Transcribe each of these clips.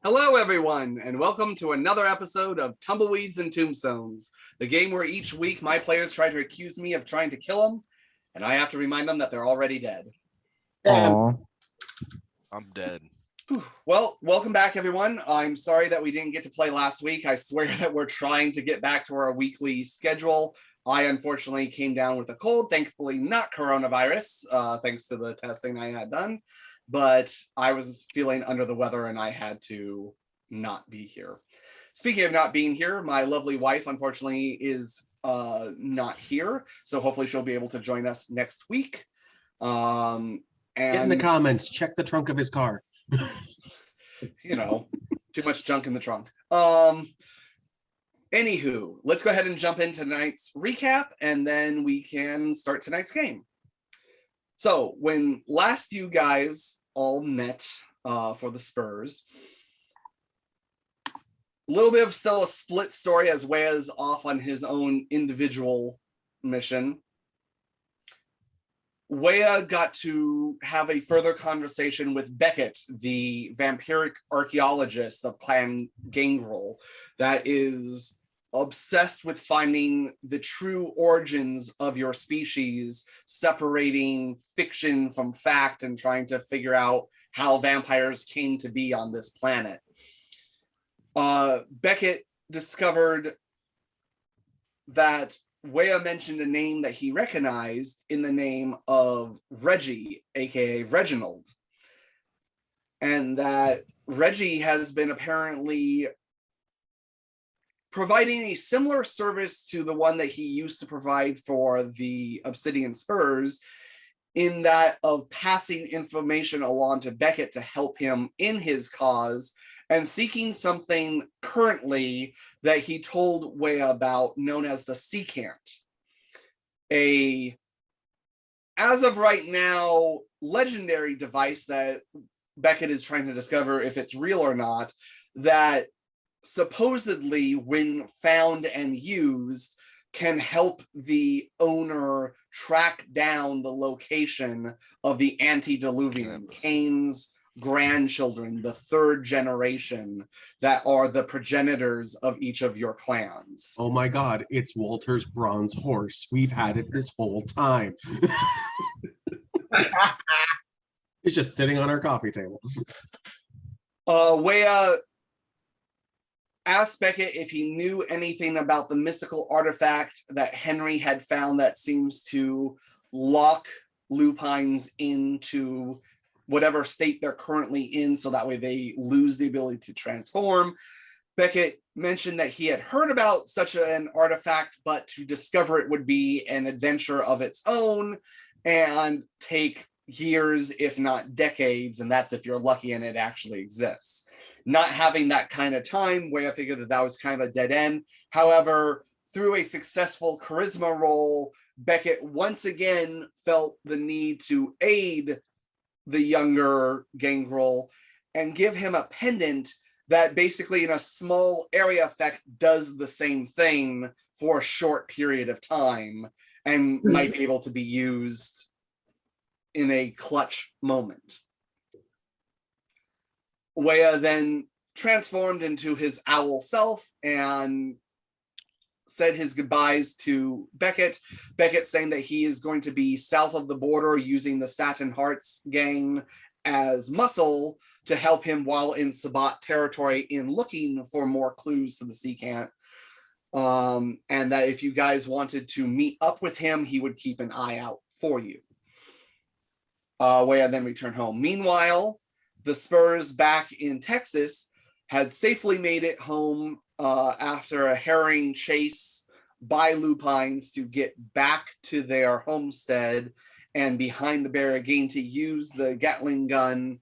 Hello, everyone, and welcome to another episode of Tumbleweeds and Tombstones, the game where each week my players try to accuse me of trying to kill them, and I have to remind them that they're already dead. Aw. I'm dead. Well, welcome back, everyone. I'm sorry that we didn't get to play last week. I swear that we're trying to get back to our weekly schedule. I unfortunately came down with a cold, thankfully not coronavirus, thanks to the testing I had done. But I was feeling under the weather and I had to not be here. Speaking of not being here, my lovely wife, unfortunately, is not here. So hopefully she'll be able to join us next week. And Get in the comments. Check the trunk of his car. You know, too much junk in the trunk. Anywho, let's go ahead and jump into tonight's recap, and then we can start tonight's game. So when last you guys all met for the Spurs, a little bit of still a split story as Wea's off on his own individual mission. Wea got to have a further conversation with Beckett, the vampiric archaeologist of Clan Gangrel, that is obsessed with finding the true origins of your species, separating fiction from fact and trying to figure out how vampires came to be on this planet. Beckett discovered that Wea mentioned a name that he recognized in the name of Reggie, aka Reginald, and that Reggie has been apparently providing a similar service to the one that he used to provide for the Obsidian Spurs, in that of passing information along to Beckett to help him in his cause, and seeking something currently that he told Wea about, known as the Secant. As of right now, legendary device that Beckett is trying to discover if it's real or not, that supposedly, when found and used, can help the owner track down the location of the antediluvian, Cain's grandchildren, the third generation, that are the progenitors of each of your clans. Oh my God, it's Walter's bronze horse. We've had it this whole time. It's just sitting on our coffee table. Wea asked Beckett if he knew anything about the mystical artifact that Henry had found that seems to lock lupines into whatever state they're currently in, so that way they lose the ability to transform. Beckett mentioned that he had heard about such an artifact, but to discover it would be an adventure of its own and take years, if not decades, and that's if you're lucky and it actually exists. Not having that kind of time, Wea figured that that was kind of a dead end. However, through a successful charisma roll, Beckett once again felt the need to aid the younger Gangrel and give him a pendant that basically in a small area effect does the same thing for a short period of time and might be able to be used in a clutch moment. Wea then transformed into his owl self and said his goodbyes to Beckett. Beckett saying that he is going to be south of the border using the Satin Hearts gang as muscle to help him while in Sabbat territory in looking for more clues to the Secant. And that if you guys wanted to meet up with him, he would keep an eye out for you. Wea then returned home. Meanwhile, the Spurs back in Texas had safely made it home after a harrowing chase by lupines to get back to their homestead and behind the barrier, again to use the Gatling gun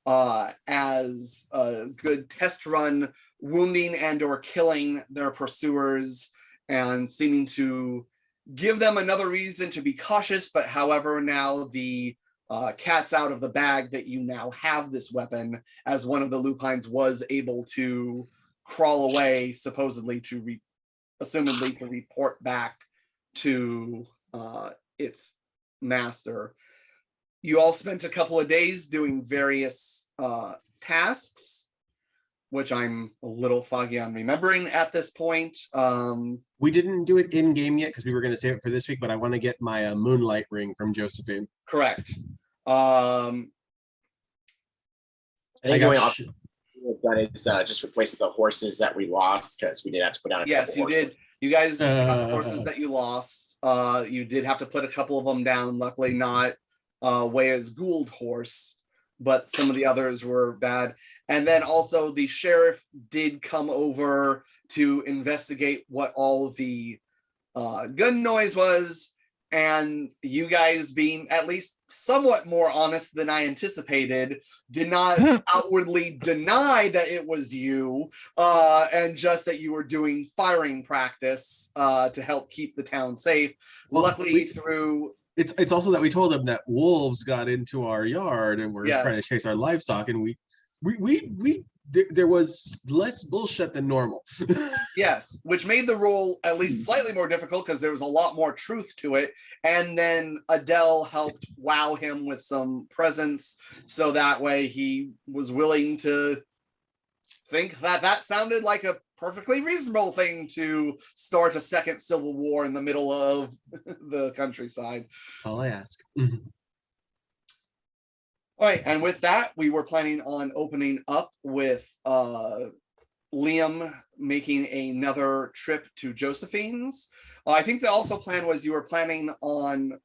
as a good test run, wounding and or killing their pursuers and seeming to give them another reason to be cautious. But however, now the cat's out of the bag that you now have this weapon, as one of the lupines was able to crawl away, supposedly to assumedly to report back to its master. You all spent a couple of days doing various tasks. which I'm a little foggy on remembering at this point. We didn't do it in game yet because we were going to save it for this week, but I want to get my moonlight ring from Josephine. Correct. I think the only option we've done is just replace the horses that we lost because we did have to put down a Yes, couple you horses. did. You guys got the horses that you lost. You did have to put a couple of them down. Luckily, not Wea's Gould horse, but some of the others were bad. And then also the sheriff did come over to investigate what all the gun noise was. And you guys, being at least somewhat more honest than I anticipated, did not outwardly deny that it was you, and just that you were doing firing practice to help keep the town safe. Well, Luckily, through it's also that we told them that wolves got into our yard and were Yes. trying to chase our livestock, and there was less bullshit than normal. yes, which made the role at least slightly more difficult because there was a lot more truth to it. And then Adele helped wow him with some presents, so that way he was willing to think that that sounded like a perfectly reasonable thing to start a second civil war in the middle of the countryside. All I ask. All right, and with that, we were planning on opening up with Liam making another trip to Josephine's. I think the also plan was you were planning on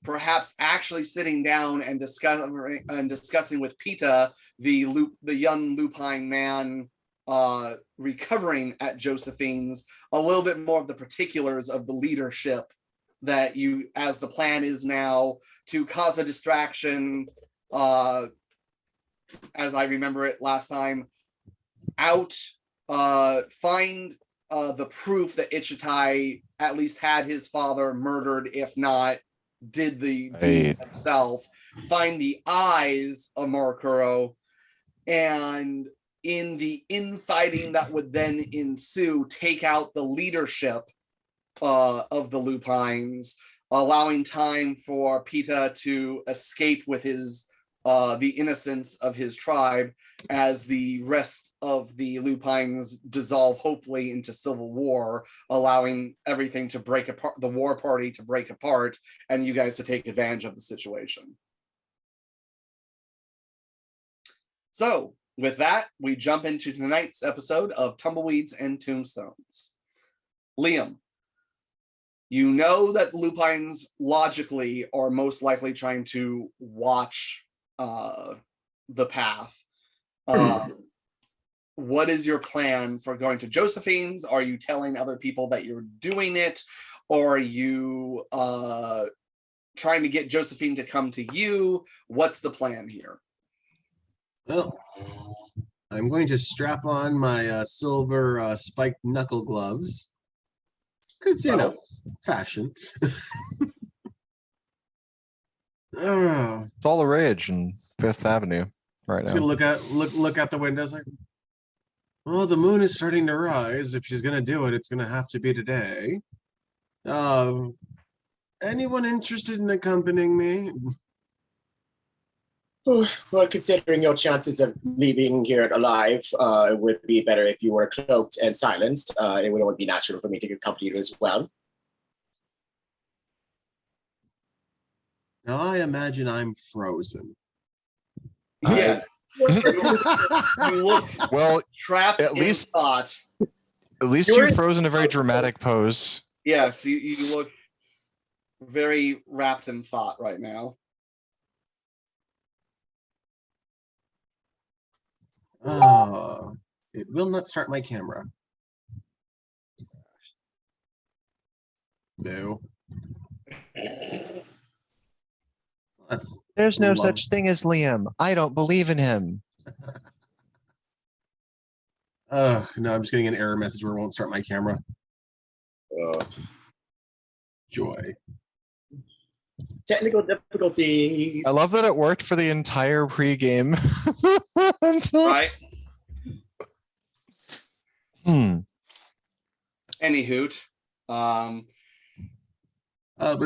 perhaps actually sitting down and discussing with Pita the young lupine man recovering at Josephine's, a little bit more of the particulars of the leadership that you, as the plan is now, to cause a distraction, as I remember it last time, find the proof that Ichitai at least had his father murdered, if not did the deed himself, find the eyes of Morikuro, and in the infighting that would then ensue, take out the leadership of the Lupines, allowing time for Pita to escape with his the innocence of his tribe, as the rest of the Lupines dissolve hopefully into civil war, allowing everything to break apart, the war party to break apart, and you guys to take advantage of the situation. So with that, we jump into tonight's episode of Tumbleweeds and Tombstones. Liam, you know that Lupines logically are most likely trying to watch the path. What is your plan for going to Josephine's? Are you telling other people that you're doing it? Or are you trying to get Josephine to come to you? What's the plan here? Well, I'm going to strap on my silver spiked knuckle gloves. Because, you know, fashion. It's all the rage in Fifth Avenue right Just now. gonna look out the windows like, well, the moon is starting to rise. If she's gonna do it, it's gonna have to be today. Anyone interested in accompanying me? Well, considering your chances of leaving here alive, it would be better if you were cloaked and silenced. It would only be natural for me to accompany you as well. Now I imagine I'm frozen. Yes. You look Well, trapped at in least- thought. at least You're you've in- frozen a very dramatic pose. Yes, you look very wrapped in thought right now. Oh, it will not start my camera. No. That's There's no love- such thing as Liam. I don't believe in him. no, I'm just getting an error message where it won't start my camera. Joy. Technical difficulties. I love that it worked for the entire pregame. Right? Any hoot. But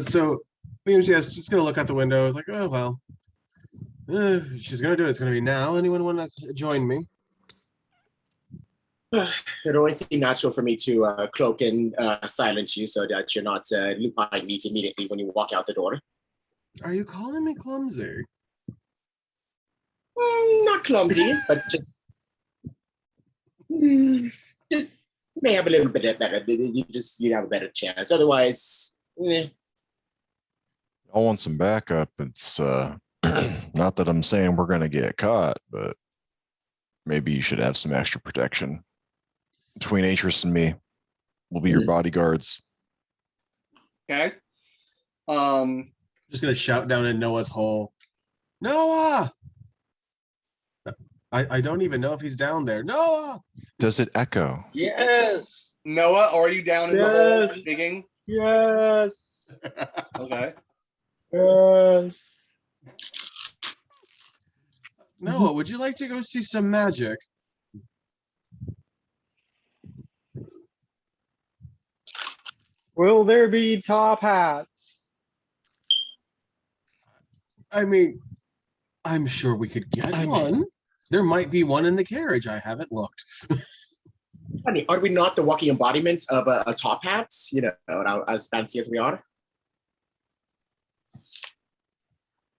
so Liam's just gonna look out the window. It's like, oh well, she's gonna do it. It's gonna be now. Anyone want to join me? It always seems natural for me to cloak and silence you so that you're not lupine me immediately when you walk out the door. Are you calling me clumsy? Not clumsy, but just may have a little bit better. You have a better chance. Otherwise, I want some backup. It's not that I'm saying we're gonna get caught, but maybe you should have some extra protection. Between Atris and me, we'll be your bodyguards. Okay. Just gonna shout down in Noah's hole. Noah! I don't even know if he's down there. Noah! Does it echo? Yes. Noah, are you down in the hole Yes. digging? Yes. Okay. Yes. Noah, would you like to go see some magic? Will there be top hats? I mean, I'm sure we could get one. There might be one in the carriage. I haven't looked. Honey, are we not the walking embodiment of a top hat? You know, as fancy as we are.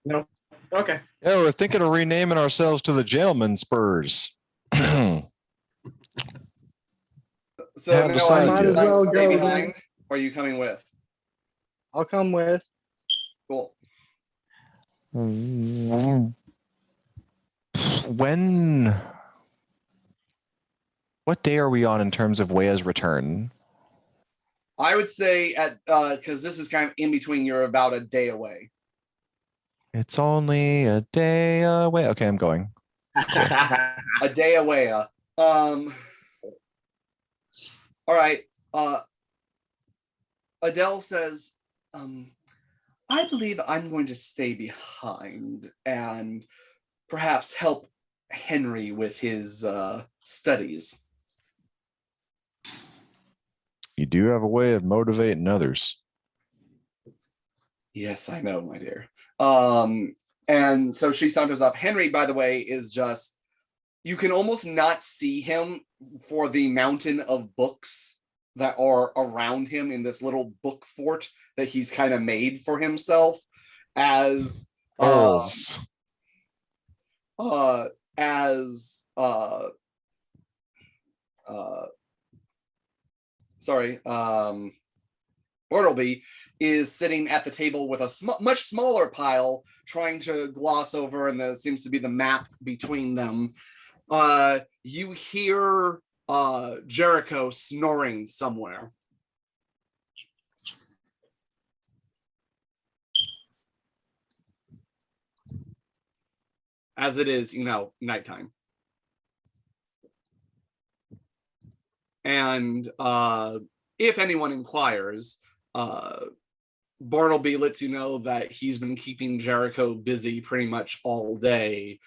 No. Okay. Yeah, we're thinking of renaming ourselves to the Gentleman Spurs. So Have Noah, decided are you Might as trying well to stay go behind, then. or are you coming with? I'll come with. Cool. What day are we on in terms of Wea's return? I would say at because this is kind of in between. You're about a day away. It's only a day away. Okay, I'm going. A day away. All right. Adele says, I believe I'm going to stay behind and perhaps help Henry with his studies. You do have a way of motivating others. Yes, I know, my dear. And so she saunters up. Henry, by the way, is just, you can almost not see him for the mountain of books that are around him in this little book fort that he's kind of made for himself as Holes. Bartleby is sitting at the table with a much smaller pile, trying to gloss over, and there seems to be the map between them. You hear Jericho snoring somewhere. As it is, nighttime. And if anyone inquires, Bartleby lets you know that he's been keeping Jericho busy pretty much all day,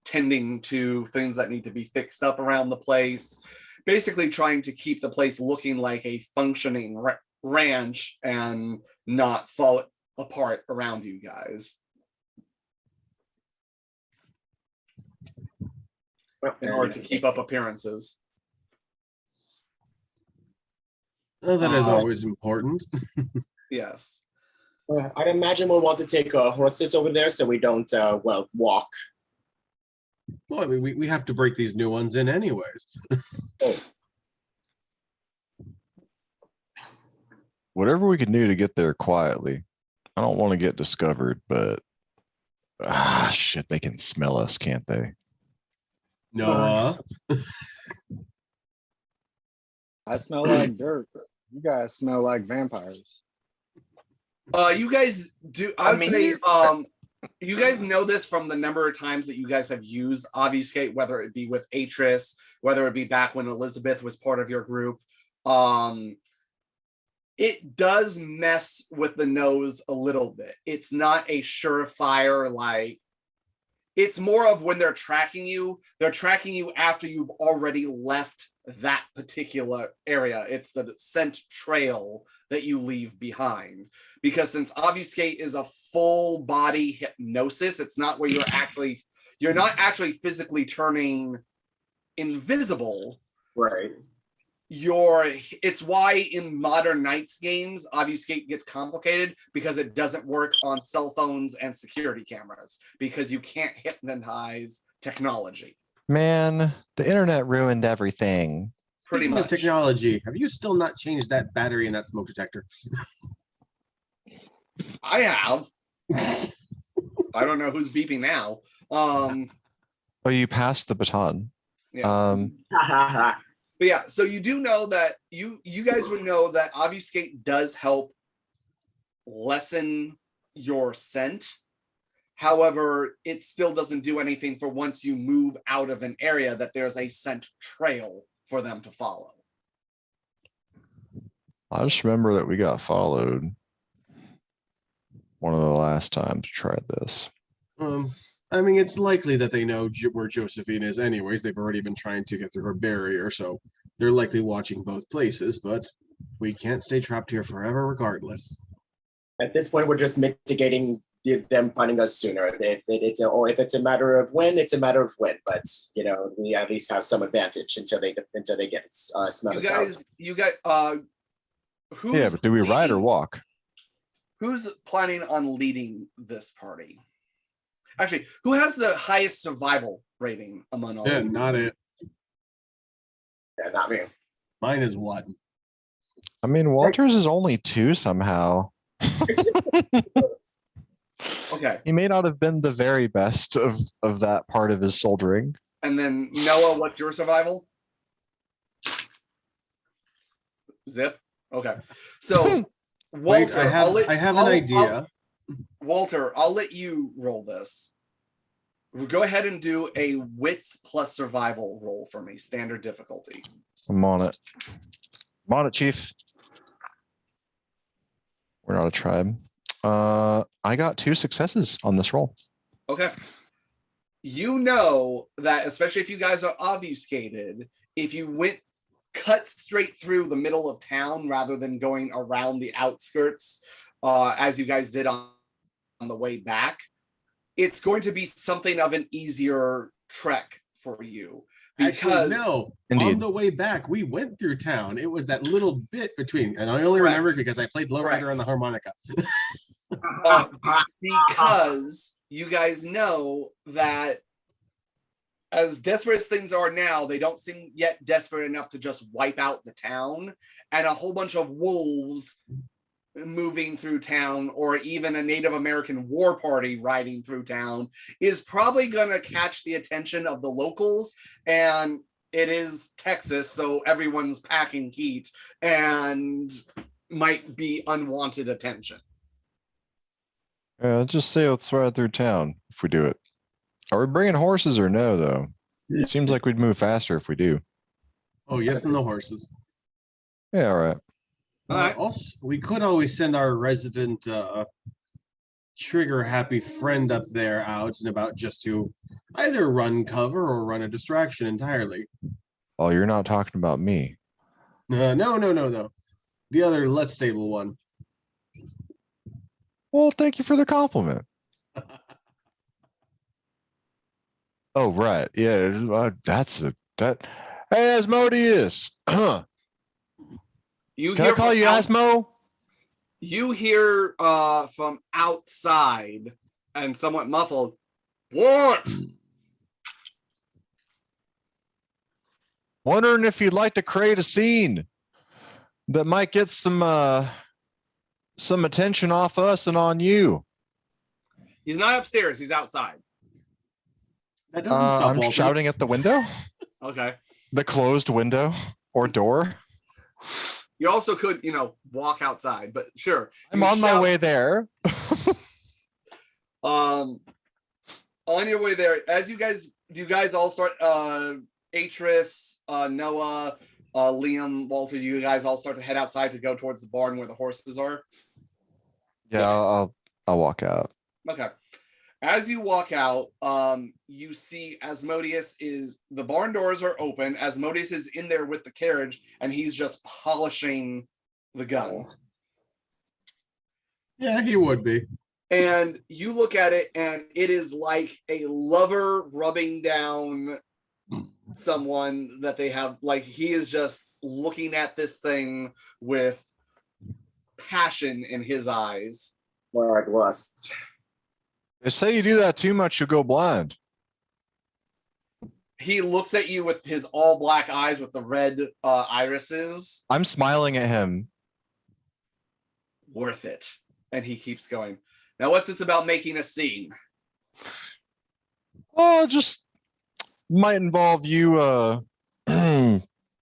tending to things that need to be fixed up around the place, basically trying to keep the place looking like a functioning ranch and not fall apart around you guys. In order to keep up appearances. Oh, that is always important. Yes. I'd imagine we'll want to take horses over there so we don't, walk. Well, I mean, we have to break these new ones in anyways. Whatever we can do to get there quietly. I don't want to get discovered, but shit, they can smell us, can't they? Noah. I smell like dirt. You guys smell like vampires. You guys do. I would say, you guys know this from the number of times that you guys have used Obfuscate, whether it be with Atris, whether it be back when Elizabeth was part of your group. It does mess with the nose a little bit. It's not a surefire, like, it's more of when they're tracking you after you've already left that particular area. It's the scent trail that you leave behind. Because since Obfuscate is a full body hypnosis, it's not where you're not actually physically turning invisible. Right. It's why in modern Knights games, obfuscate gets complicated because it doesn't work on cell phones and security cameras because you can't hypnotize technology. Man, the internet ruined everything. Pretty Speaking of much. technology, have you still not changed that battery in that smoke detector? I have. I don't know who's beeping now. Oh, you passed the baton. Yes. But yeah, so you do know that you guys would know that obfuscate does help lessen your scent. However, it still doesn't do anything for once you move out of an area that there's a scent trail for them to follow. I just remember that we got followed one of the last times we tried this. I mean, it's likely that they know where Josephine is anyways. They've already been trying to get through her barrier, so they're likely watching both places, but we can't stay trapped here forever regardless. At this point, we're just mitigating them finding us sooner. If it's a matter of when, it's a matter of when. But we at least have some advantage until they get smell us out. You guys, who's Yeah, but do we ride or walk? Who's planning on leading this party? Actually, who has the highest survival rating among all? Yeah, of you? not it. Yeah, not me. Mine is 1. I mean, Walter's is only 2 somehow. Okay. He may not have been the very best of that part of his soldiering. And then Noah, what's your survival? Zip. Okay. So Walter, Wait, I have an idea. Walter, I'll let you roll this. Go ahead and do a wits plus survival roll for me, standard difficulty. I'm on it. I'm on it, Chief. We're not a tribe. I got 2 successes on this roll. Okay. You know that, especially if you guys are obfuscated, if you cut straight through the middle of town rather than going around the outskirts, as you guys did on the way back, it's going to be something of an easier trek for you. Because Actually, no. Indeed. On the way back, we went through town. It was that little bit between, and I only remember it because I played Lowrider on the harmonica. Because you guys know that as desperate as things are now, they don't seem yet desperate enough to just wipe out the town, and a whole bunch of wolves moving through town, or even a Native American war party riding through town, is probably going to catch the attention of the locals. And it is Texas, so everyone's packing heat and might be unwanted attention. Let's just say let's ride through town if we do it. Are we bringing horses or no, though? It seems like we'd move faster if we do. Oh, yes, and the horses. Yeah, all right. All right. Also, we could always send our resident trigger-happy friend up there out and about just to either run cover or run a distraction entirely. Oh, you're not talking about me. No. The other less stable one. Well, thank you for the compliment. Oh, right. Yeah, that. Hey, Asmodeus. Can I call you Asmo? You hear from outside and somewhat muffled, "What?" Wondering if you'd like to create a scene that might get some attention off us and on you. He's not upstairs. He's outside. That doesn't stop I'm Walter. shouting at the window. Okay. The closed window or door. You also could, walk outside, but sure. I'm on my way there. On your way there, do you guys all start, Atris, Noah, Liam, Walter, you guys all start to head outside to go towards the barn where the horses are? Yeah, Yes. I'll walk out. Okay. As you walk out, you see Asmodeus the barn doors are open. Asmodeus is in there with the carriage, and he's just polishing the gun. Yeah, he would be. And you look at it, and it is like a lover rubbing down someone that they have, like, he is just looking at this thing with passion in his eyes. Lord lust. They say you do that too much, you'll go blind. He looks at you with his all black eyes with the red irises. I'm smiling at him. Worth it. And he keeps going. Now, what's this about making a scene? Oh, just might involve you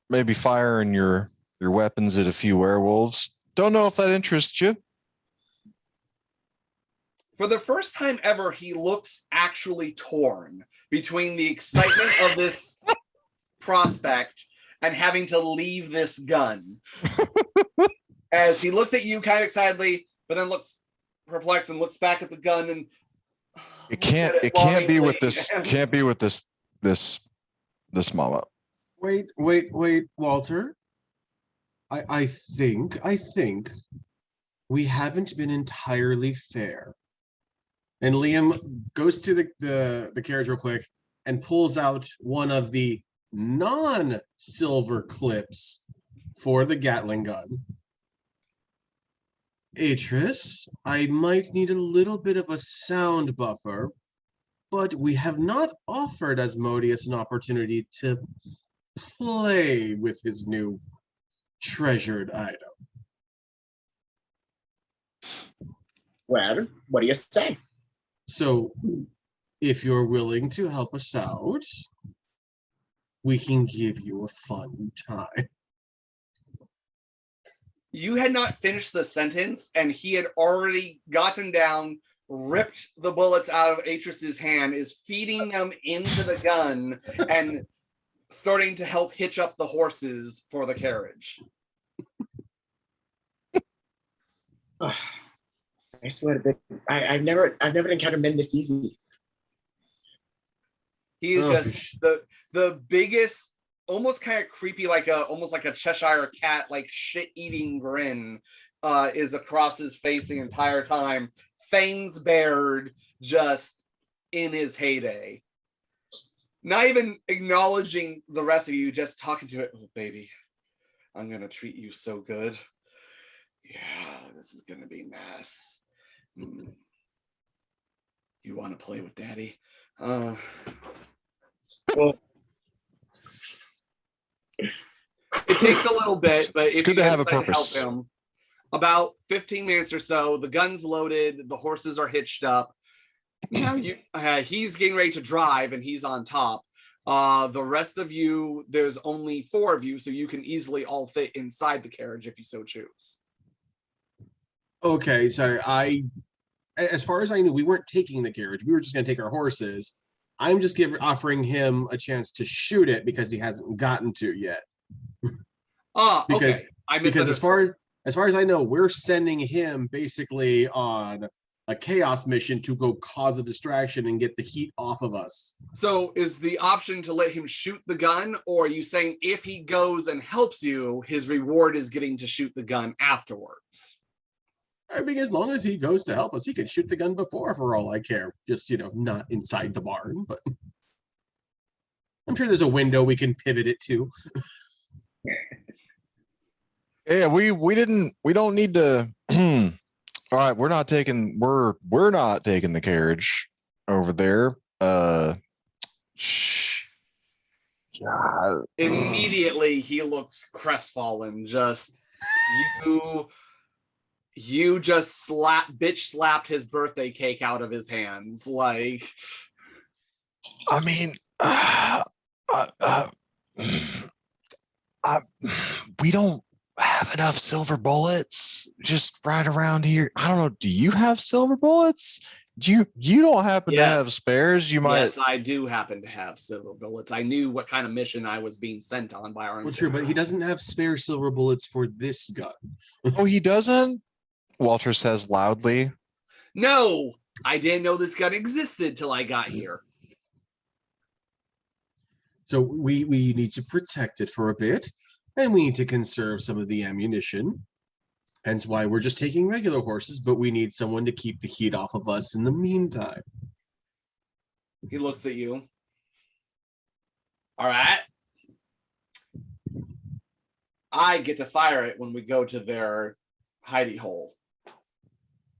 maybe firing your weapons at a few werewolves. Don't know if that interests you. For the first time ever, he looks actually torn between the excitement of this prospect and having to leave this gun. As he looks at you kind of excitedly, but then looks perplexed and looks back at the gun and It can't be with this, can't be with this mama. Wait, Walter. I think we haven't been entirely fair. And Liam goes to the carriage real quick and pulls out one of the non-silver clips for the Gatling gun. Atris, I might need a little bit of a sound buffer, but we have not offered Asmodeus an opportunity to play with his new treasured item. Well, what do you say? So, if you're willing to help us out, we can give you a fun time. You had not finished the sentence, and he had already gotten down, ripped the bullets out of Atris's hand, is feeding them into the gun, and starting to help hitch up the horses for the carriage. I swear to I've never encountered men this easy. He is just the biggest, almost kind of creepy, almost like a Cheshire cat, like shit-eating grin is across his face the entire time. Fangs bared, just in his heyday. Not even acknowledging the rest of you, just talking to it. Oh, baby, I'm gonna treat you so good. Yeah, this is gonna be nice. You want to play with daddy? Well, it takes a little bit, but if good you to have guys a decide to help purpose. him, about 15 minutes or so, the gun's loaded, the horses are hitched up. Now he's getting ready to drive, and he's on top. The rest of you, there's only 4 of you, so you can easily all fit inside the carriage if you so choose. Okay, so as far as I knew, we weren't taking the carriage. We were just going to take our horses. I'm just offering him a chance to shoot it because he hasn't gotten to yet. Okay. Because as far as I know, we're sending him basically on a chaos mission to go cause a distraction and get the heat off of us. So is the option to let him shoot the gun, or are you saying if he goes and helps you, his reward is getting to shoot the gun afterwards? I mean, as long as he goes to help us, he can shoot the gun before, for all I care. Just, not inside the barn, but I'm sure there's a window we can pivot it to. Yeah, we don't need to. All right, we're not taking the carriage over there. Immediately he looks crestfallen. Just you just slapped his birthday cake out of his hands. Like, I mean, we don't have enough silver bullets just right around here. I don't know. Do you have silver bullets? You don't happen to have spares? You might. Yes, I do happen to have silver bullets. I knew what kind of mission I was being sent on by our. Well, true, but he doesn't have spare silver bullets for this gun. Oh, he doesn't? Walter says loudly. No, I didn't know this gun existed till I got here. So we need to protect it for a bit, and we need to conserve some of the ammunition. Hence why we're just taking regular horses, but we need someone to keep the heat off of us in the meantime. He looks at you. All right. I get to fire it when we go to their hidey hole.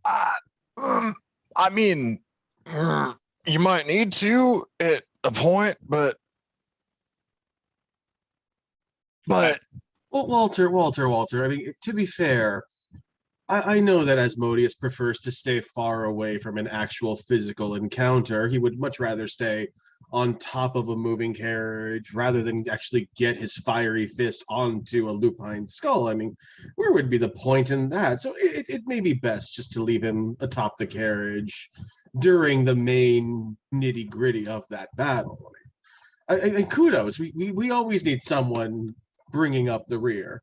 I mean, you might need to at a point, but Well, Walter. I mean, to be fair, I know that Asmodeus prefers to stay far away from an actual physical encounter. He would much rather stay on top of a moving carriage rather than actually get his fiery fists onto a lupine skull. I mean, where would be the point in that? So it may be best just to leave him atop the carriage during the main nitty gritty of that battle. And kudos, we always need someone bringing up the rear.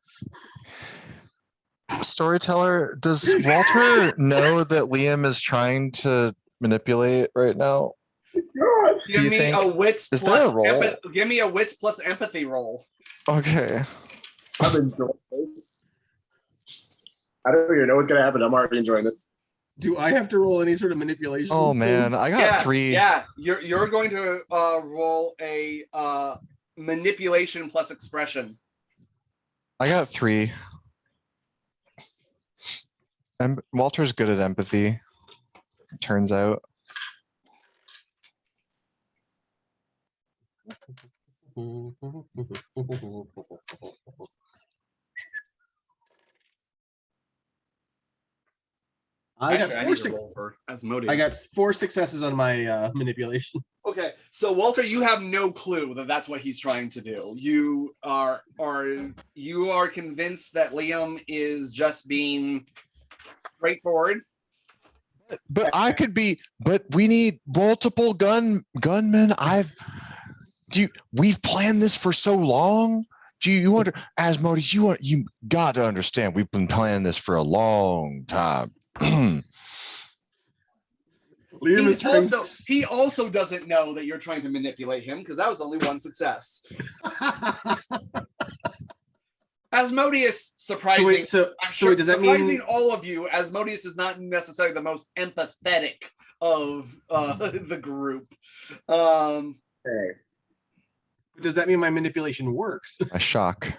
storyteller, does Walter know that Liam is trying to manipulate right now? God. Give you me think- a wits is there a plus roll? give me a wits plus empathy roll. Okay. I'm enjoying this. I don't even know what's gonna happen. I'm already enjoying this. Do I have to roll any sort of manipulation? Oh thing? man, I got 3. Yeah, you're going to roll a manipulation plus expression. I got 3. Walter's good at empathy. Turns out. I got Actually, four need to roll for Asmodeus. I got 4 successes on my manipulation. Okay, so Walter, you have no clue that that's what he's trying to do. You are convinced that Liam is just being straightforward. But I could be. But we need multiple gunmen. We've planned this for so long. Do you wonder, Asmodeus? You got to understand. We've been planning this for a long time. Liam is trying. He also doesn't know that you're trying to manipulate him because that was only one success. Asmodeus, surprising. So I'm sure does that surprising mean all of you, Asmodeus is not necessarily the most empathetic of the group. Hey. does that mean my manipulation works? A shock.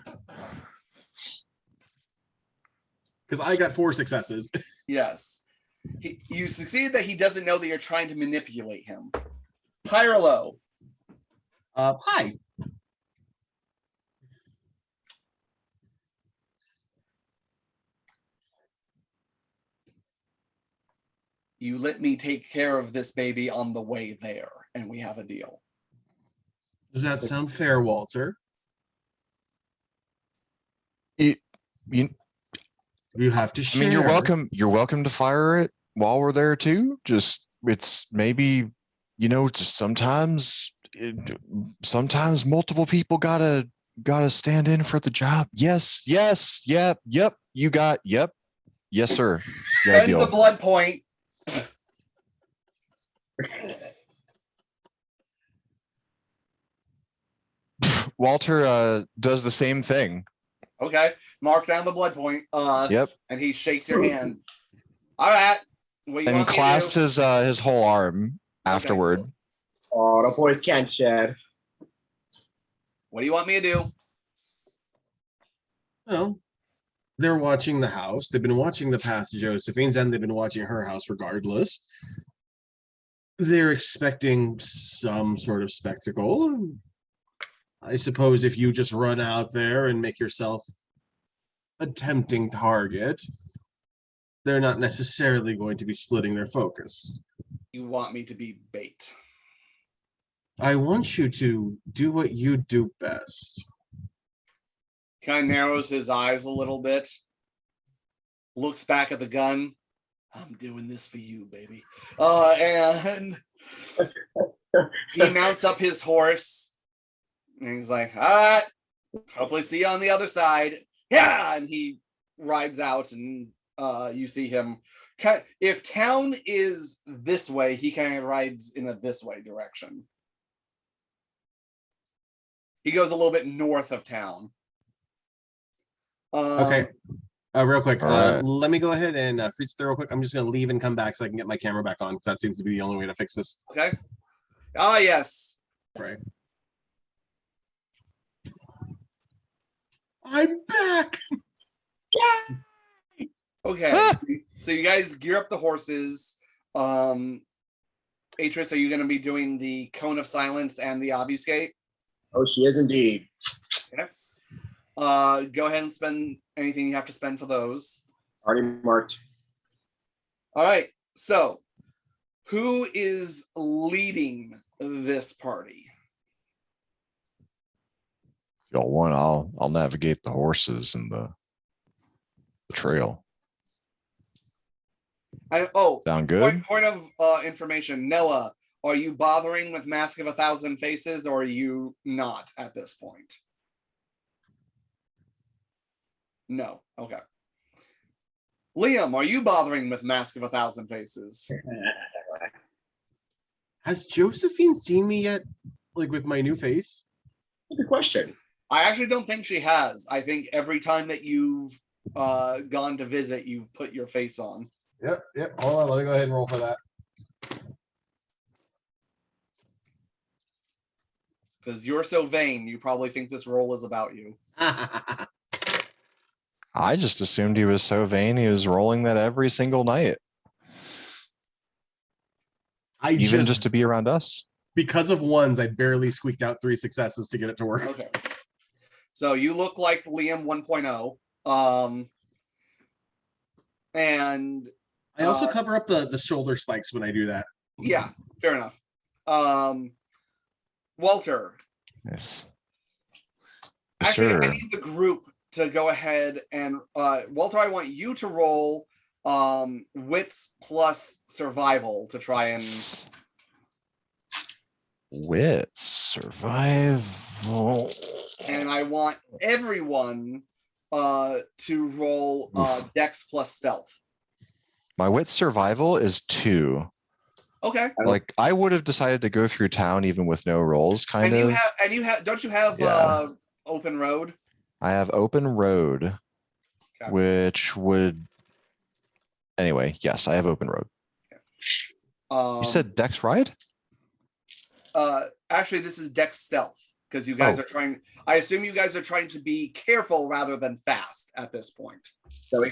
Because I got 4 successes. Yes. You succeeded that he doesn't know that you're trying to manipulate him. High or low? Hi. You let me take care of this baby on the way there, and we have a deal. Does that sound fair, Walter? You You have to I share. mean, you're welcome. You're welcome to fire it while we're there too. Just it's maybe, just sometimes multiple people gotta stand in for the job. Yes. Yep. Yep. Yes, sir. Got a Spends a deal. blood point. Walter does the same thing. Okay, mark down the blood point. Yep. And he shakes your hand. All right. What you And want me to clasps do? his whole arm afterward. Oh, the boys can't shed. What do you want me to do? Well, they're watching the house. They've been watching the path to Josephine's, and they've been watching her house regardless. They're expecting some sort of spectacle. I suppose if you just run out there and make yourself a tempting target, they're not necessarily going to be splitting their focus. You want me to be bait. I want you to do what you do best. Kind of narrows his eyes a little bit. Looks back at the gun. I'm doing this for you, baby. And he mounts up his horse. And he's like, all right, hopefully see you on the other side. Yeah. And he rides out, and you see him. If town is this way, he kind of rides in a this way direction. He goes a little bit north of town. Okay. Real quick, All right. let me go ahead and freeze there real quick. I'm just going to leave and come back so I can get my camera back on, because that seems to be the only way to fix this. Okay. Ah, yes. Right. I'm back. Okay, so you guys gear up the horses. Atris, are you going to be doing the Cone of Silence and the Obfuscate? Oh, she is indeed. Go ahead and spend anything you have to spend for those. Already marked. All right, so who is leading this party? If y'all want, I'll navigate the horses and the trail. Point Sound good? of information. Noah, are you bothering with Mask of 1,000 Faces, or are you not at this point? No. Okay. Liam, are you bothering with Mask of 1,000 Faces? Has Josephine seen me yet? Like with my new face? Good question. I actually don't think she has. I think every time that you've gone to visit, you've put your face on. Yep. Hold on, let me go ahead and roll for that. Because you're so vain, you probably think this role is about you. I just assumed he was so vain he was rolling that every single night, even just to be around us. Because of ones, I barely squeaked out 3 successes to get it to work. Okay. So you look like Liam 1.0. And I also cover up the shoulder spikes when I do that. yeah, fair enough. Walter. Yes. Actually, Sure. I need the group to go ahead and Walter, I want you to roll wits plus survival to try and Wits, survival. and I want everyone to roll dex plus stealth. My wits survival is 2. Okay. Like I would have decided to go through town even with no rolls, kind And of. you have don't you have Yeah. open road? I have open road, Okay. which would anyway, yes, I have open road. You said Dex ride? Actually this is dex stealth because you guys are trying. I assume you guys are trying to be careful rather than fast at this point. So I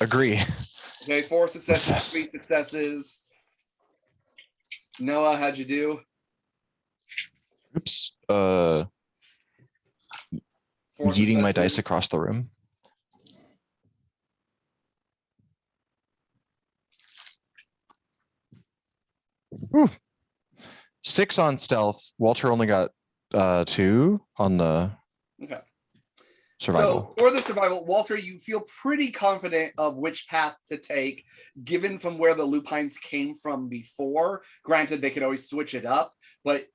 agree. Okay, 4 successes, Yes. 3 successes. Noah, how'd you do? Oops. 4 Yeeting my dice successes. across the room. Whew. 6 on stealth. Walter only got 2 on the Okay. survival. So for the survival, Walter, you feel pretty confident of which path to take, given from where the lupines came from before. Granted, they could always switch it up, but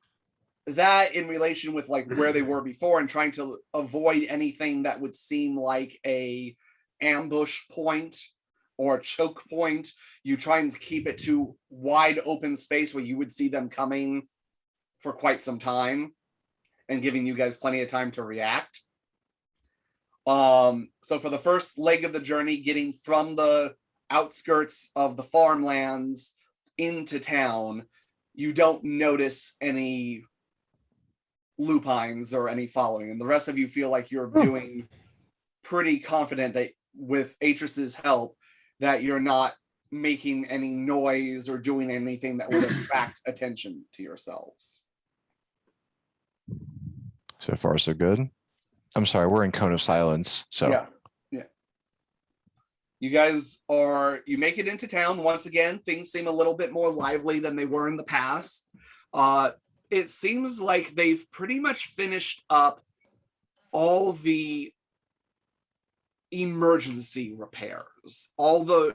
that in relation with like where they were before and trying to avoid anything that would seem like a ambush point or a choke point, you try and keep it to wide open space where you would see them coming for quite some time and giving you guys plenty of time to react. So for the first leg of the journey, getting from the outskirts of the farmlands into town, you don't notice any lupines or any following, and the rest of you feel like you're doing pretty confident that with Atris's help that you're not making any noise or doing anything that would attract attention to yourselves. So far, so good. I'm sorry, we're in Cone of Silence. So Yeah. You guys you make it into town. Once again, things seem a little bit more lively than they were in the past. It seems like they've pretty much finished up all the emergency repairs. All the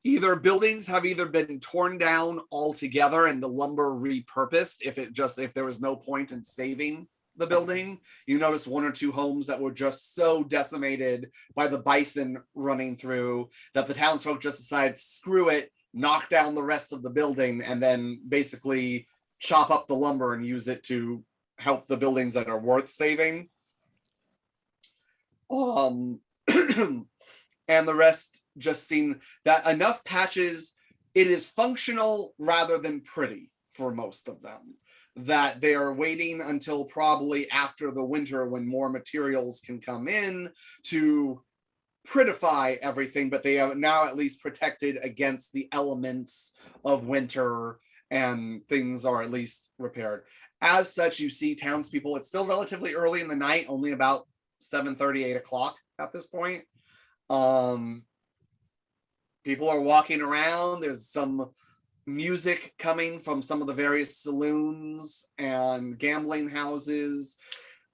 buildings have either been torn down altogether and the lumber repurposed if there was no point in saving the building. You notice 1 or 2 homes that were just so decimated by the bison running through that the townsfolk just decided, screw it, knock down the rest of the building and then basically chop up the lumber and use it to help the buildings that are worth saving. And the rest just seem that enough patches, it is functional rather than pretty for most of them. that they are waiting until probably after the winter when more materials can come in to prettify everything, but they are now at least protected against the elements of winter and things are at least repaired. As such, you see townspeople, it's still relatively early in the night, only about 7:30, 8 o'clock at this point. People are walking around. There's some music coming from some of the various saloons and gambling houses.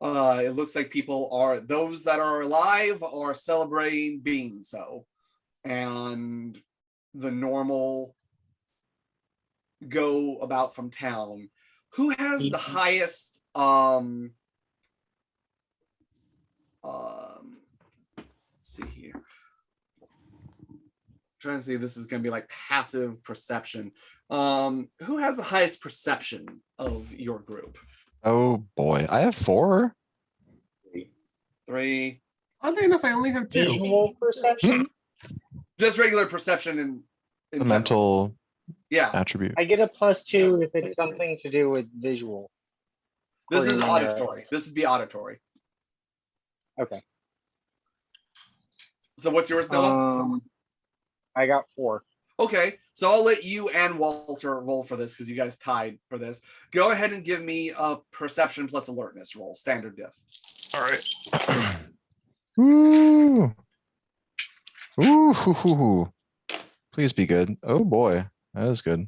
It looks like those that are alive are celebrating being so. And the normal go about from town. Who has the highest let's see here. Trying to see, this is going to be like passive perception. Who has the highest perception of your group? Oh boy, I have 4. 3. Oddly enough, I only have 2. Visual perception. Just regular perception in The general. mental Yeah, attribute. I get a +2 if it's something to do with visual. this is According to- auditory. This would be auditory. Okay. So what's yours, Noah? I got 4. Okay, so I'll let you and Walter roll for this because you guys tied for this. Go ahead and give me a perception plus alertness roll, standard diff. All right. Ooh. Ooh. Hoo, hoo, hoo. Please be good. Oh boy, that is good.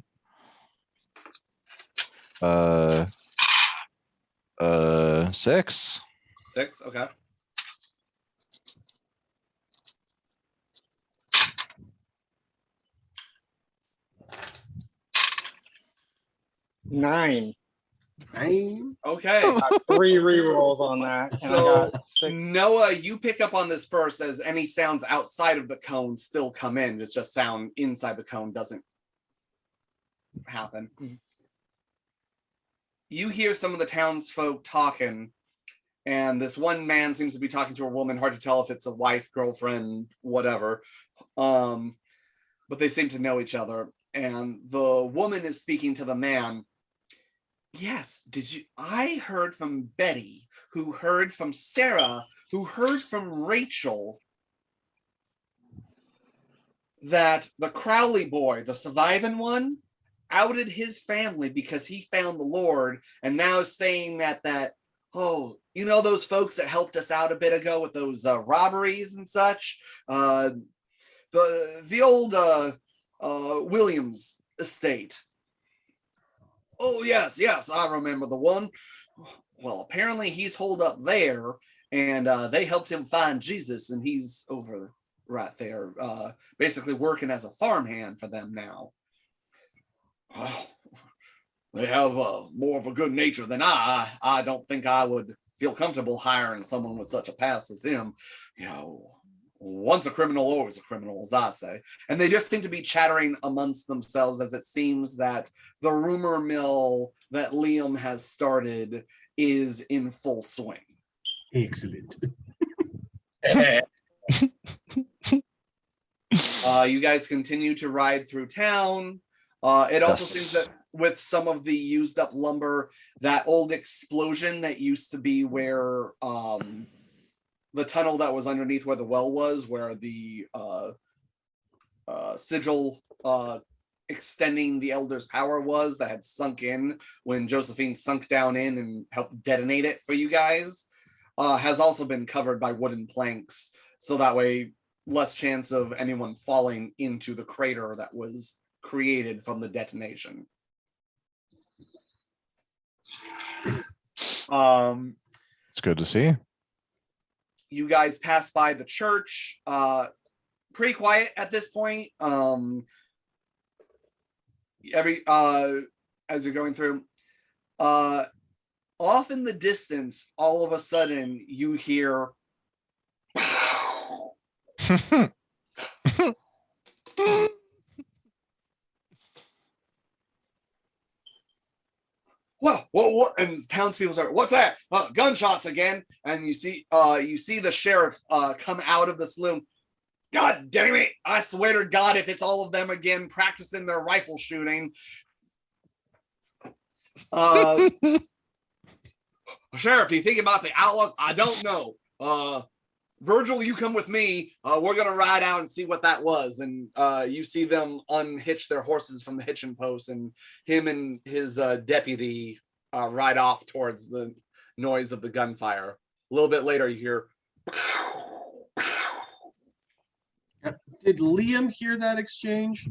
6. 6, okay. Nine. Okay. Got 3 rerolls on that, and I So got 6. Noah, you pick up on this first as any sounds outside of the cone still come in. It's just sound inside the cone doesn't happen. You hear some of the townsfolk talking, and this one man seems to be talking to a woman. Hard to tell if it's a wife, girlfriend, whatever. But they seem to know each other. And the woman is speaking to the man. Yes, I heard from Betty, who heard from Sarah, who heard from Rachel, that the Crowley boy, the surviving one, outed his family because he found the Lord and now is saying that, oh, you know, those folks that helped us out a bit ago with those robberies and such, the old Williams estate. Oh, yes, I remember the one. Well, apparently he's holed up there, and they helped him find Jesus, and he's over right there, basically working as a farmhand for them now. Oh, they have more of a good nature than I. I don't think I would feel comfortable hiring someone with such a past as him. You know, once a criminal, always a criminal, as I say. And they just seem to be chattering amongst themselves as it seems that the rumor mill that Liam has started is in full swing. Excellent. You guys continue to ride through town. It also Yes. seems that with some of the used up lumber, that old explosion that used to be where the tunnel that was underneath where the well was, where the sigil extending the elder's power was, that had sunk in when Josephine sunk down in and helped detonate it for you guys, has also been covered by wooden planks. So that way, less chance of anyone falling into the crater that was created from the detonation. It's good to see. You guys pass by the church, pretty quiet at this point. As you're going through, off in the distance, all of a sudden you hear what? And townspeople start, what's that? Gunshots again. And you see the sheriff come out of the saloon. God damn it! I swear to God, if it's all of them again practicing their rifle shooting, Sheriff, do you think about the outlaws? I don't know. Virgil, you come with me. We're gonna ride out and see what that was. And you see them unhitch their horses from the hitching post, and him and his deputy ride off towards the noise of the gunfire. A little bit later, you hear. Did Liam hear that exchange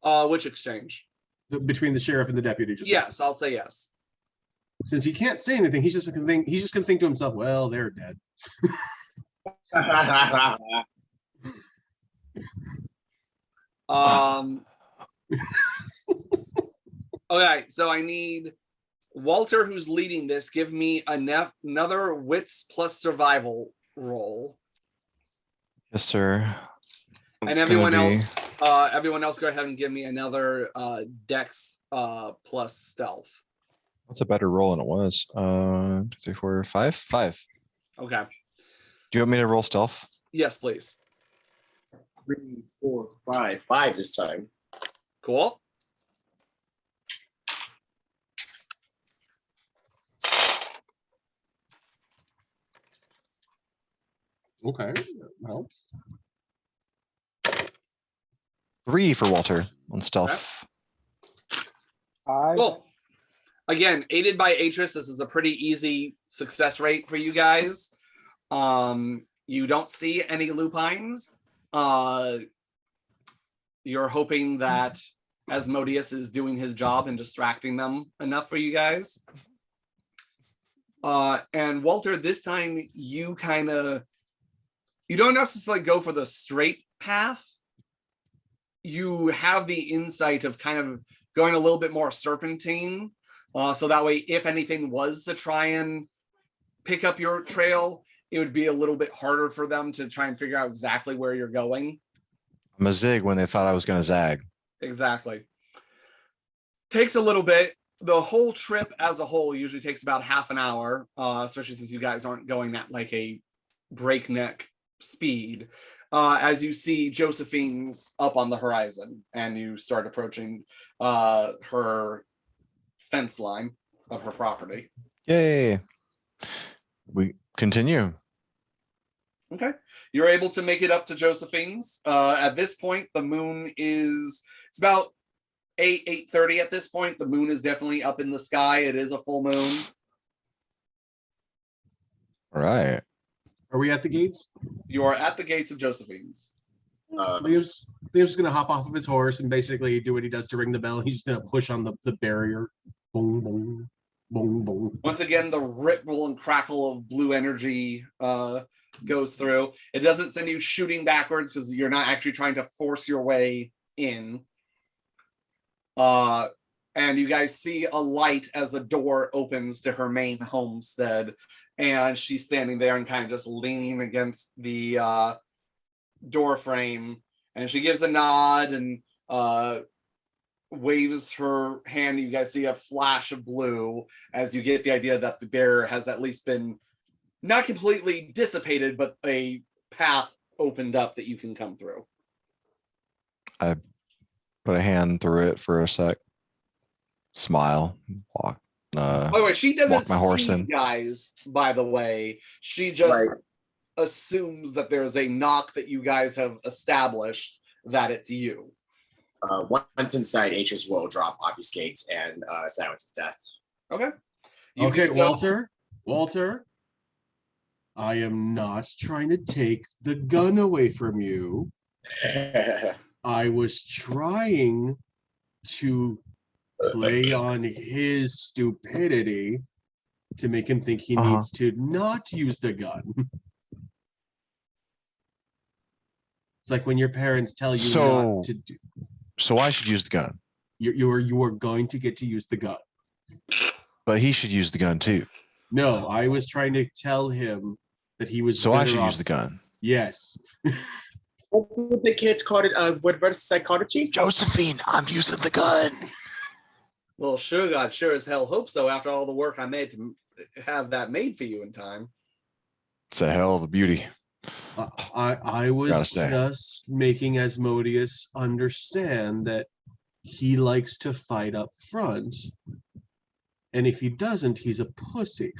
Which exchange? between the sheriff and the deputy? Just now? Yes, I'll say yes. Since he can't say anything, he's just gonna think. He's just gonna think to himself, "Well, they're dead." Okay, so I need Walter, who's leading this. Give me another wits plus survival roll, Yes, sir. and It's everyone gonna be- else. Everyone else, go ahead and give me another Dex plus stealth. That's a better roll than it was. 2, 3, 4, 5. 5. Okay. Do you want me to roll stealth? Yes, please. 3, 4, 5. 5 this time. Cool. Okay, that helps. 3 for Walter on stealth. Cool. Again, aided by Atris, this is a pretty easy success rate for you guys. You don't see any lupines. You're hoping that Asmodeus is doing his job and distracting them enough for you guys. And Walter, this time you don't necessarily go for the straight path. You have the insight of kind of going a little bit more serpentine. So that way, if anything was to try and pick up your trail, it would be a little bit harder for them to try and figure out exactly where you're going. I'm a zig when they thought I was gonna zag. Exactly. Takes a little bit. The whole trip as a whole usually takes about half an hour, especially since you guys aren't going at like a breakneck speed. As you see Josephine's up on the horizon and you start approaching her fence line of her property. Yay. We continue. Okay. You're able to make it up to Josephine's. At this point, the moon it's about 8:30 at this point. The moon is definitely up in the sky. It is a full moon. All right. Are we at the gates? You are at the gates of Josephine's. Liam's gonna hop off of his horse and basically do what he does to ring the bell. He's just gonna push on the barrier. Boom, boom, boom, boom. Once again, the ripple and crackle of blue energy goes through. It doesn't send you shooting backwards because you're not actually trying to force your way in. And you guys see a light as a door opens to her main homestead, and she's standing there and kind of just leaning against the door frame, and she gives a nod and waves her hand. You guys see a flash of blue as you get the idea that the barrier has at least been not completely dissipated, but a path opened up that you can come through. I put a hand through it for a sec. Smile. Walk. By the way, she doesn't Walk my horse see in. you guys, by the way. She just assumes that there's a knock that you guys have established that it's you. Once inside, Atris will drop obfuscate and silence of death. Okay. You Okay, do so. Walter, I am not trying to take the gun away from you. I was trying to play on his stupidity to make him think he needs to not use the gun. It's like when your parents tell you not to do. So I should use the gun, You are going to get to use the gun. but he should use the gun too. No, I was trying to tell him that he was. So I better should off. use the gun. Yes. What would the kids call it? What psychology? Josephine, I'm using the gun. Well, sure, God, sure as hell hope so. After all the work I made to have that made for you in time. It's a hell of a beauty. I was Gotta say. just making Asmodeus understand that he likes to fight up front. And if he doesn't, he's a pussy.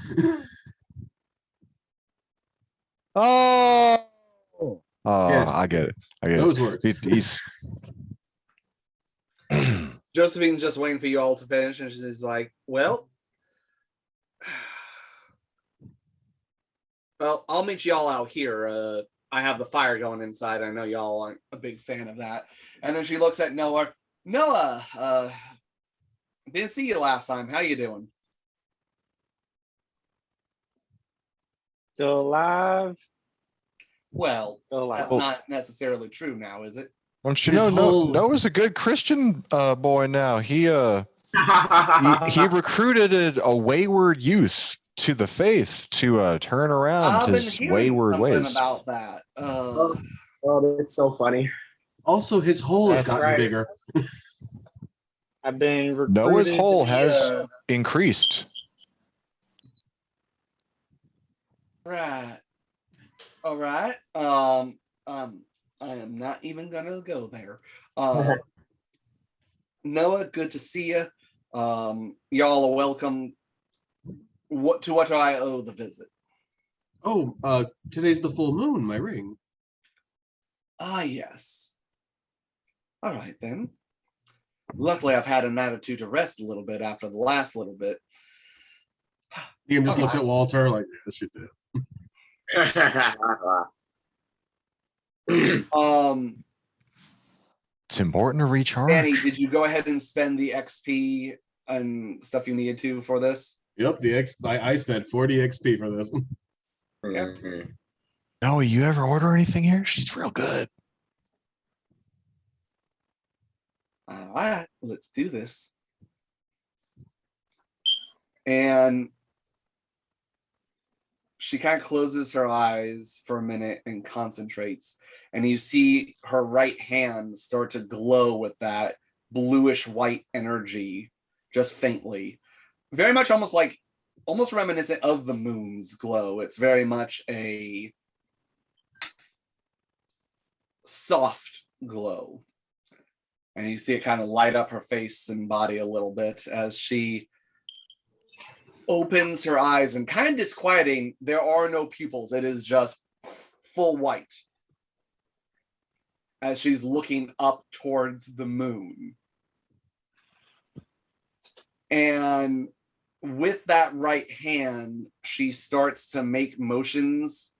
Oh, Yes. I get it. I get Those it. words. He's Josephine's just waiting for you all to finish, and she's like, well, I'll meet y'all out here. I have the fire going inside. I know y'all aren't a big fan of that. And then she looks at Noah. Noah, didn't see you last time. How you doing? Still alive. Well, Still alive. that's not necessarily true now, is it? don't you His know, whole- Noah's a good Christian boy now. He recruited a wayward youth to the faith to turn around I've been his hearing wayward something ways. about that. Oh, it's so funny. Also, his hole has That's gotten right. bigger. I've been recruited. Noah's to hole be, has increased. Right. All right. I am not even gonna go there. Noah, good to see you. Y'all are welcome. What do I owe the visit? Oh, today's the full moon, my ring. Ah, yes. All right then. Luckily, I've had an attitude to rest a little bit after the last little bit. Liam just looks at Walter like, yes, you did. It's important to recharge. Danny, did you go ahead and spend the XP and stuff you needed to for this? Yep, I spent 40 XP for this. Mhm. Noah, you ever order anything here? She's real good. All right, let's do this. And she kind of closes her eyes for a minute and concentrates. And you see her right hand start to glow with that bluish white energy, just faintly. Very much almost reminiscent of the moon's glow. It's very much a soft glow. And you see it kind of light up her face and body a little bit as she opens her eyes, and kind of disquieting, there are no pupils. It is just full white as she's looking up towards the moon. And with that right hand, she starts to make motions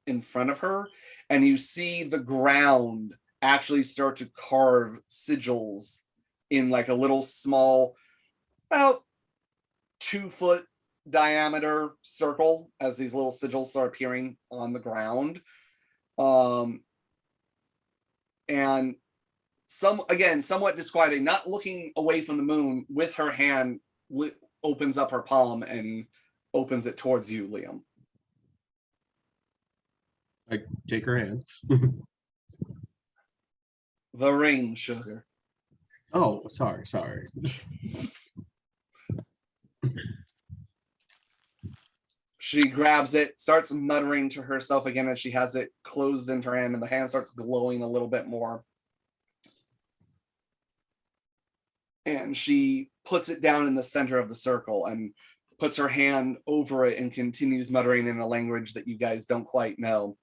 in front of her, and you see the ground actually start to carve sigils in like a little small, about 2-foot diameter circle as these little sigils start appearing on the ground. And somewhat disquieting, not looking away from the moon, with her hand opens up her palm and opens it towards you, Liam. I take her hand. The ring, sugar. Oh, sorry. She grabs it, starts muttering to herself again as she has it closed in her hand, and the hand starts glowing a little bit more. And she puts it down in the center of the circle and puts her hand over it and continues muttering in a language that you guys don't quite know.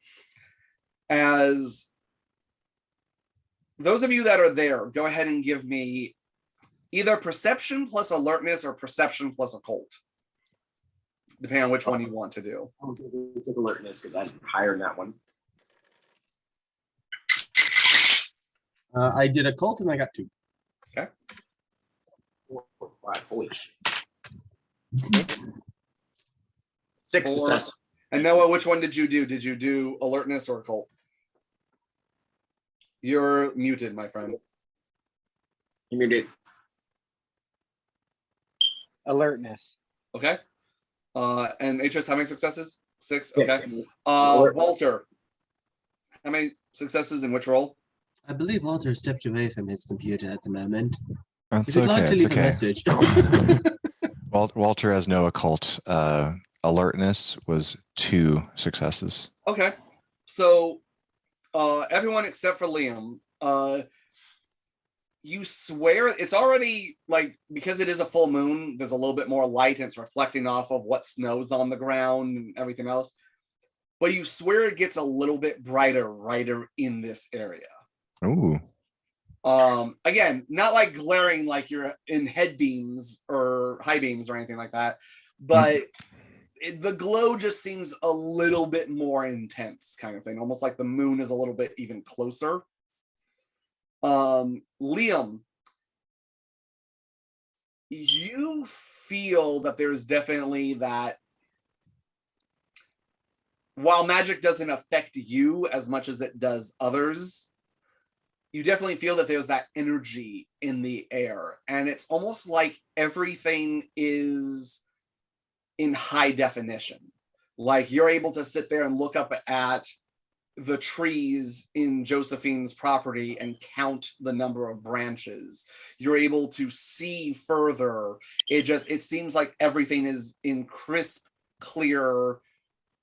As those of you that are there, go ahead and give me either perception plus alertness or perception plus occult, depending on which one you want to do. I'll give you alertness because I'm higher than that one. I did a cult and I got 2. 4, 5, holy shit. 6 Four. success. And Noah, which one did you do? Did you do alertness or occult? You're muted, my friend. You muted. Alertness. Okay. And HS, how many successes? 6. Yeah. Okay. Alert. Walter, how many successes in which role? I believe Walter stepped away from his computer at the moment. It's If you'd like okay. to It's leave a okay. message. Walter has no occult. Alertness was 2 successes. Okay. So everyone except for Liam, you swear it's already like, because it is a full moon, there's a little bit more light and it's reflecting off of what snow's on the ground and everything else. But you swear it gets a little bit brighter in this area. Ooh. Again, not like glaring like you're in head beams or high beams or anything like that, but the glow just seems a little bit more intense, kind of thing, almost like the moon is a little bit even closer. Liam, you feel that there's definitely that while magic doesn't affect you as much as it does others, you definitely feel that there's that energy in the air, and it's almost like everything is in high definition. Like you're able to sit there and look up at the trees in Josephine's property and count the number of branches. You're able to see further. It seems like everything is in crisp, clear,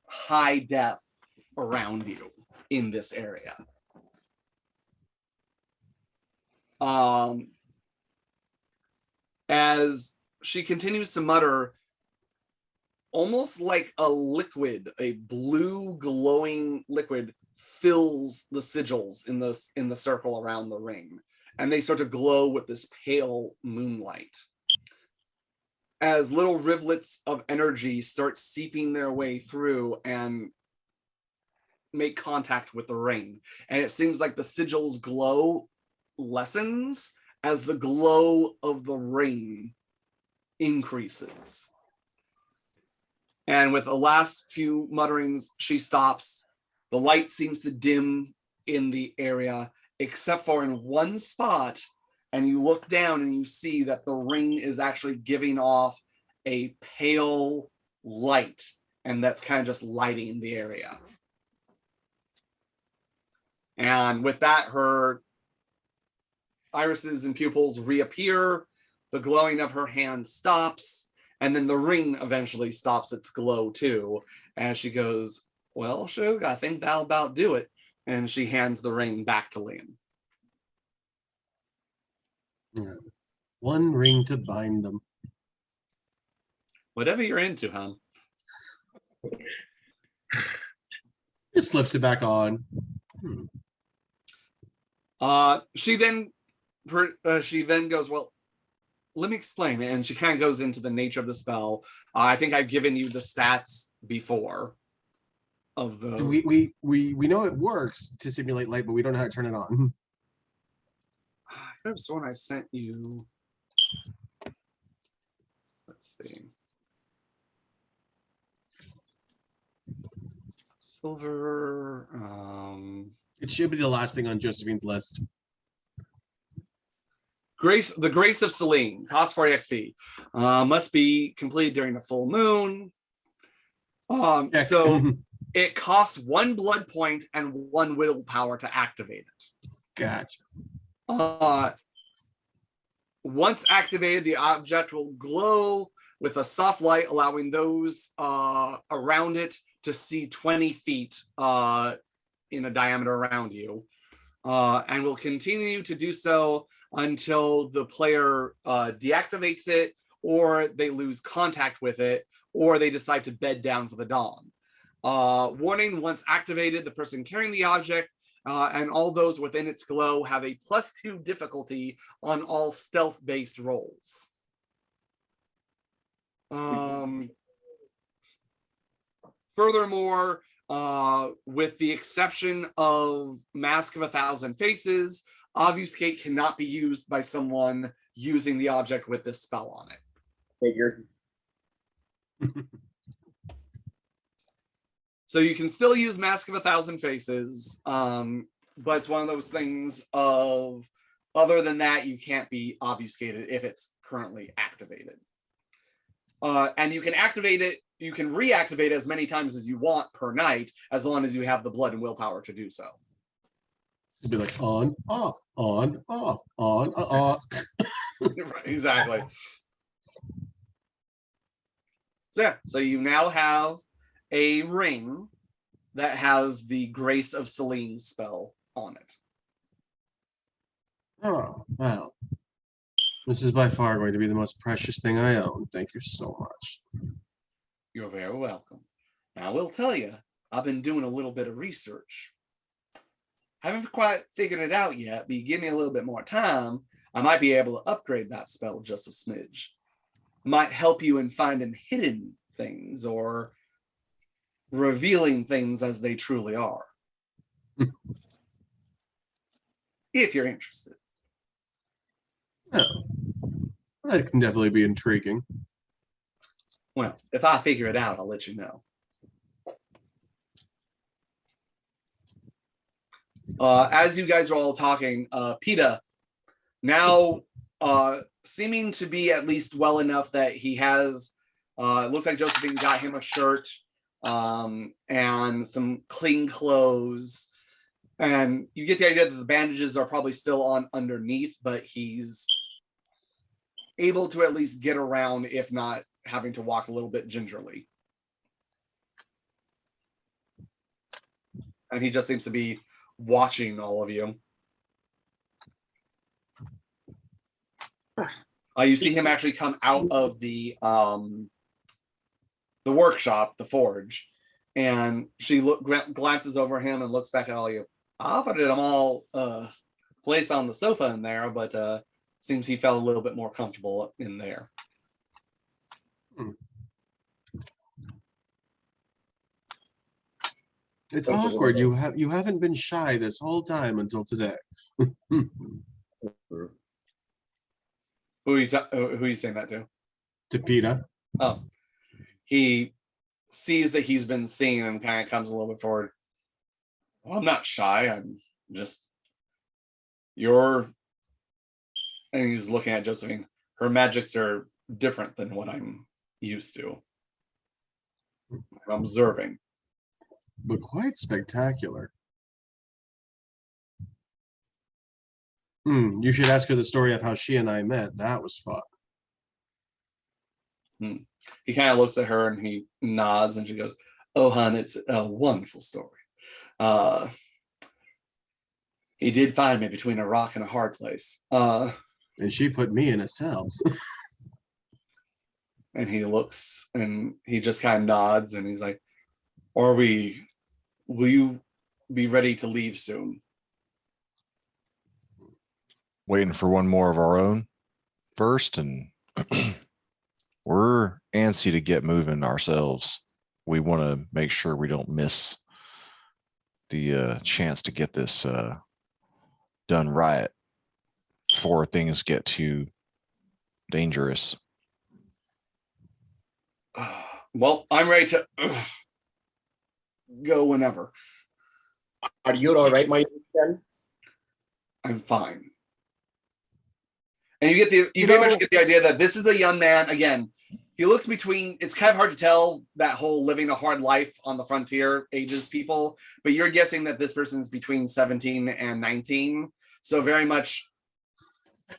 high def around you in this area. As she continues to mutter, almost like a liquid, a blue glowing liquid fills the sigils in the circle around the ring, and they start to glow with this pale moonlight. As little rivulets of energy start seeping their way through and make contact with the ring, and it seems like the sigils glow lessens as the glow of the ring increases. And with the last few mutterings, she stops. The light seems to dim in the area, except for in one spot, and you look down and you see that the ring is actually giving off a pale light, and that's kind of just lighting the area. And with that, her irises and pupils reappear, the glowing of her hand stops, and then the ring eventually stops its glow too, as she goes, "Well, Shug, I think that'll about do it." And she hands the ring back to Liam. Yeah. One ring to bind them. Whatever you're into, hon. Just slips it back on. She then goes, "Well, let me explain," and she kind of goes into the nature of the spell. I think I've given you the stats before of the. We know it works to simulate light, but we don't know how to turn it on. I could have sworn I sent you. Let's see. Silver. It should be the last thing on Josephine's list. The Grace of Selene, cost 40 XP. Must be completed during the full moon. So it costs 1 blood point and 1 willpower to activate it. Gotcha. Once activated, the object will glow with a soft light, allowing those around it to see 20 feet in a diameter around you, and will continue to do so until the player deactivates it, or they lose contact with it, or they decide to bed down for the dawn. Warning, once activated, the person carrying the object and all those within its glow have a +2 difficulty on all stealth-based rolls. Furthermore, with the exception of Mask of 1,000 Faces, Obfuscate cannot be used by someone using the object with this spell on it. Figured. So you can still use Mask of 1,000 Faces, but it's one of those things of, other than that, you can't be obfuscated if it's currently activated. And you can activate it, you can reactivate it as many times as you want per night, as long as you have the blood and willpower to do so. It'd be like on, off, on, off, on, off. Right, exactly. So yeah, so you now have a ring that has the Grace of Selene spell on it. Oh, well. This is by far going to be the most precious thing I own. Thank you so much. You're very welcome. Now, I will tell you, I've been doing a little bit of research. Haven't quite figured it out yet, but you give me a little bit more time, I might be able to upgrade that spell just a smidge. Might help you in finding hidden things or revealing things as they truly are. If you're interested. Oh, that can definitely be intriguing. Well, if I figure it out, I'll let you know. As you guys are all talking, PETA, now seeming to be at least well enough that he has, it looks like Josephine got him a shirt and some clean clothes. And you get the idea that the bandages are probably still on underneath, but he's able to at least get around, if not having to walk a little bit gingerly. And he just seems to be watching all of you. You see him actually come out of the workshop, the forge, and she glances over him and looks back at all you. I offered them all place on the sofa in there, but seems he felt a little bit more comfortable in there. It's awkward. You haven't been shy this whole time until today. Who are you saying that to? To PETA. Oh, he sees that he's been seen and kind of comes a little bit forward. Well, I'm not shy. I'm just and he's looking at Josephine. Her magics are different than what I'm used to. I'm observing. But quite spectacular. You should ask her the story of how she and I met. That was fun. He kind of looks at her and he nods and she goes, "Oh, hon, it's a wonderful story. He did find me between a rock and a hard place. And she put me in a cell." And he looks and he just kind of nods and he's like, will you be ready to leave soon? Waiting for one more of our own first, and we're antsy to get moving ourselves. We want to make sure we don't miss the chance to get this done right before things get too dangerous. Well, I'm ready to go whenever. Are you all right, my friend? I'm fine. And you very much get the idea that this is a young man. Again, he looks between, it's kind of hard to tell that whole living a hard life on the frontier ages people, but you're guessing that this person's between 17 and 19. So very much,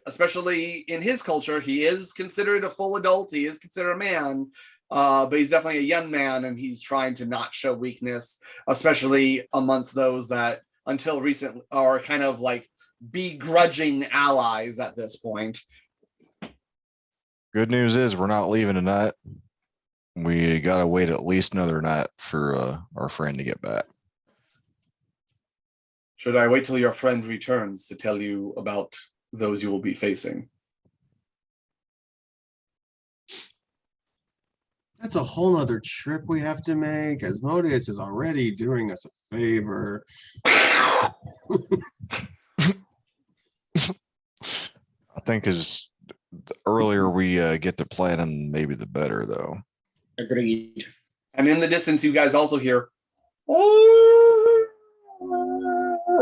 especially in his culture, he is considered a full adult. He is considered a man, but he's definitely a young man, and he's trying to not show weakness, especially amongst those that until recently are kind of like begrudging allies at this point. Good news is we're not leaving tonight. We gotta wait at least another night for our friend to get back. Should I wait till your friend returns to tell you about those you will be facing? That's a whole nother trip we have to make. Asmodeus is already doing us a favor. I think the earlier we get to planning, maybe the better, though. Agreed. And in the distance, you guys also hear,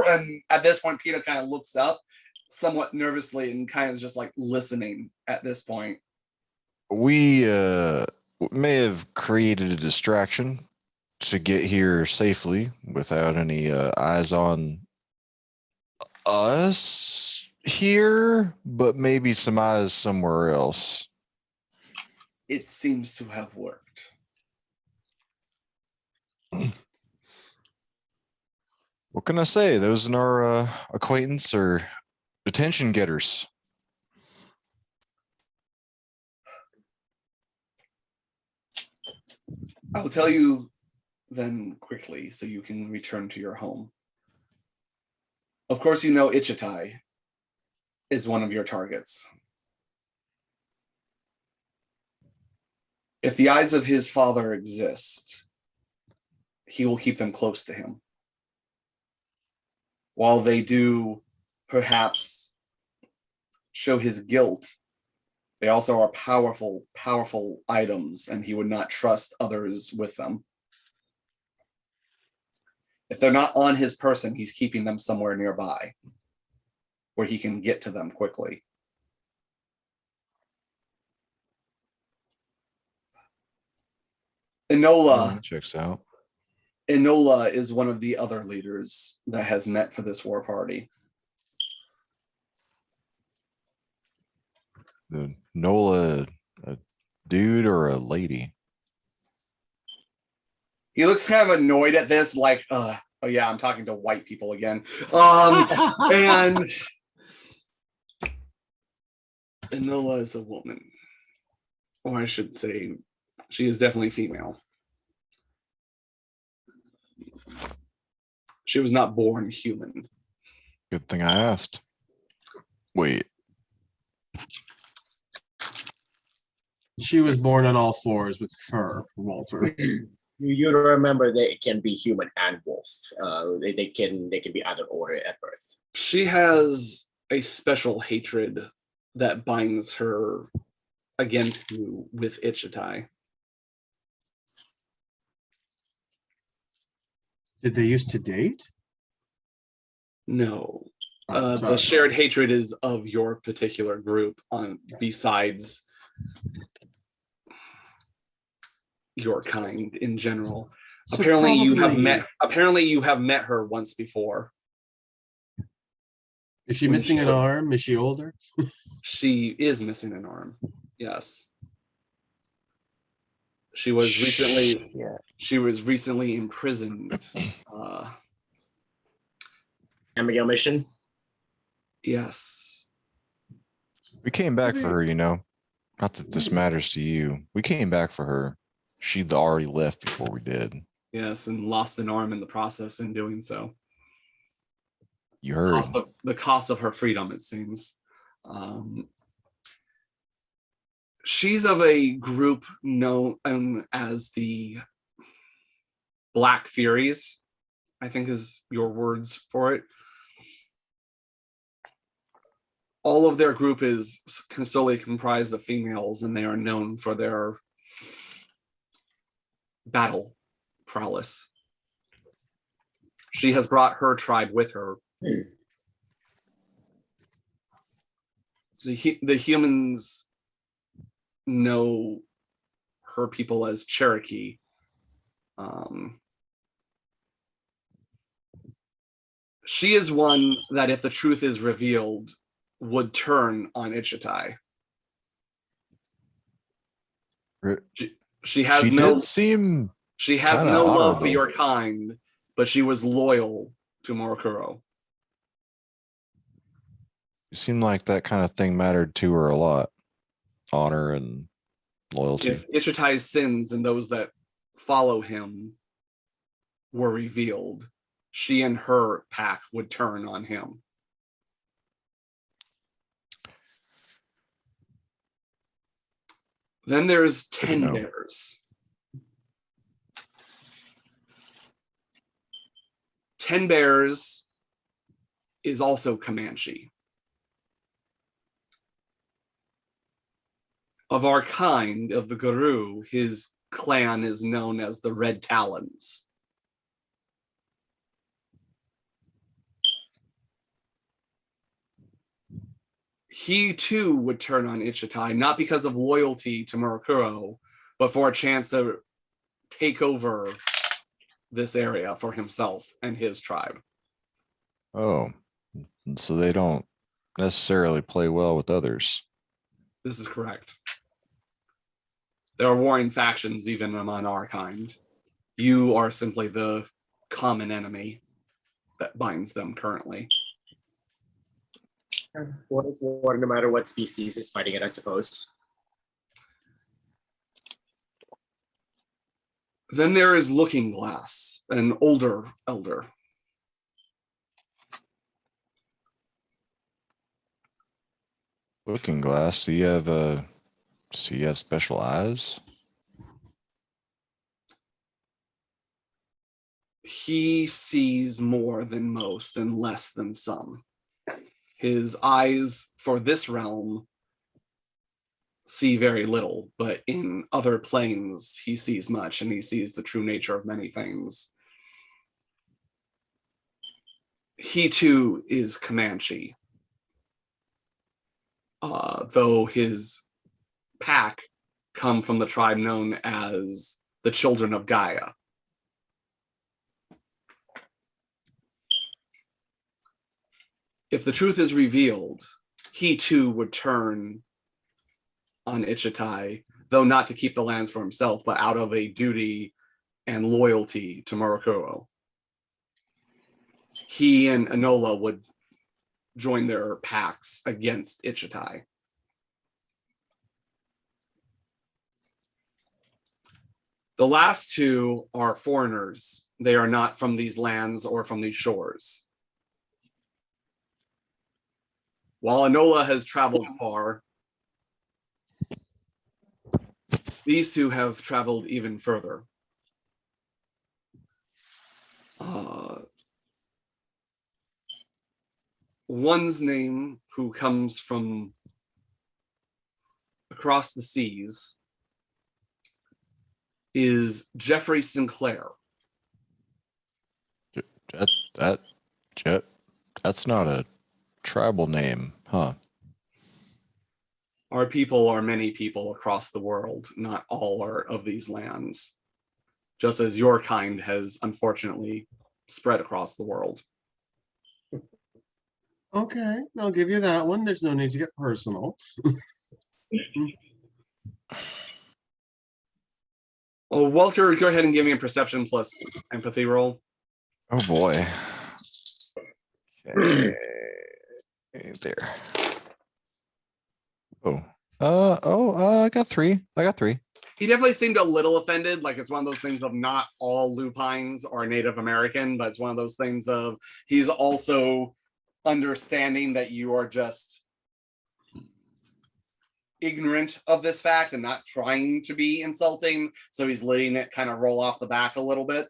and at this point, Peter kind of looks up somewhat nervously and kind of just like listening at this point. We may have created a distraction to get here safely without any eyes on us here, but maybe some eyes somewhere else. It seems to have worked. What can I say? Those in our acquaintance are Attention getters. I'll tell you then quickly so you can return to your home. Of course, you know Ichitai is one of your targets. If the eyes of his father exist, he will keep them close to him. While they do perhaps show his guilt, they also are powerful, powerful items, and he would not trust others with them. If they're not on his person, he's keeping them somewhere nearby where he can get to them quickly. Enola Checks out. Enola is one of the other leaders that has met for this war party. The Nola, a dude or a lady? He looks kind of annoyed at this, like, oh yeah, I'm talking to white people again. And Enola is a woman. Or I should say, she is definitely female. She was not born human. Good thing I asked. Wait, She was born on all fours with fur, Walter. You remember that it can be human and wolf. They can be either or at birth. She has a special hatred that binds her against you with Ichitai. Did they used to date? No. Oh, The shared hatred is of your particular group besides your kind in general. So apparently probably- you have met her once before. Is she missing an arm? Is she older? She is missing an arm. Yes. She was recently imprisoned. Abigail mission. Yes. we came back for her, you know. Not that this matters to you. We came back for her. She'd already left before we did. Yes, and lost an arm in the process in doing so. You heard. The cost of her freedom, it seems. She's of a group known as the Black Furies, I think is your words for it. All of their group is solely comprised of females, and they are known for their battle prowess. She has brought her tribe with her. The humans know her people as Cherokee. She is one that, if the truth is revealed, would turn on Ichitai. She has no love for your kind, but she was loyal to Morokuro. It seemed like that kind of thing mattered to her a lot. Honor and loyalty. If Ichitai's sins and those that follow him were revealed, she and her pack would turn on him. Then there's 10 Bears. 10 Bears is also Comanche. Of our kind, of the Guru, his clan is known as the Red Talons. He too would turn on Ichitai, not because of loyalty to Morokuro, but for a chance to take over this area for himself and his tribe. Oh, so they don't necessarily play well with others. This is correct. There are warring factions even among our kind. You are simply the common enemy that binds them currently. War is war, no matter what species is fighting it, I suppose. Then there is Looking Glass, an older elder. Looking Glass, so you have special eyes? He sees more than most and less than some. His eyes for this realm see very little, but in other planes he sees much, and he sees the true nature of many things. He too is Comanche, though his pack come from the tribe known as the Children of Gaia. If the truth is revealed, he too would turn on Ichitai, though not to keep the lands for himself, but out of a duty and loyalty to Murokuro. He and Enola would join their packs against Ichitai. The last two are foreigners. They are not from these lands or from these shores. While Enola has traveled far, these two have traveled even further. One's name, who comes from across the seas, is Jeffrey Sinclair. That's not a tribal name, huh? Our people are many people across the world. Not all are of these lands, just as your kind has unfortunately spread across the world. Okay, I'll give you that one. There's no need to get personal. Oh, Walter, go ahead and give me a perception plus empathy roll. Oh boy. Okay. There. I got three. He definitely seemed a little offended. Like, it's one of those things of not all lupines are Native American, but it's one of those things of he's also understanding that you are just ignorant of this fact and not trying to be insulting. So he's letting it kind of roll off the back a little bit.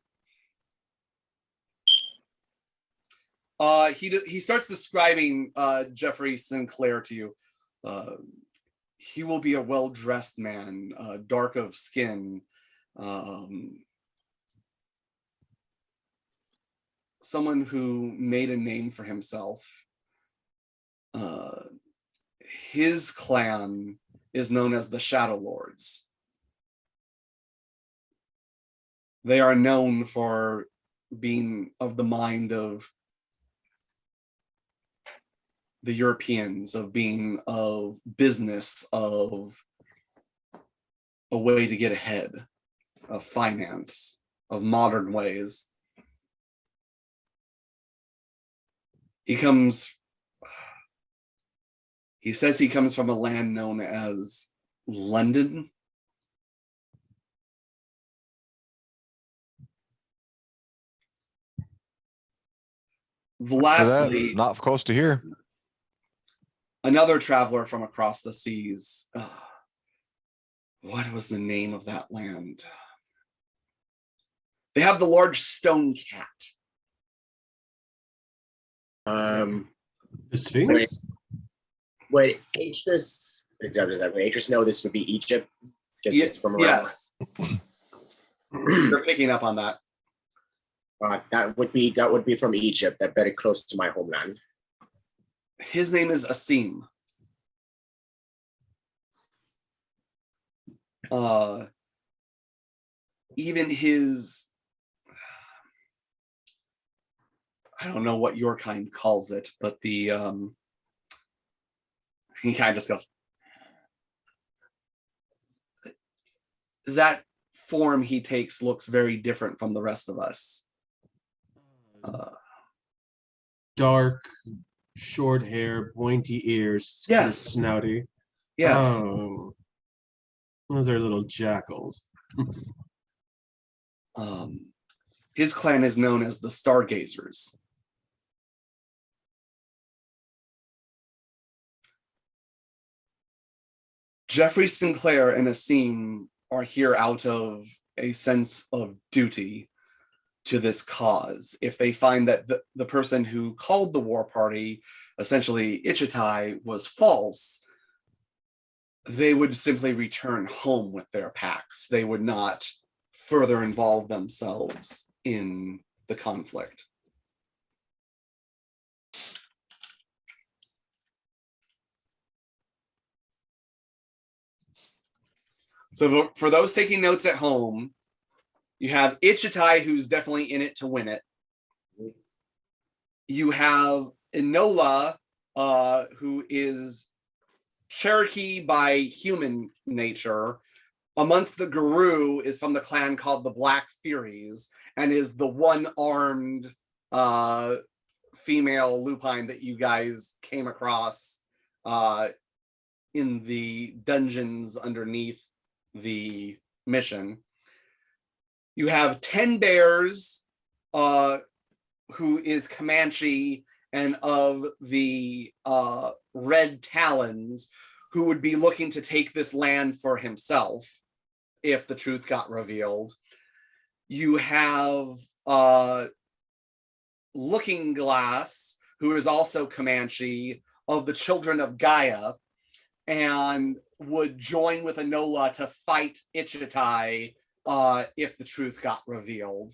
He starts describing Jeffrey Sinclair to you. He will be a well-dressed man, dark of skin, someone who made a name for himself. His clan is known as the Shadow Lords. They are known for being of the mind of the Europeans, of being of business, of a way to get ahead, of finance, of modern ways. He says he comes from a land known as London. Lastly, not close to here. Another traveler from across the seas. What was the name of that land? They have the large stone cat. The Sphinx? Wait, Atris know this would be Egypt? It's from around. Yes. You're picking up on that. That would be from Egypt, that very close to my homeland. His name is Asim. Even his, I don't know what your kind calls it, but the he kind of just goes, that form he takes looks very different from the rest of us. Dark, Short hair, pointy ears, kind of Yes. snouty. Yes. Oh, those are little jackals. His clan is known as the Stargazers. Jeffrey Sinclair and Asim are here out of a sense of duty to this cause. If they find that the person who called the war party, essentially Ichitai, was false, they would simply return home with their packs. They would not further involve themselves in the conflict. So for those taking notes at home, you have Ichitai, who's definitely in it to win it. You have Enola, who is Cherokee by human nature. Amongst the Guru is from the clan called the Black Furies and is the one-armed female lupine that you guys came across in the dungeons underneath the mission. You have 10 Bears, who is Comanche and of the Red Talons, who would be looking to take this land for himself if the truth got revealed. You have Looking Glass, who is also Comanche, of the Children of Gaia, and would join with Enola to fight Ichitai if the truth got revealed.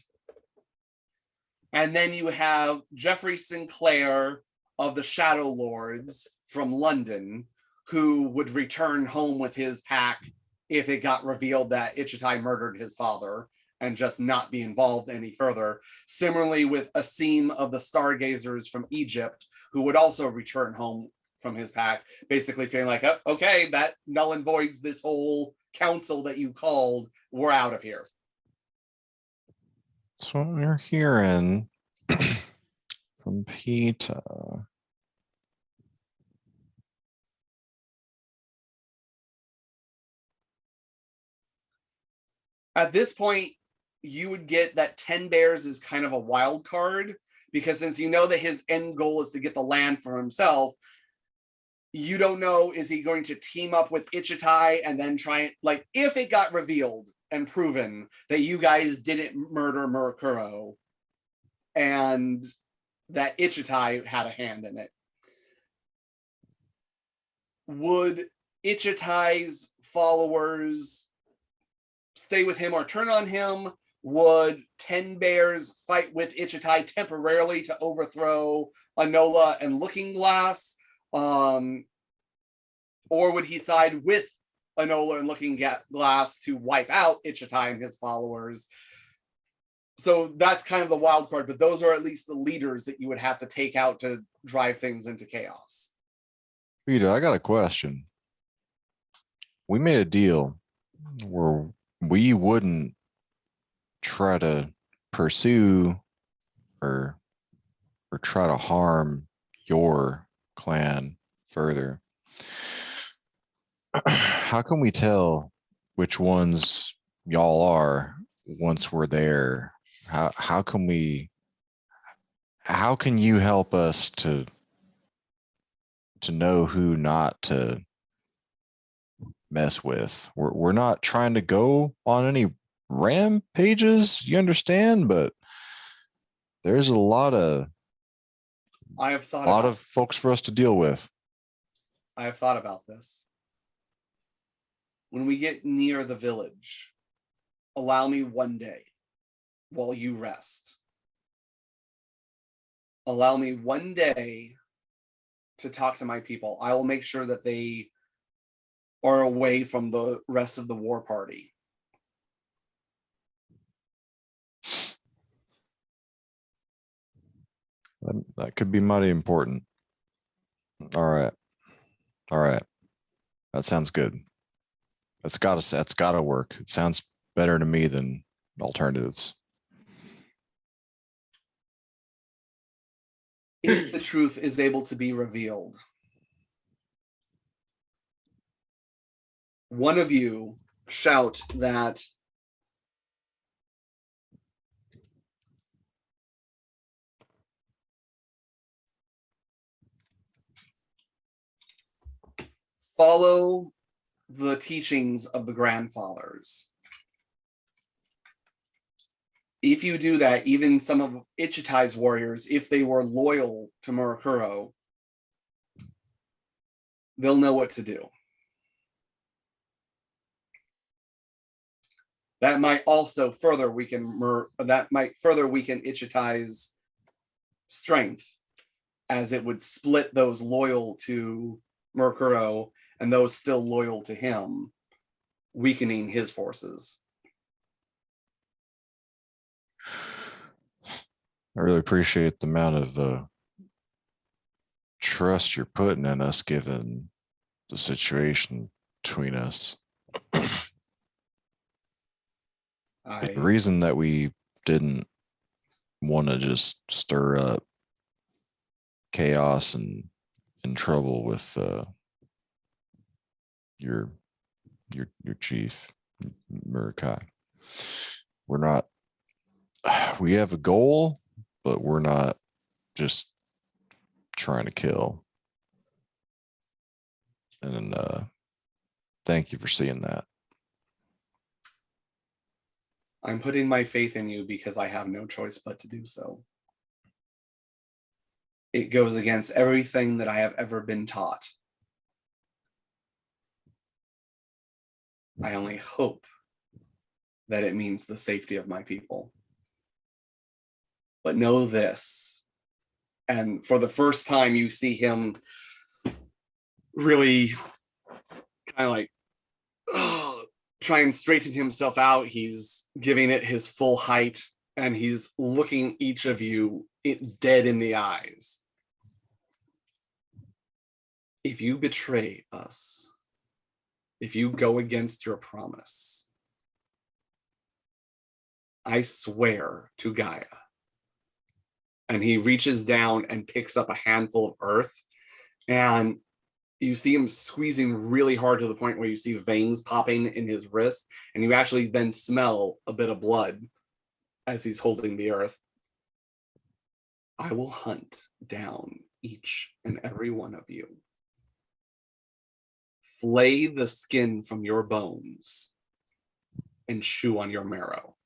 And then you have Jeffrey Sinclair of the Shadow Lords from London, who would return home with his pack if it got revealed that Ichitai murdered his father and just not be involved any further. Similarly with Asim of the Stargazers from Egypt, who would also return home from his pack, basically feeling like, oh, okay, that null and voids this whole council that you called. We're out of here. So we're hearing from Peter. At this point, you would get that 10 Bears is kind of a wild card, because since you know that his end goal is to get the land for himself, you don't know, is he going to team up with Ichitai and then try and, like, if it got revealed and proven that you guys didn't murder Murukuro and that Ichitai had a hand in it, would Ichitai's followers stay with him or turn on him? Would 10 Bears fight with Ichitai temporarily to overthrow Enola and Looking Glass? Or would he side with Enola and Looking Glass to wipe out Ichitai and his followers? So that's kind of the wild card, but those are at least the leaders that you would have to take out to drive things into chaos. Peter, I got a question. We made a deal where we wouldn't try to pursue or try to harm your clan further. How can we tell which ones y'all are once we're there? How can you help us to know who not to mess with? We're not trying to go on any rampages, you understand, but there's a lot of folks for us to deal with. I have thought about this. When we get near the village, allow me one day while you rest. Allow me one day to talk to my people. I will make sure that they are away from the rest of the war party. That could be mighty important. All right. That sounds good. That's gotta work. It sounds better to me than alternatives. if the truth is able to be revealed, one of you shout that follow the teachings of the grandfathers. If you do that, even some of Ichitai's warriors, if they were loyal to Murukuro, they'll know what to do. That might also further weaken Ichitai's strength, as it would split those loyal to Murukuro and those still loyal to him, weakening his forces. I really appreciate the amount of trust you're putting in us, given the situation between us. The reason that we didn't want to just stir up chaos and trouble with your chief Murukai. We're not. We have a goal, but we're not just trying to kill. And thank you for seeing that. I'm putting my faith in you because I have no choice but to do so. It goes against everything that I have ever been taught. I only hope that it means the safety of my people. But know this, and for the first time you see him really kind of like try and straighten himself out. He's giving it his full height, and he's looking each of you dead in the eyes. If you betray us, if you go against your promise, I swear to Gaia. And he reaches down and picks up a handful of earth, and you see him squeezing really hard to the point where you see veins popping in his wrist, and you actually then smell a bit of blood as he's holding the earth. I will hunt down each and every one of you, flay the skin from your bones, and chew on your marrow.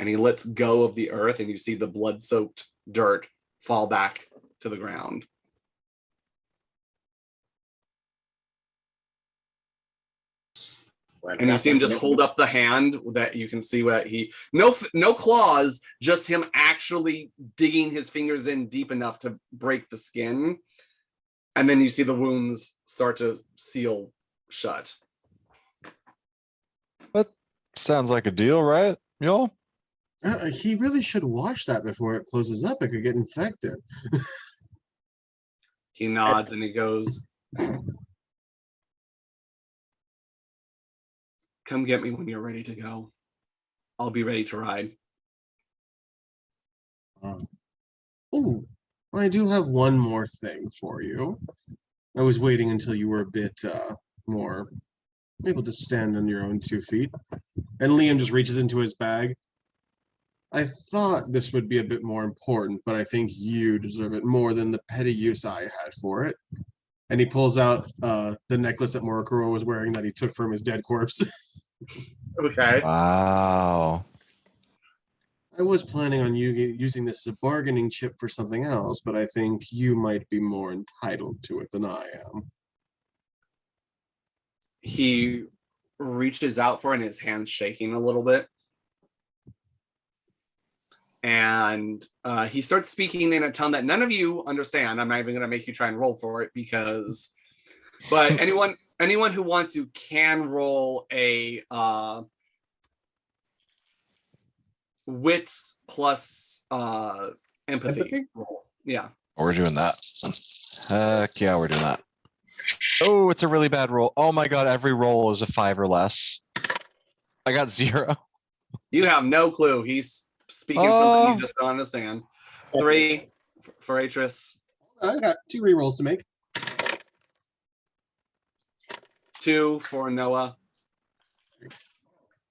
And he lets go of the earth, and you see the blood-soaked dirt fall back to the ground. And you see him just hold up the hand that you can see what no claws, just him actually digging his fingers in deep enough to break the skin. And then you see the wounds start to seal shut. That sounds like a deal, right, y'all? He really should watch that before it closes up. It could get infected. He nods and he goes, come get me when you're ready to go. I'll be ready to ride. Oh, I do have one more thing for you. I was waiting until you were a bit more able to stand on your own 2 feet. And Liam just reaches into his bag. I thought this would be a bit more important, but I think you deserve it more than the petty use I had for it. And he pulls out the necklace that Murukuro was wearing that he took from his dead corpse. Okay. Wow. I was planning on using this as a bargaining chip for something else, but I think you might be more entitled to it than I am. He reaches out for it, and his hand's shaking a little bit. And he starts speaking in a tongue that none of you understand. I'm not even going to make you try and roll for it because, but anyone who wants to can roll a wits plus empathy roll. Yeah. We're doing that. Heck yeah, we're doing that. Oh, it's a really bad roll. Oh my god, every roll is a 5 or less. I got 0. You have no clue. He's speaking something you just don't understand. 3 for Atris, I got 2 rerolls to make. 2 for Noah,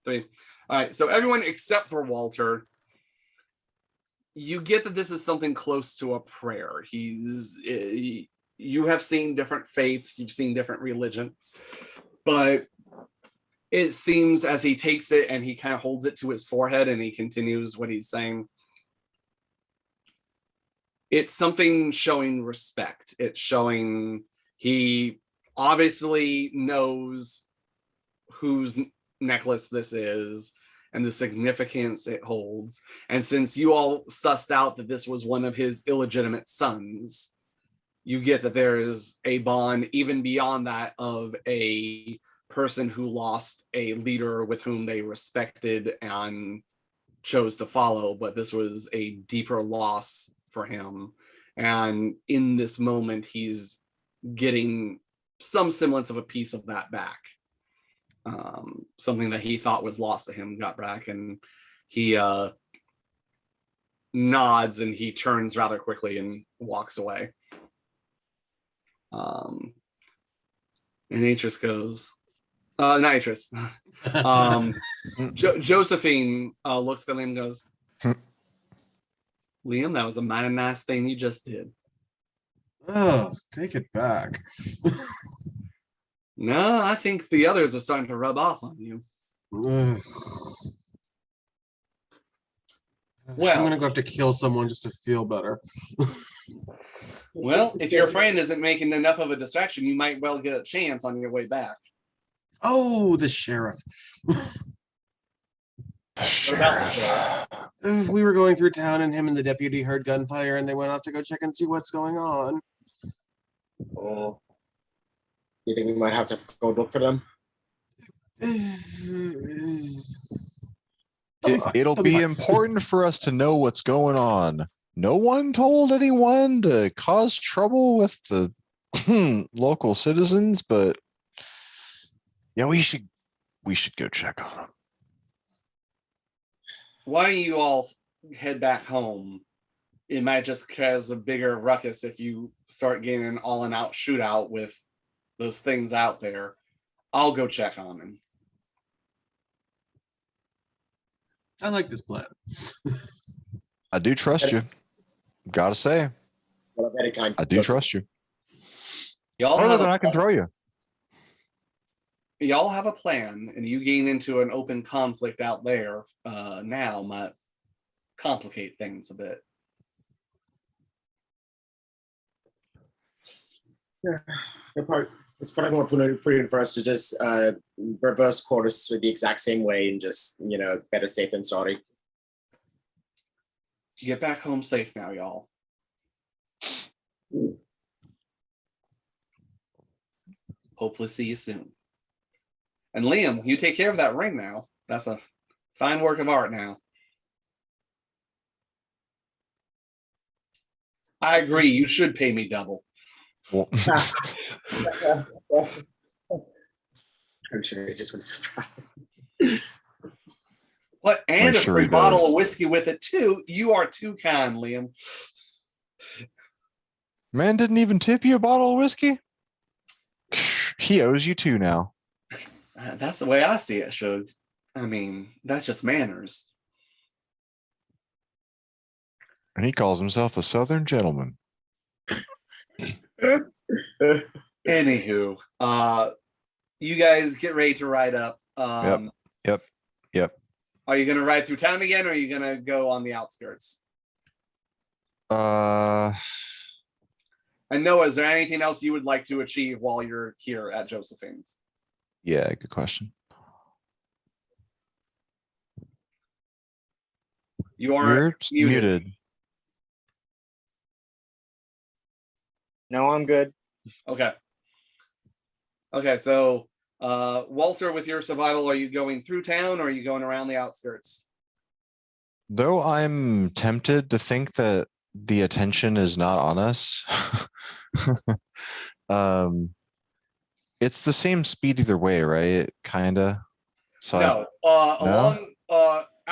3. All right, so everyone except for Walter, you get that this is something close to a prayer. You have seen different faiths, you've seen different religions, but it seems as he takes it and he kind of holds it to his forehead and he continues what he's saying, it's something showing respect. It's showing he obviously knows whose necklace this is and the significance it holds. And since you all sussed out that this was one of his illegitimate sons, you get that there is a bond even beyond that of a person who lost a leader with whom they respected and chose to follow, but this was a deeper loss for him. And in this moment, he's getting some semblance of a piece of that back. Something that he thought was lost to him got back, and he nods and he turns rather quickly and walks away. And Atris goes, not Atris. Josephine looks at Liam and goes, Liam, that was a mighty nice thing you just did. Oh, take it back. No, I think the others are starting to rub off on you. Ugh. Well, I'm gonna go have to kill someone just to feel better. Well, if your friend isn't making enough of a distraction, you might well get a chance on your way back. Oh, the sheriff. What about the sheriff? We were going through town and him and the deputy heard gunfire and they went off to go check and see what's going on. Oh. You think we might have to go look for them? It'll be fine. important for us to know what's going on. No one told anyone to cause trouble with the local citizens, but yeah, we should go check on them. Why don't you all head back home? It might just cause a bigger ruckus if you start getting an all-in-out shootout with those things out there. I'll go check on them. I like this plan. I do trust you. Gotta say, Well, of any kind. I do trust you. Y'all Other have, than I can throw you. y'all have a plan, and you getting into an open conflict out there now might complicate things a bit. Yeah, it's probably more prudent for us to just reverse course with the exact same way and just, better safe than sorry. Get back home safe now, y'all. Hopefully see you soon. And Liam, you take care of that ring now. That's a fine work of art now. I agree. You should pay me double. Well, I'm sure it just was. What? And I'm a sure free he bottle does. of whiskey with it too. You are too kind, Liam. man didn't even tip you a bottle of whiskey. He owes you 2 now. That's the way I see it, Shug. I mean, that's just manners. And he calls himself a Southern gentleman. Anywho, you guys get ready to ride up. Yep. Are you gonna ride through town again, or are you gonna go on the outskirts? And Noah, is there anything else you would like to achieve while you're here at Josephine's? Yeah, good question. You are You're muted. No, I'm good. Okay. Okay, so Walter, with your survival, are you going through town or are you going around the outskirts? Though I'm tempted to think that the attention is not on us. It's the same speed either way, right? Kinda. So No, along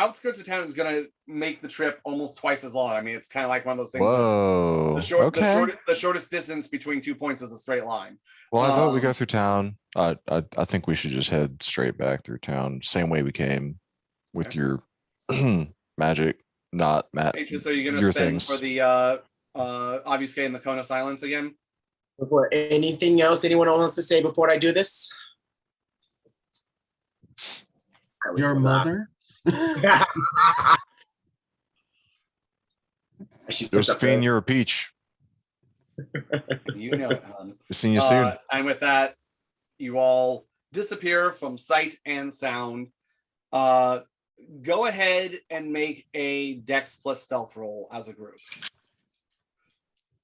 outskirts of town is gonna make the trip almost twice as long. I mean, it's kind of like one of those things. Whoa. The shortest distance between 2 points is a straight line. Well, I vote we go Um, through town. I think we should just head straight back through town, same way we came with your magic, not So you're gonna your spend things. for the obfuscate and the cone of silence again. Before anything else anyone wants to say before I do this? Your mother? Josephine, you're a peach. You know it, hon. We'll see you soon. And with that, you all disappear from sight and sound. Go ahead and make a Dex plus stealth roll as a group.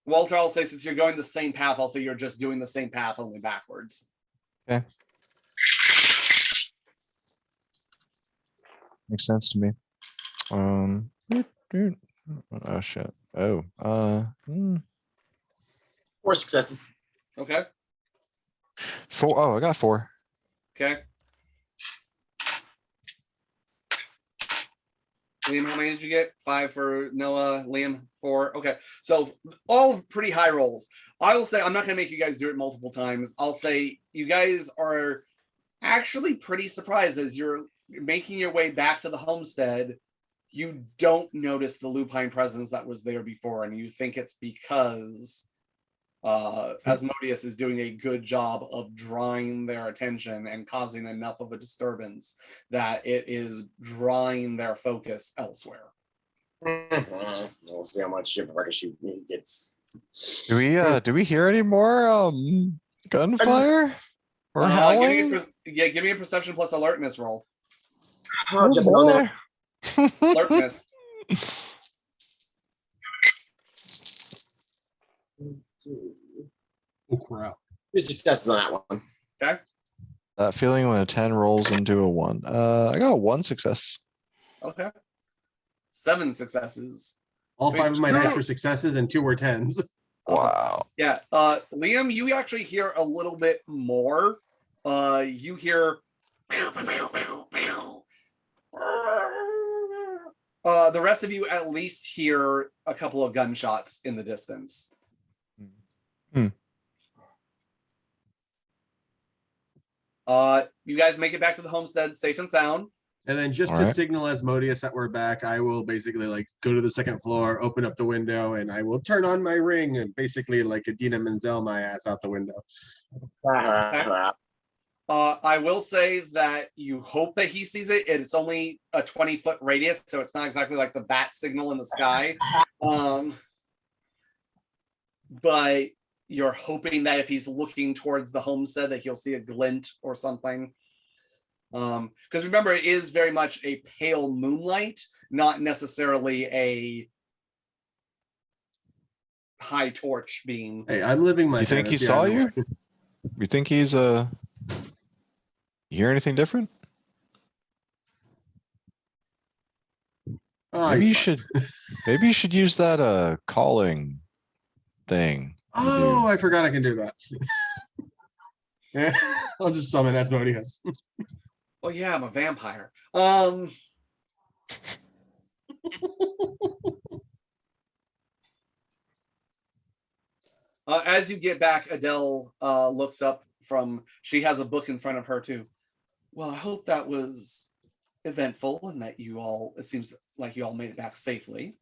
Walter, I'll say since you're going the same path, I'll say you're just doing the same path, only backwards. Okay. Makes sense to me. Oh shit. Oh, 4 successes. Okay. 4. Oh, I got 4. Okay. Liam, how many did you get? 5 for Noah, Liam, 4. Okay. So all pretty high rolls. I will say, I'm not going to make you guys do it multiple times. I'll say you guys are actually pretty surprised as you're making your way back to the homestead. You don't notice the lupine presence that was there before, and you think it's because Asmodeus is doing a good job of drawing their attention and causing enough of a disturbance that it is drawing their focus elsewhere. We'll see how much Shiver gets. Do we hear any more gunfire or howling? Give me a perception plus alertness roll. Oh, jumping on that. Alertness. Oh crap. 2 successes on that one. Okay. That feeling when a 10 rolls into a 1. I got 1 success. Okay. 7 successes. All 5 of my dice were successes and 2 were 10s. Wow. Yeah. Liam, you actually hear a little bit more. You hear the rest of you at least hear a couple of gunshots in the distance. You guys make it back to the homestead safe and sound. And then just to signal Asmodeus that we're back, I will basically like go to the second floor, open up the window, and I will turn on my ring and basically like Adina Menzel my ass out the window. I will say that you hope that he sees it. It's only a 20-foot radius, so it's not exactly like the bat signal in the sky. But you're hoping that if he's looking towards the homestead that he'll see a glint or something. Because remember, it is very much a pale moonlight, not necessarily a high torch beam. Hey, I'm living my. You think he fantasy saw either you? way. You think he's You hear anything different? Oh, Maybe you he's fine. should. Maybe you should use that calling thing. Oh, I forgot I can do that. Yeah, I'll just summon Asmodeus. Oh yeah, I'm a vampire. As you get back, Adele looks up from. She has a book in front of her too. Well, I hope that was eventful and that you all. It seems like you all made it back safely.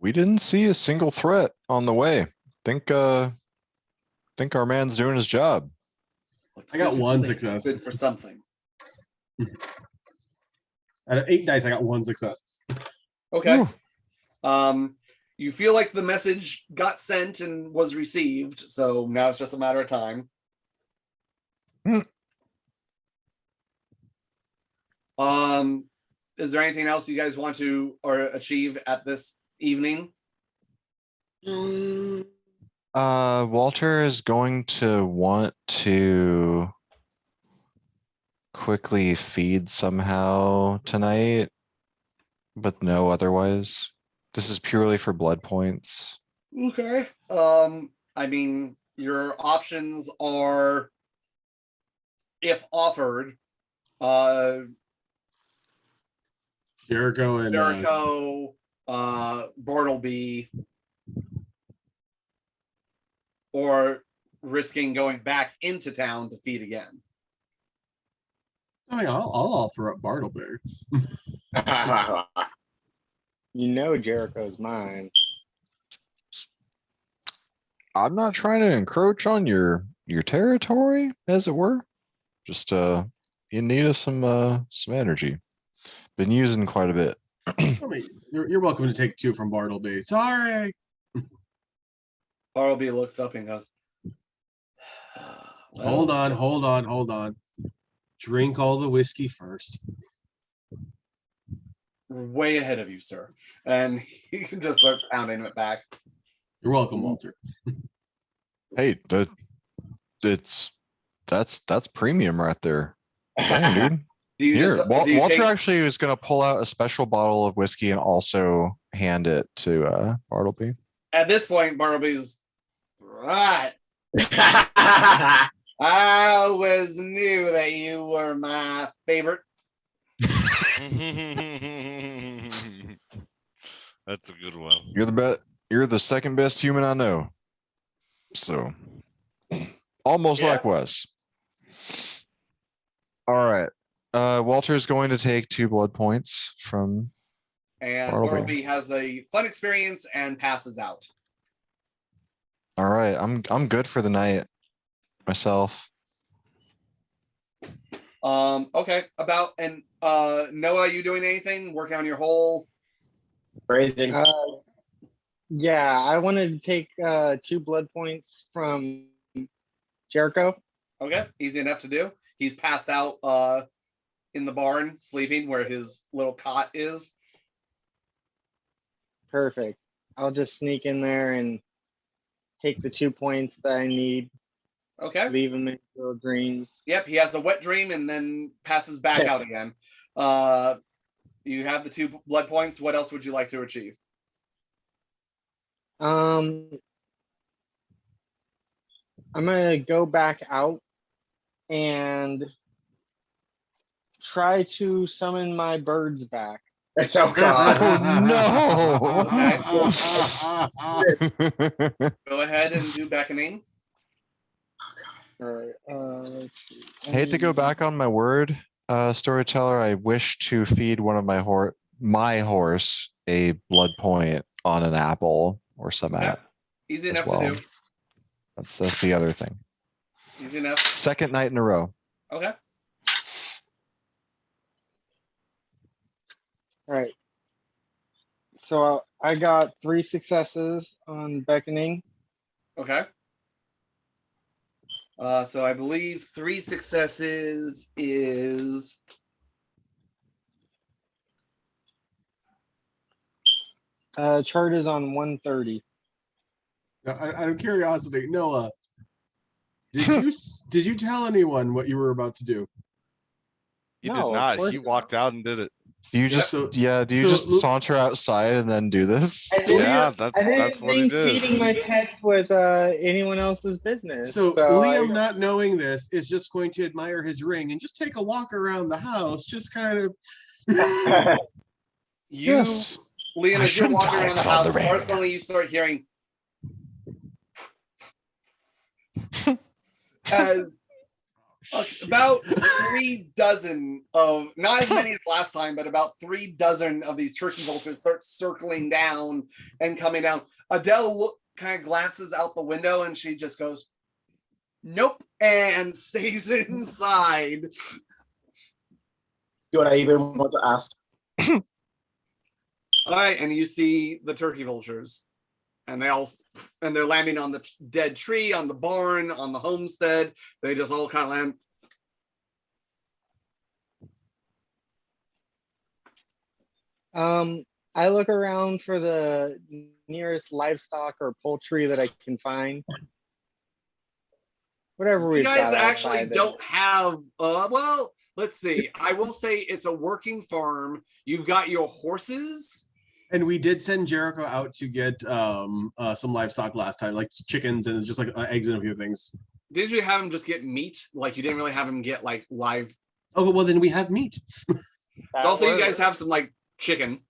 We didn't see a single threat on the way. Think our man's doing his job. It's I got good to 1 think success. Good for something. Out of 8 dice, I got 1 success. Okay. You feel like the message got sent and was received, so now it's just a matter of time. Is there anything else you guys want to or achieve at this evening? Walter is going to want to quickly feed somehow tonight, but no otherwise. This is purely for blood points. Okay. I mean, your options are, if offered, Jericho and Jericho, Bartleby, or risking going back into town to feed again. I mean, I'll offer up Bartleby. You know Jericho's mine. I'm not trying to encroach on your territory, as it were. Just in need of some energy. Been using quite a bit. I mean, you're welcome to take 2 from Bartleby. Sorry. Bartleby looks up and goes, Hold on. Drink all the whiskey first. Way ahead of you, sir. And he just starts pounding it back. You're welcome, Walter. Hey, that's premium right there. Dang, dude. Do you Here, just do you Walter take- actually is going to pull out a special bottle of whiskey and also hand it to Bartleby. At this point, Bartleby's right. I always knew that you were my favorite. That's a good one. You're the second best human I know. So almost Yeah. like Wes. All right. Walter's going to take 2 blood points from And Bartleby. Bartleby has a fun experience and passes out. All right. I'm good for the night myself. Okay. Noah, you doing anything? Working on your whole. Phrasing. Yeah, I wanted to take 2 blood points from Jericho. Okay, easy enough to do. He's passed out in the barn, sleeping where his little cot is. Perfect. I'll just sneak in there and take the 2 points that I need. Okay. Leave him in little dreams. Yep, he has a wet dream and then passes back out again. You have the 2 blood points. What else would you like to achieve? I'm gonna go back out and try to summon my birds back. It's oh god. Go ahead and do beckoning. All right. Let's see. Hate to go back on my word, storyteller. I wish to feed one of my horse a blood point on an apple or some Yeah, easy as enough well. to do. That's the other thing. Easy enough. Second night in a row. Okay. All right. So I got 3 successes on beckoning. Okay. So I believe 3 successes is Chart is on 130. Now, out of curiosity, Noah, did you tell anyone what you were about to do? He No, did of not. course He not. walked out and did it. Do you just so- do you so just Lu- saunter outside and then do this? I didn't- Yeah, I didn't that's what he think did. feeding my pets was anyone else's business. So I- Liam, not knowing this, is just going to admire his ring and just take a walk around the house, just kind of. you, Yes. Liam, I as you're shouldn't walking have around the put on house, the ring. personally, you start hearing as about 3 dozen of, not as many as last time, but about 3 dozen of these turkey vultures start circling down and coming down. Adele kind of glances out the window and she just goes, nope, and stays inside. Do I even want to ask? All right, and you see the turkey vultures, and they're landing on the dead tree, on the barn, on the homestead. They just all kind of land. I look around for the nearest livestock or poultry that I can find. Whatever You we've guys got actually outside don't have. Well, let's see. I will say it's a working farm. You've got your horses. And we did send Jericho out to get some livestock last time, like chickens and just like eggs and a few things. Did you have him just get meat? Like you didn't really have him get like live. Oh well, then we have meat. So also you guys have some like chicken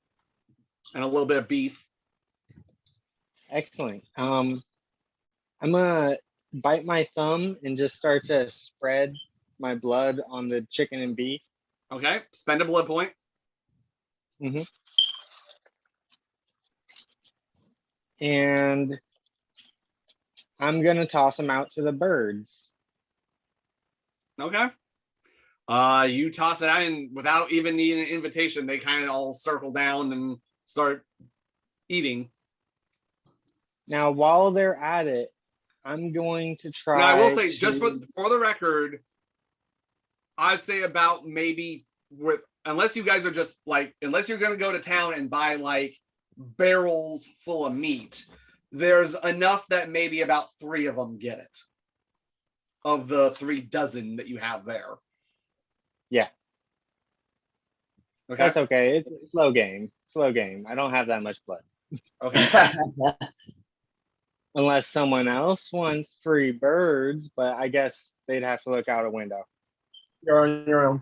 and a little bit of beef. Excellent. I'm gonna bite my thumb and just start to spread my blood on the chicken and beef. Okay, spend a blood point. And I'm gonna toss them out to the birds. Okay. You toss it out, and without even needing an invitation, they kind of all circle down and start eating. Now, while they're at it, I'm going to try. Now, I will say, just to- for the record, I'd say about maybe unless you guys are just like, unless you're going to go to town and buy like barrels full of meat, there's enough that maybe about 3 of them get it of the 3 dozen that you have there. Yeah. Okay. That's okay. It's a slow game. Slow game. I don't have that much blood. Okay. Unless someone else wants free birds, but I guess they'd have to look out a window. You're on your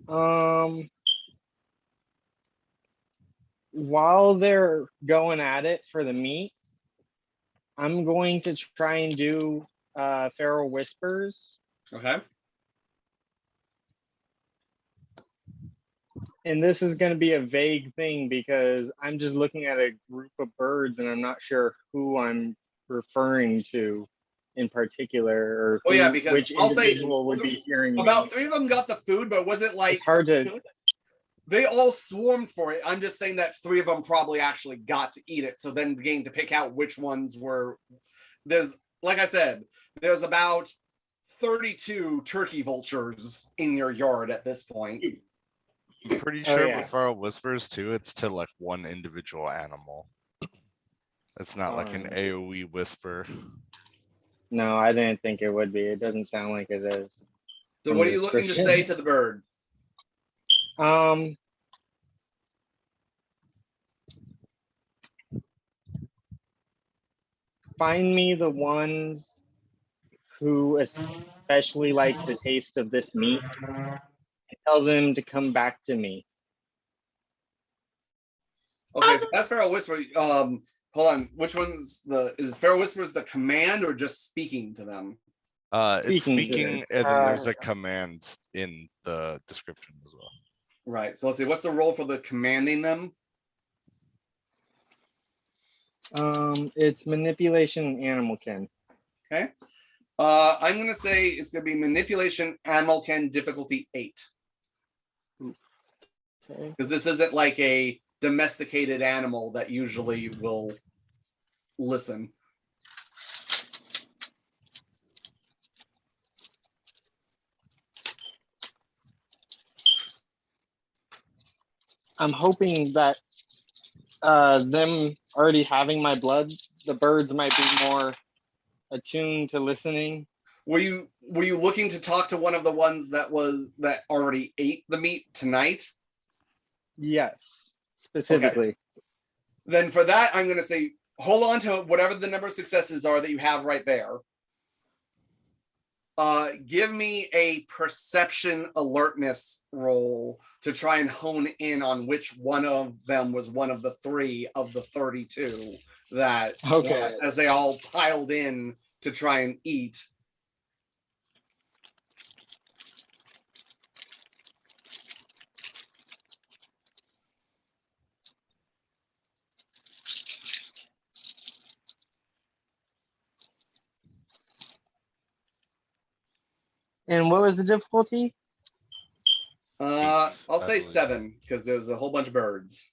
own. While they're going at it for the meat, I'm going to try and do feral whispers. Okay. And this is going to be a vague thing because I'm just looking at a group of birds and I'm not sure who I'm referring to in particular, or Oh, yeah, because which I'll say individual would be hearing me. about 3 of them got the food, but was it like It's hard to. they all swarmed for it? I'm just saying that 3 of them probably actually got to eat it. So then beginning to pick out which ones were. There's, like I said, there's about 32 turkey vultures in your yard at this point. I'm pretty Oh, sure yeah. with feral whispers too, it's to like one individual animal. It's not like an AoE whisper. No, I didn't think it would be. It doesn't sound like it is. So From what are the you looking to description. say to the bird? Find me the ones who especially like the taste of this meat and tell them to come back to me. Okay, so that's Feral Whisper. Hold on. Which one's is Feral Whispers the command or just speaking to them? It's Speaking to speaking, them. and then there's a command in the description as well. Right. So let's see. What's the role for the commanding them? It's manipulation Okay. animalkin. I'm gonna say it's gonna be manipulation animalkin difficulty 8. Okay. Because this isn't like a domesticated animal that usually will listen. I'm hoping that them already having my blood, the birds might be more attuned to listening. Were you looking to talk to one of the ones that already ate the meat tonight? Yes, specifically. Okay. Then for that, I'm gonna say hold on to whatever the number of successes are that you have right there. Give me a perception alertness roll to try and hone in on which one of them was one of the 3 of the 32 that, Okay. as they all piled in to try and eat. And what was the difficulty? I'll I say believe. 7 because there's a whole bunch of birds.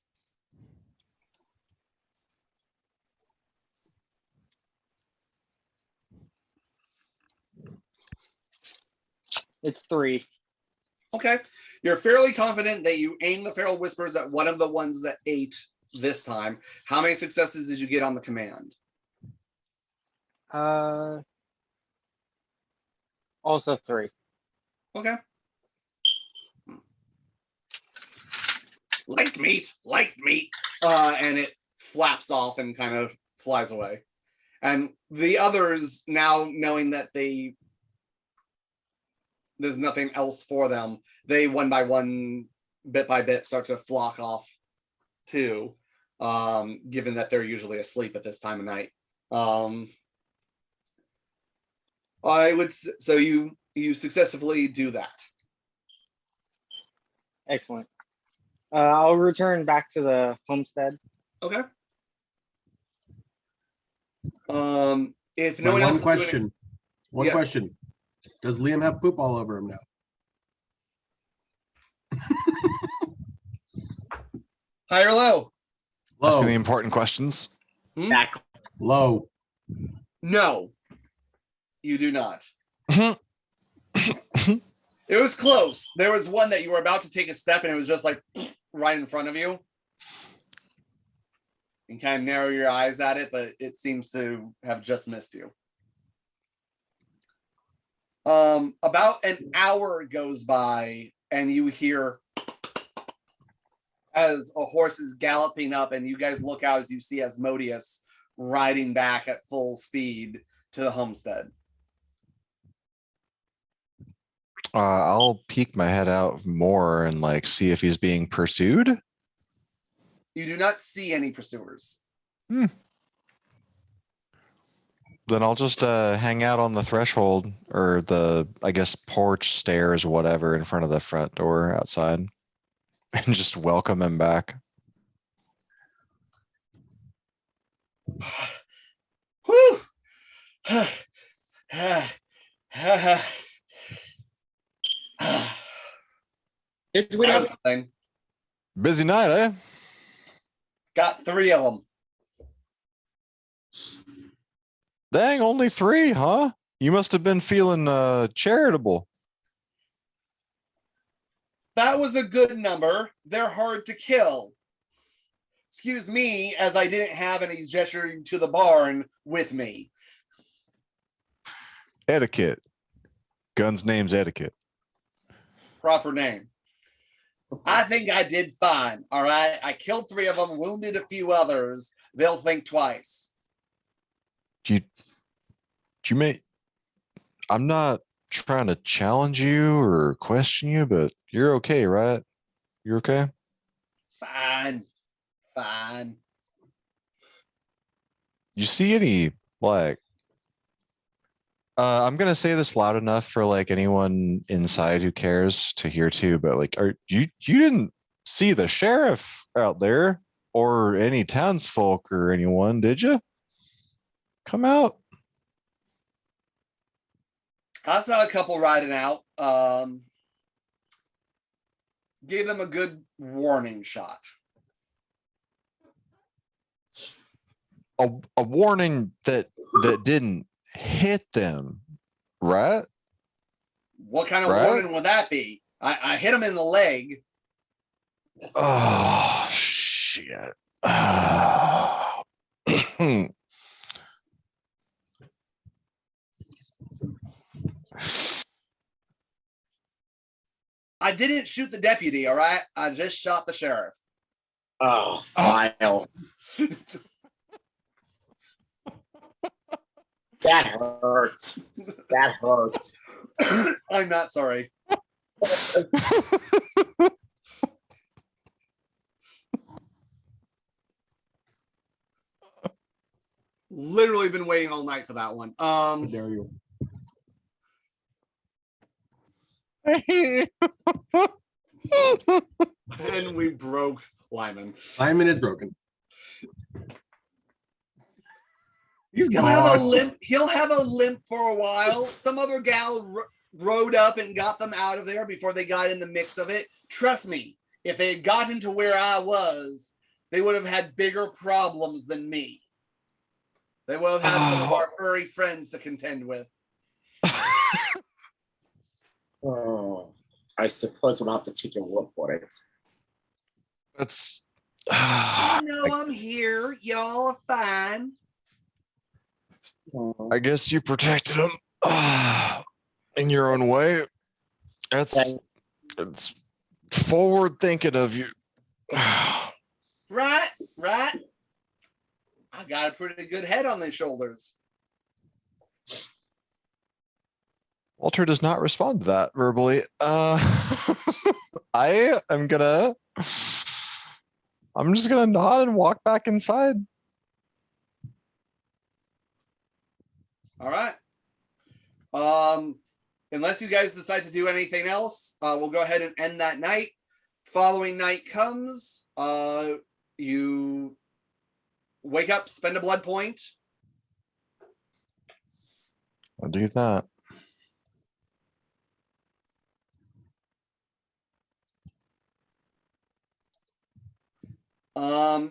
It's 3. Okay. You're fairly confident that you aim the Feral Whispers at one of the ones that ate this time. How many successes did you get on the command? Also 3. Okay. Liked meat. And it flaps off and kind of flies away. And the others, now knowing that there's nothing else for them, they one by one bit by bit start to flock off too, given that they're usually asleep at this time of night. So you successfully do that. Excellent. I'll return back to the homestead. Okay. If no Wait, one else one is question. One Yes. question. Does Liam have poop all over him now? high or low? Asking the Low. important questions. Back. Low. No, you do not. Mhm. It was close. There was one that you were about to take a step and it was just like right in front of you. And kind of narrow your eyes at it, but it seems to have just missed you. About an hour goes by and you hear as a horse is galloping up, and you guys look out as you see Asmodeus riding back at full speed to the homestead. I'll peek my head out more and like see if he's being pursued. You do not see any pursuers. Then I'll just hang out on the threshold or the, I guess, porch, stairs, whatever, in front of the front door outside and just welcome him back. Whew! We don't. Something. Busy night, eh? Got 3 of them. Dang, only 3, huh? You must have been feeling charitable. That was a good number. They're hard to kill. Excuse me, as I didn't have any gesturing to the barn with me. Etiquette. Gun's name's etiquette. Proper name. I think I did fine. All right. I killed 3 of them, wounded a few others. They'll think twice. You may. I'm not trying to challenge you or question you, but you're okay, right? You're okay? Fine. Fine. You see any like I'm gonna say this loud enough for like anyone inside who cares to hear too, but like you didn't see the sheriff out there or any townsfolk or anyone, did you? Come out. I saw a couple riding out. Gave them a good warning shot. A warning that didn't hit them, right? What kind of Right? warning would that be? I hit him in the leg. Oh shit. I didn't shoot the deputy, all right? I just shot the sheriff. Oh, file. That hurts. That hurts. I'm not sorry. Literally been waiting all night for that one. How dare you? And we broke Lyman. Lyman is broken. He's He'll have a gone. limp. He'll have a limp for a while. Some other gal rode up and got them out of there before they got in the mix of it. Trust me, if they had gotten to where I was, they would have had bigger problems than me. They would have had some of our furry friends to contend with. Oh, I suppose we'll have to take your word for it. That's I know I'm here. Y'all are fine. I guess you protected him in your own way. It's forward thinking of you. Right. I got a pretty good head on their shoulders. Walter does not respond to that verbally. I I'm just gonna nod and walk back inside. All right. Unless you guys decide to do anything else, we'll go ahead and end that night. Following night comes, you wake up, spend a blood point. I'll do that.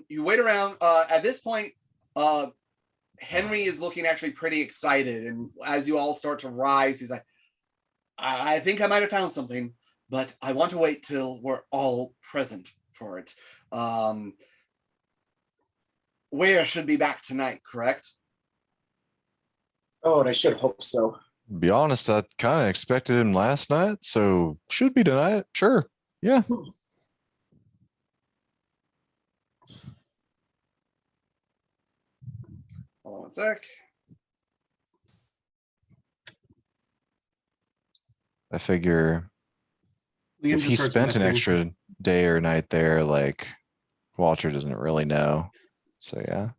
You wait around. At this point, Henry is looking actually pretty excited, and as you all start to rise, he's like, I think I might have found something, but I want to wait till we're all present for it. Where should be back tonight, correct? Oh, and I should hope so. Be honest, I kind of expected him last night, so should be tonight. Sure. Yeah. Hold on one sec. I figure Liam if just he starts spent an messing. extra day or night there, like Walter doesn't really know. So yeah.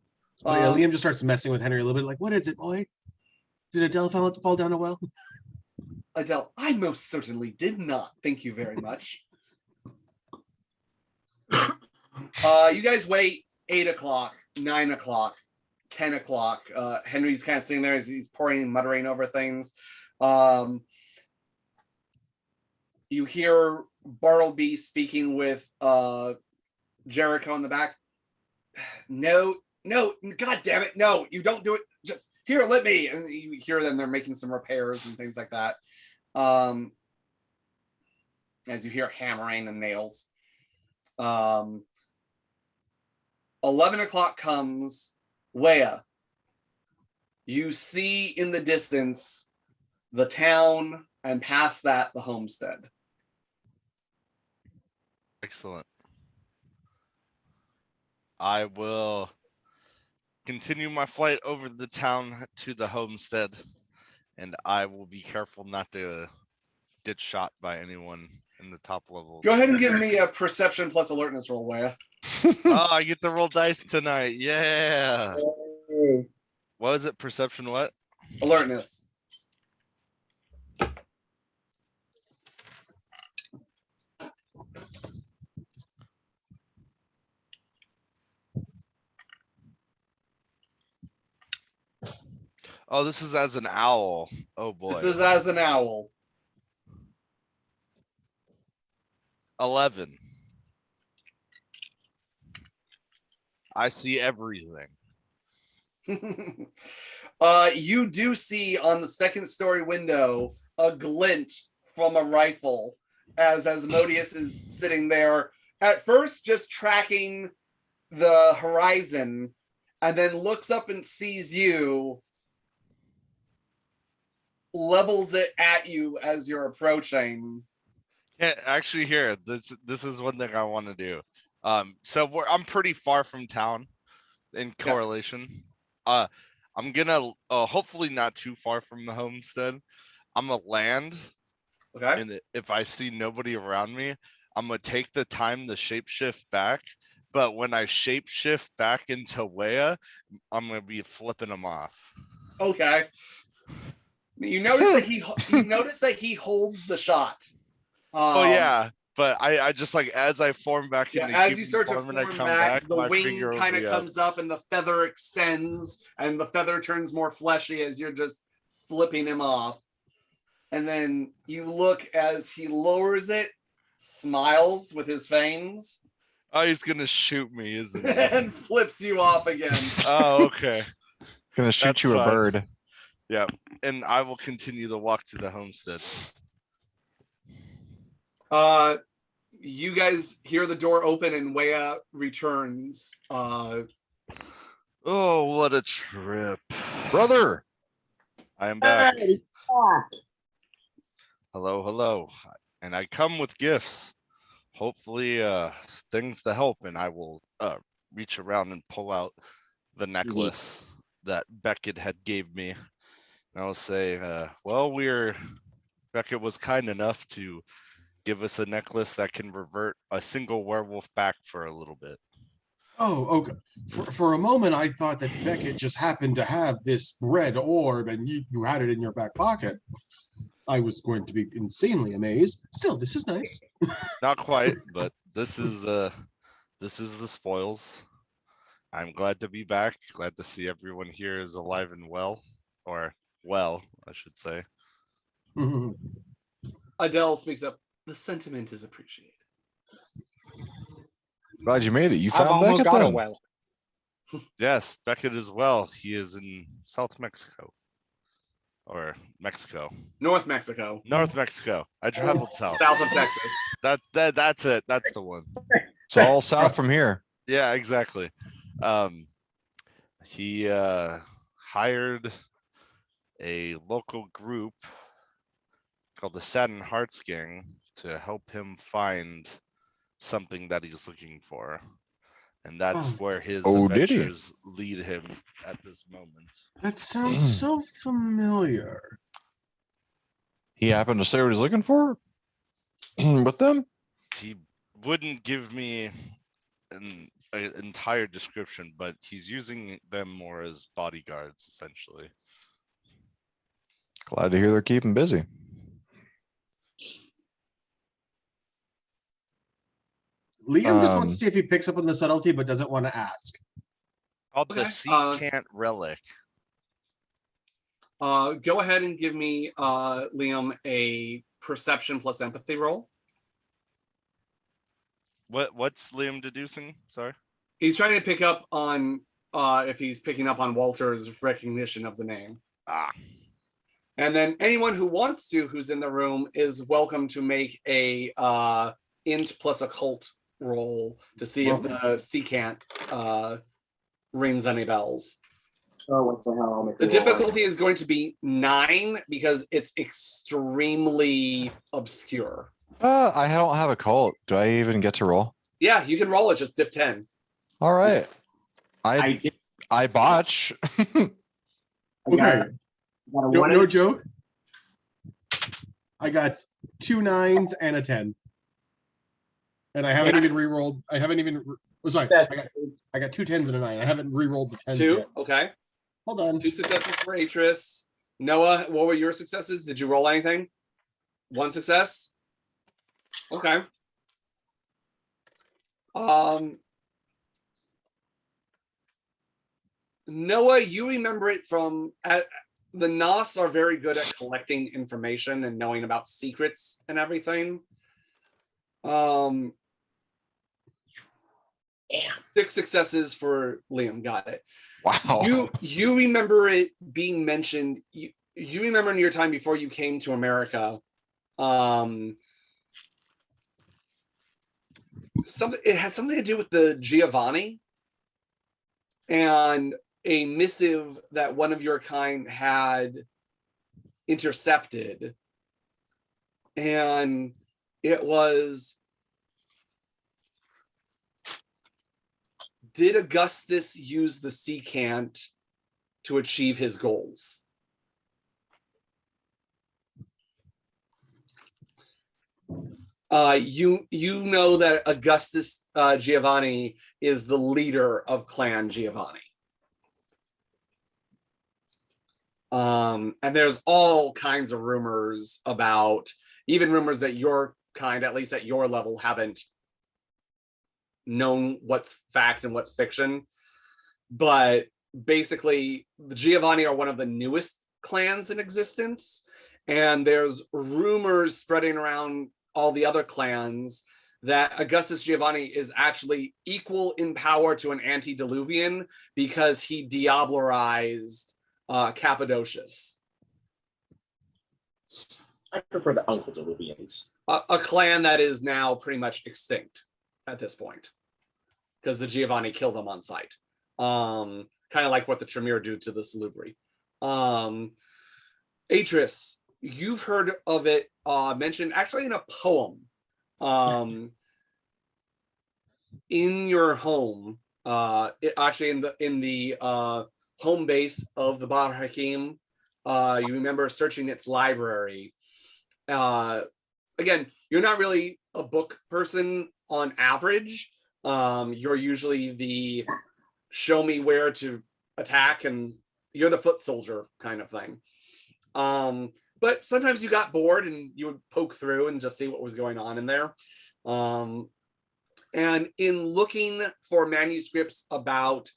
Oh, yeah, Um, Liam just starts messing with Henry a little bit. Like, what is it, boy? Did Adele fall down a well? Adele, I most certainly did not. Thank you very much. You guys wait 8 o'clock, 9 o'clock, 10 o'clock. Henry's kind of sitting there as he's pouring and muttering over things. You hear Bartleby speaking with Jericho in the back. No, God damn it. No, you don't do it. Just here, let me. And you hear them, they're making some repairs and things like that. As you hear hammering and nails. 11 o'clock comes. Wea, you see in the distance the town, and past that, the homestead. Excellent. I will continue my flight over the town to the homestead, and I will be careful not to get shot by anyone in the top level. Go ahead and give me a perception plus alertness roll, Wea. Oh, I get to roll dice tonight. Yeah. What is it? Perception what? Alertness. Oh, this is as an owl. Oh boy. This is as an owl. 11. I see everything. You do see on the second story window a glint from a rifle as Asmodeus is sitting there, at first just tracking the horizon, and then looks up and sees you, levels it at you as you're approaching. Yeah, actually, here, this is one thing I want to do. So I'm pretty far from town in correlation. I'm gonna hopefully not too far from the homestead. I'm gonna land, Okay. and if I see nobody around me, I'm gonna take the time to shapeshift back. But when I shapeshift back into Wea, I'm gonna be flipping them off. Okay. You notice that he holds the shot. Oh yeah, but I just like as I form back Yeah, into as you start to form and I form come back, the my wing finger will kind of be up. comes up and the feather extends and the feather turns more fleshy as you're just flipping him off. And then you look as he lowers it, smiles with his fangs, Oh, he's gonna shoot me, isn't he? and flips you off again. Oh, okay. Gonna shoot That's you a fine. bird. Yeah, and I will continue the walk to the homestead. You guys hear the door open and Wea returns. Oh, what a trip. Brother. I am back. Hey, fuck. Hello, hello. And I come with gifts. Hopefully, things to help, and I will reach around and pull out the necklace that Beckett had gave me. And I'll say, well, Beckett was kind enough to give us a necklace that can revert a single werewolf back for a little bit. Oh, okay. For a moment, I thought that Beckett just happened to have this red orb and you had it in your back pocket. I was going to be insanely amazed. Still, this is nice. Not quite, but this is the spoils. I'm glad to be back. Glad to see everyone here is alive and well, or well, I should say. Mhm. Adele speaks up. The sentiment is appreciated. Glad you made it. You I've found almost Beckett got a then. well. Yes, Beckett as well. He is in South Mexico. Or Mexico. North Mexico. North Mexico. I traveled south. South of Texas. That's it. That's the one. It's all south from here. Yeah, exactly. He hired a local group called the Satin Hearts Gang to help him find something that he's looking for. And that's where his did he? adventures lead him at this moment. That sounds so familiar. He happened to say what he's looking for with them. He wouldn't give me an entire description, but he's using them more as bodyguards, essentially. Glad to hear they're keeping busy. Liam just wants to see if he picks up on the subtlety, but doesn't want to ask. Called the Okay, Sea Cant Relic. Go ahead and give me, Liam, a perception plus empathy roll. What's Liam deducing? Sorry. He's trying to pick up on if he's picking up on Walter's recognition of the name. Ah, And then anyone who wants to, who's in the room, is welcome to make a int plus occult roll to see if the secant rings any bells. Oh, what the hell? The difficulty is going to be 9 because it's extremely obscure. I don't have a cult. Do I even get to roll? Yeah, you can roll it, just diff 10. All right. I did. I botch. I got, Okay. got a No, 1 no and a 2. joke. I got 2 9s and a 10. And I haven't even Yes. re-rolled. I haven't even. Sorry, Yes. I got 2 10s and a 9. I haven't re-rolled the 10s 2, yet. okay. Hold on. 2 successes for Atris. Noah, what were your successes? Did you roll anything? 1 success? Okay. Noah, you remember it from the Nos are very good at collecting information and knowing about secrets and everything. Damn. 6 successes for Liam. Got it. Wow. You remember it being mentioned. You remember in your time before you came to America. It had something to do with the Giovanni and a missive that one of your kind had intercepted, and it was, did Augustus use the secant to achieve his goals? You know that Augustus Giovanni is the leader of Clan Giovanni. And there's all kinds of rumors about, even rumors that your kind, at least at your level, haven't known what's fact and what's fiction. But basically, the Giovanni are one of the newest clans in existence. And there's rumors spreading around all the other clans that Augustus Giovanni is actually equal in power to an antediluvian because he diablerized Cappadocius, I prefer the Uncle Diluvians. a clan that is now pretty much extinct at this point because the Giovanni killed them on sight. Kind of like what the Tremere do to the Salubri. Atris, you've heard of it mentioned actually in a poem in your home, actually in the home base of the Bahr Hakim. You remember searching its library. again, you're not really a book person on average. You're usually the show me where to attack, and you're the foot soldier kind of thing. But sometimes you got bored and you would poke through and just see what was going on in there. And in looking for manuscripts about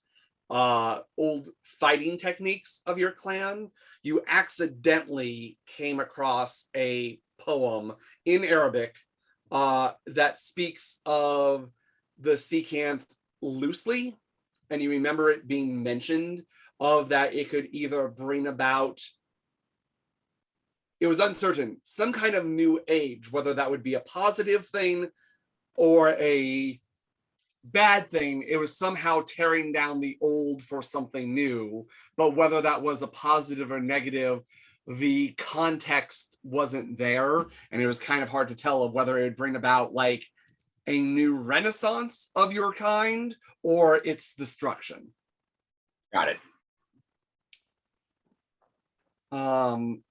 old fighting techniques of your clan, you accidentally came across a poem in Arabic that speaks of the Seacanth loosely, and you remember it being mentioned of that it could either bring about, it was uncertain, some kind of new age, whether that would be a positive thing or a bad thing. It was somehow tearing down the old for something new, but whether that was a positive or negative, the context wasn't there, and it was kind of hard to tell of whether it would bring about like a new renaissance of your kind or its destruction. Got it. Liam,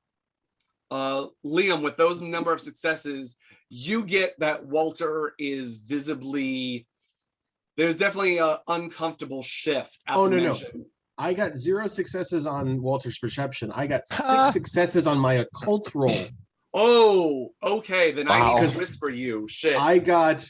with those number of successes, you get that Walter is visibly, there's definitely an uncomfortable shift. Oh, no. I got 0 successes on Walter's perception. I got 6 successes on my occult roll. Oh, okay. Then I need Wow. to whisper you. Shit. I got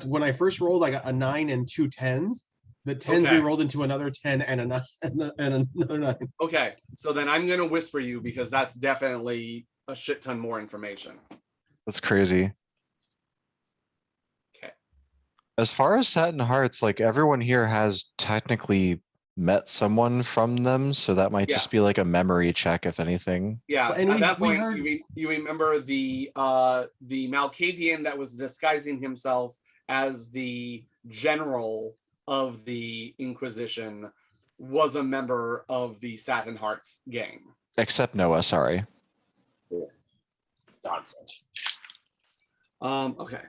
when I first rolled, I got a 9 and 2 10s. The 10s Okay. we rolled into another 10 and another 9. Okay, so then I'm gonna whisper you because that's definitely a shit ton more information. That's crazy. Okay. As far as Satin Hearts, like everyone here has technically met someone from them, so that might just be like a memory check, if anything. Yeah, And at that we point, heard- you remember the Malkavian that was disguising himself as the general of the Inquisition was a member of the Satin Hearts gang. Except Noah, sorry. Nonsense. Okay.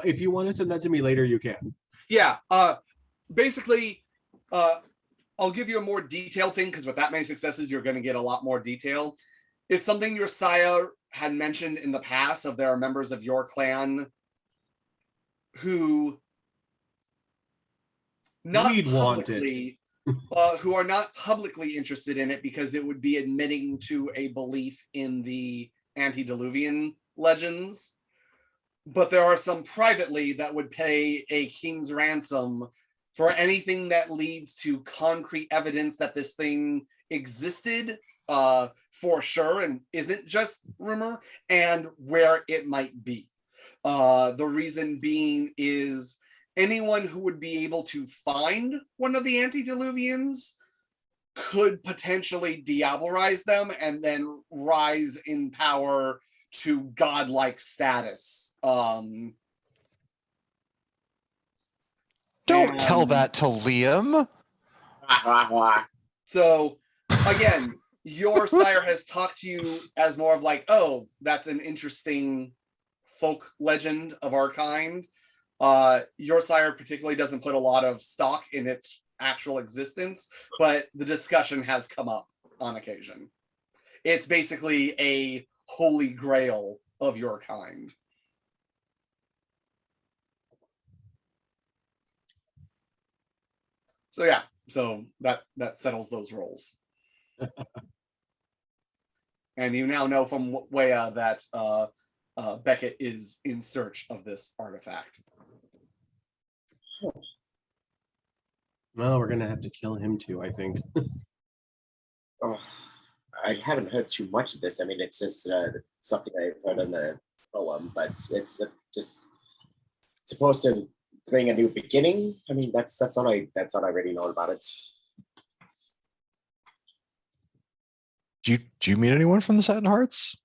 If you want to send that to me later, you can. Yeah, basically, I'll give you a more detailed thing because with that many successes, you're going to get a lot more detail. It's something your sire had mentioned in the past of there are members of your clan who not We'd want publicly, who are not publicly interested in it because it would be admitting to a belief in the antediluvian legends. But there are some privately that would pay a king's ransom for anything that leads to concrete evidence that this thing existed for sure and isn't just rumor, and where it might be. The reason being is anyone who would be able to find one of the antediluvians could potentially diablerize them and then rise in power to godlike status. Don't tell that to Liam. So again, your sire has talked to you as more of like, oh, that's an interesting folk legend of our kind. Your sire particularly doesn't put a lot of stock in its actual existence, but the discussion has come up on occasion. It's basically a holy grail of your kind. So yeah, so that settles those roles. And you now know from Wea that Beckett is in search of this artifact. Well, we're gonna have to kill him too, I think. Oh, I haven't heard too much of this. I mean, it's just something I heard in a poem, but it's just supposed to bring a new beginning. I mean, that's all I really know about it. Do you meet anyone from the Satin Hearts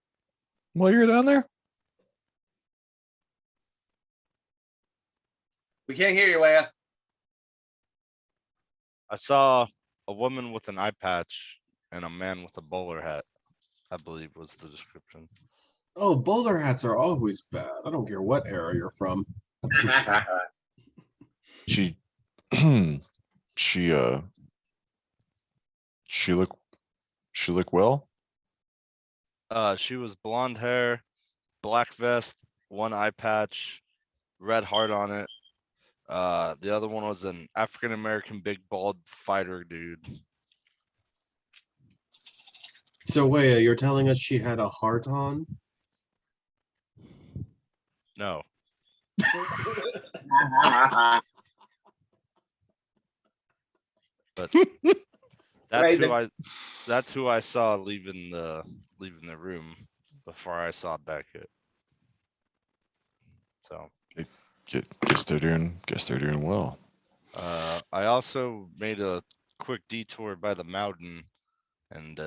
while you're down there? We can't hear you, Wea. I saw a woman with an eye patch and a man with a bowler hat, I believe was the description. Oh, bowler hats are always bad. I don't care what era you're from. She she look well. She was blonde hair, black vest, one eye patch, red heart on it. The other one was an African American big bald fighter dude. So wait, you're telling us she had a heart on? No. But that's who I saw leaving the room before I saw Beckett. So Guess they're doing well. I also made a quick detour by the mountain, and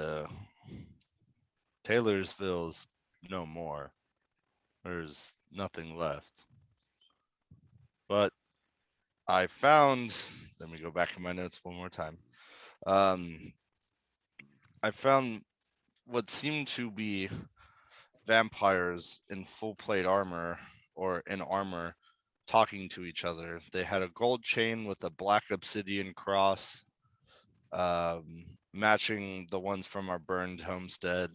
Taylorsville's no more. There's nothing left. But I found, let me go back in my notes one more time. I found what seemed to be vampires in full plate armor or in armor talking to each other. They had a gold chain with a black obsidian cross, matching the ones from our burned homestead.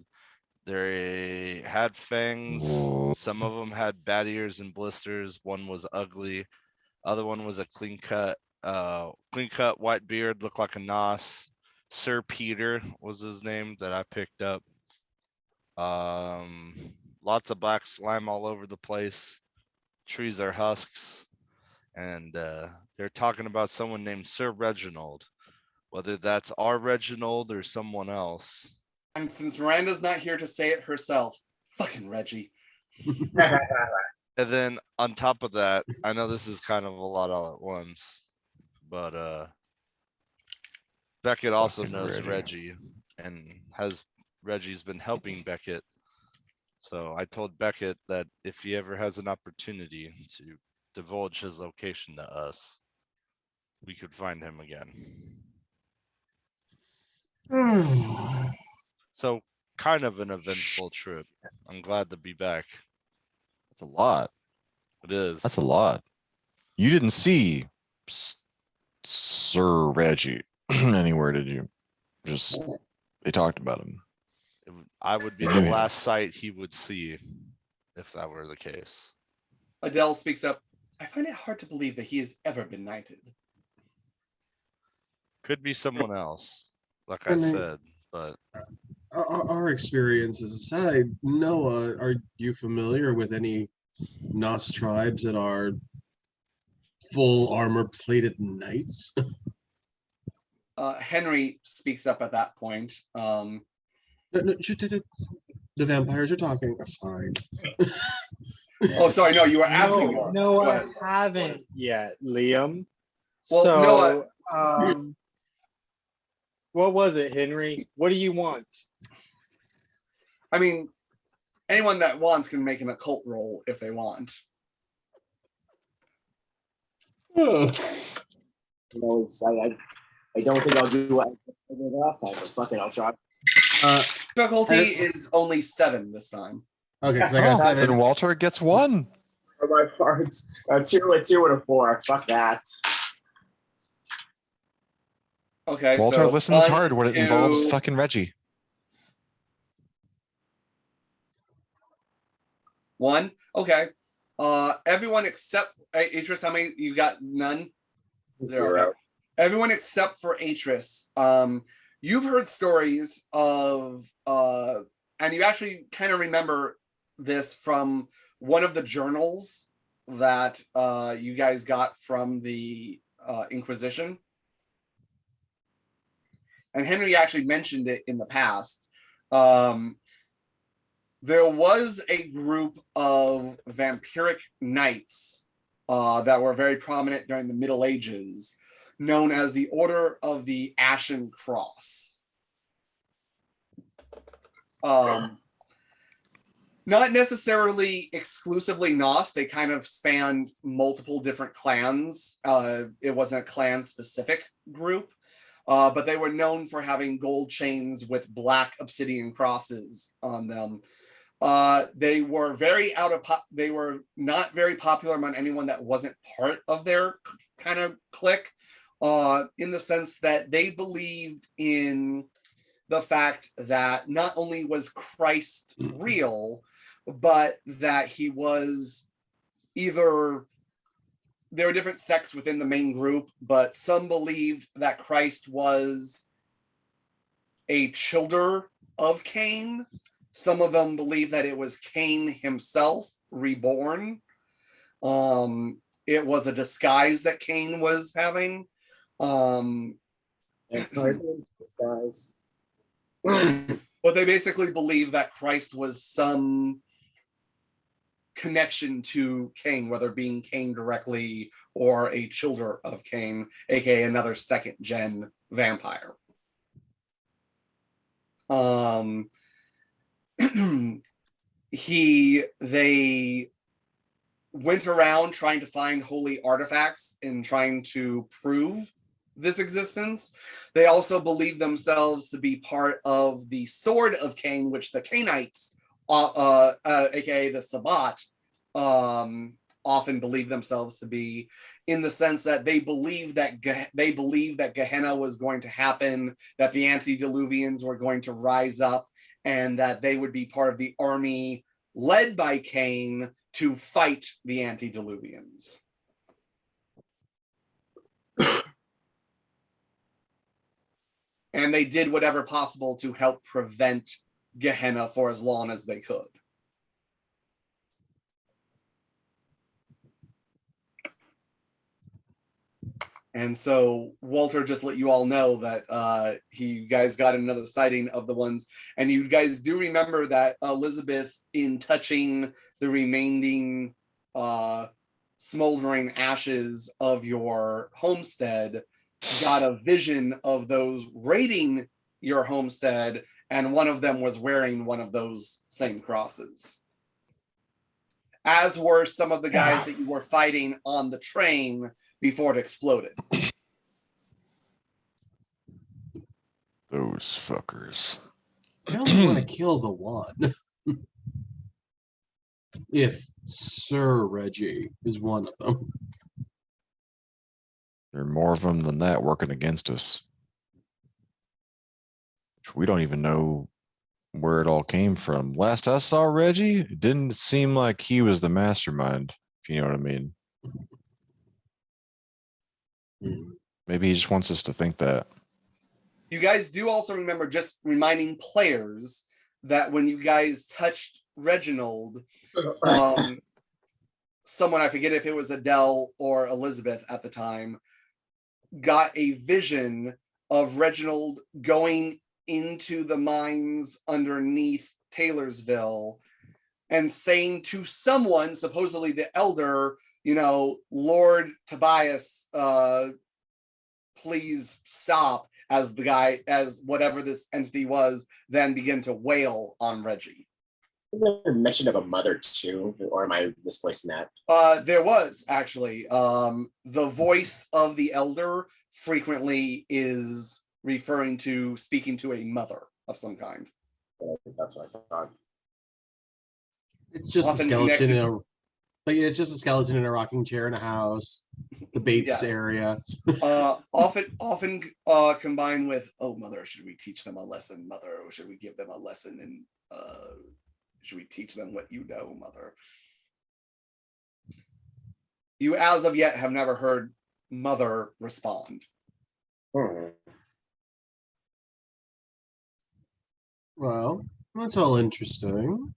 They had fangs. Whoa. Some of them had bat ears and blisters. One was ugly. Other one was a clean cut white beard, looked like a Nos. Sir Peter was his name that I picked up. Lots of black slime all over the place. Trees are husks. And they're talking about someone named Sir Reginald. Whether that's our Reginald or someone else. And since Miranda's not here to say it herself, fucking Reggie. And then on top of that, I know this is kind of a lot all at once, but Beckett also Fucking knows Reggie. Reggie and Reggie's been helping Beckett. So I told Beckett that if he ever has an opportunity to divulge his location to us, we could find him again. So kind of an eventful trip. I'm glad to be back. That's a lot. It is. That's a lot. You didn't see Sir Reggie anywhere, did you? Just they talked about him. I would be the last sight he would see if that were the case. Adele speaks up. I find it hard to believe that he has ever been knighted. Could be someone else, like I said, but Our experiences aside, Noah, are you familiar with any Nos tribes that are full armor-plated knights? Henry speaks up at that point. No, the vampires are talking. Fine. Oh, sorry, no, you were asking. Noah. No, Go I ahead. haven't yet, Liam. Well, so, Noah- what was it, Henry? What do you want? I mean, anyone that wants can make an occult roll if they want. Oh. No, I don't think I'll do what I did last time, but fuck it, I'll try. Difficulty is only 7 this time. Okay, because I got Oh, 7. then Walter gets 1. For my parts, a 2 and a 4. Fuck that. Okay, Walter so listens 1, hard when it 2, involves fucking Reggie. 1. Okay. Everyone except Atris, how many you got? None? 0. Okay. Everyone except for Atris. You've heard stories of and you actually kind of remember this from one of the journals that you guys got from the Inquisition. And Henry actually mentioned it in the past. There was a group of vampiric knights that were very prominent during the Middle Ages, known as the Order of the Ashen Cross. Not necessarily exclusively Nos, they kind of spanned multiple different clans. It wasn't a clan-specific group, but they were known for having gold chains with black obsidian crosses on them. They were they were not very popular among anyone that wasn't part of their kind of clique, in the sense that they believed in the fact that not only was Christ real, but that he was either, there were different sects within the main group, but some believed that Christ was a childer of Cain. Some of them believed that it was Cain himself reborn. It was a disguise that Cain was having. And guys. But they basically believe that Christ was some connection to Cain, whether being Cain directly or a childer of Cain, aka another second gen vampire. They went around trying to find holy artifacts and trying to prove this existence. They also believed themselves to be part of the Sword of Cain, which the Cainites, aka the Sabbat, often believe themselves to be, in the sense that they believe that Gehenna was going to happen, that the antediluvians were going to rise up, and that they would be part of the army led by Cain to fight the antediluvians. And they did whatever possible to help prevent Gehenna for as long as they could. And so Walter just let you all know that you guys got another sighting of the ones. And you guys do remember that Elizabeth, in touching the remaining smoldering ashes of your homestead, got a vision of those raiding your homestead, and one of them was wearing one of those same crosses. As were some of the guys that you were fighting on the train before it exploded. Those fuckers. I only want to kill the one. If Sir Reggie is one of them. There are more of them than that working against us. We don't even know where it all came from. Last I saw Reggie, it didn't seem like he was the mastermind, if you know what I mean. Maybe he just wants us to think that. You guys do also remember, just reminding players, that when you guys touched Reginald, someone, I forget if it was Adele or Elizabeth at the time, got a vision of Reginald going into the mines underneath Taylorsville and saying to someone, supposedly the elder, Lord Tobias, please stop, as whatever this entity was, then begin to wail on Reggie. Mention of a mother too, or am I misplacing that? There was actually the voice of the elder frequently is referring to speaking to a mother of some kind. That's what I thought. It's just Often a skeleton connected. it's just a skeleton in a rocking chair in a house. The Bates Yes. area. Often combined with, oh mother, should we teach them a lesson, mother? Or should we give them a lesson, and should we teach them what you know, mother? You as of yet have never heard mother respond. Well, that's all interesting.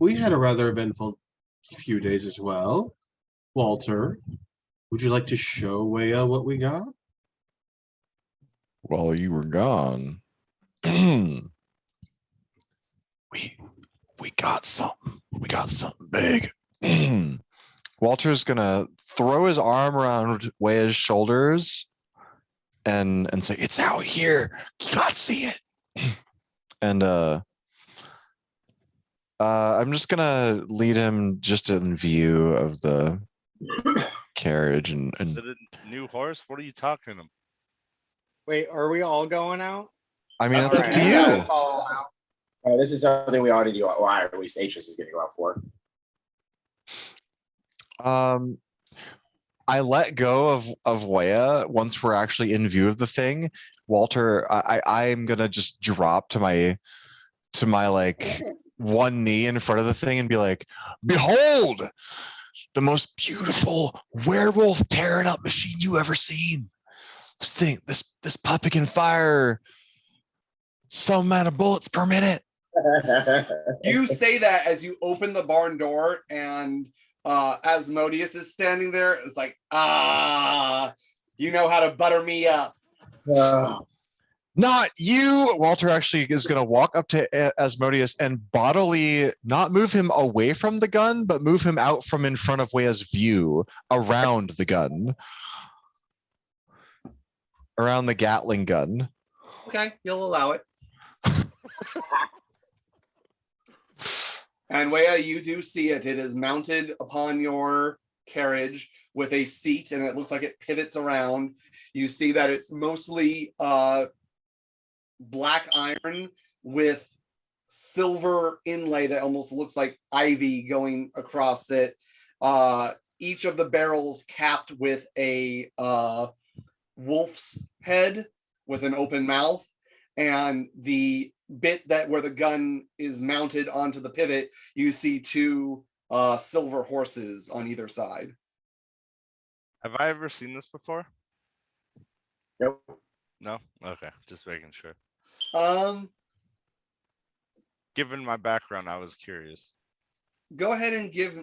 We had a rather eventful few days as well. Walter, would you like to show Wea what we got? While you were gone, we got something. We got something big. Walter's gonna throw his arm around Wea's shoulders and say, "It's out here. You gotta see it." And I'm just gonna lead him just in view of the carriage and Is it a new horse? What are you talking about? Wait, are we all going out? I mean, that's up Alright, to you guys- you. Follow out. This is something we already do, or at least Atris is going to go out for. I let go of Wea once we're actually in view of the thing. Walter, I'm gonna just drop to my like one knee in front of the thing and be like, behold, the most beautiful werewolf tearing up machine you ever seen. This thing, this puppy can fire some amount of bullets per minute. You say that as you open the barn door, and Asmodeus is standing there. It's like, you know how to butter me up. Not you. Walter actually is going to walk up to Asmodeus and bodily not move him away from the gun, but move him out from in front of Wea's view around the gun. Around the Gatling gun. Okay, you'll allow it. And Wea, you do see it. It is mounted upon your carriage with a seat, and it looks like it pivots around. You see that it's mostly black iron with silver inlay that almost looks like ivy going across it. Each of the barrels capped with a wolf's head with an open mouth, and the bit that where the gun is mounted onto the pivot, you see two silver horses on either side. Have I ever seen this before? Nope. No? Okay, just making sure. Given my background, I was curious. Go ahead and give.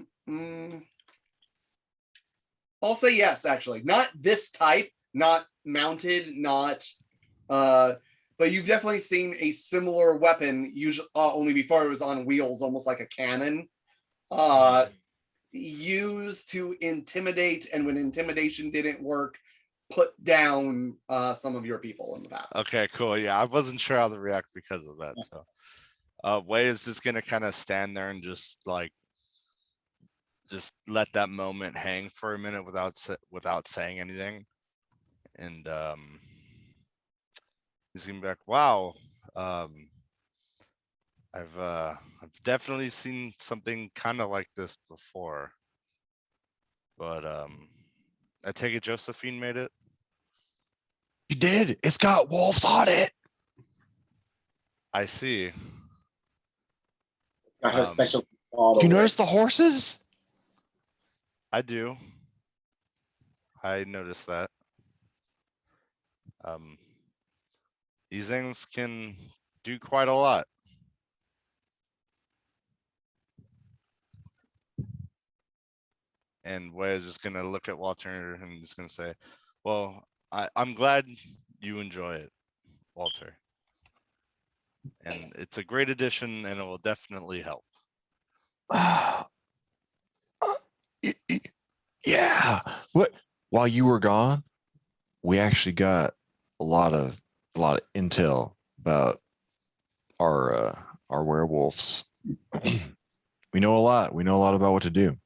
I'll say yes, actually. Not this type, not mounted, not. But you've definitely seen a similar weapon, usually only before it was on wheels, almost like a cannon, used to intimidate, and when intimidation didn't work, put down some of your people in the past. Okay, cool. Yeah, I wasn't sure how to react because of that. So, Wei is just gonna kind of stand there and just let that moment hang for a minute without saying anything, and he's gonna be like, "Wow, I've definitely seen something kind of like this before, but I take it Josephine made it." You did. It's got wolves on it. I see. It's got her special. Do you notice the horses? I do. I noticed that. These things can do quite a lot. And Wei is just gonna look at Walter and he's gonna say, "Well, I'm glad you enjoy it, Walter. And it's a great addition, and it will definitely help." Yeah. What? While you were gone, we actually got a lot of intel about our werewolves. We know a lot. We know a lot about what to do.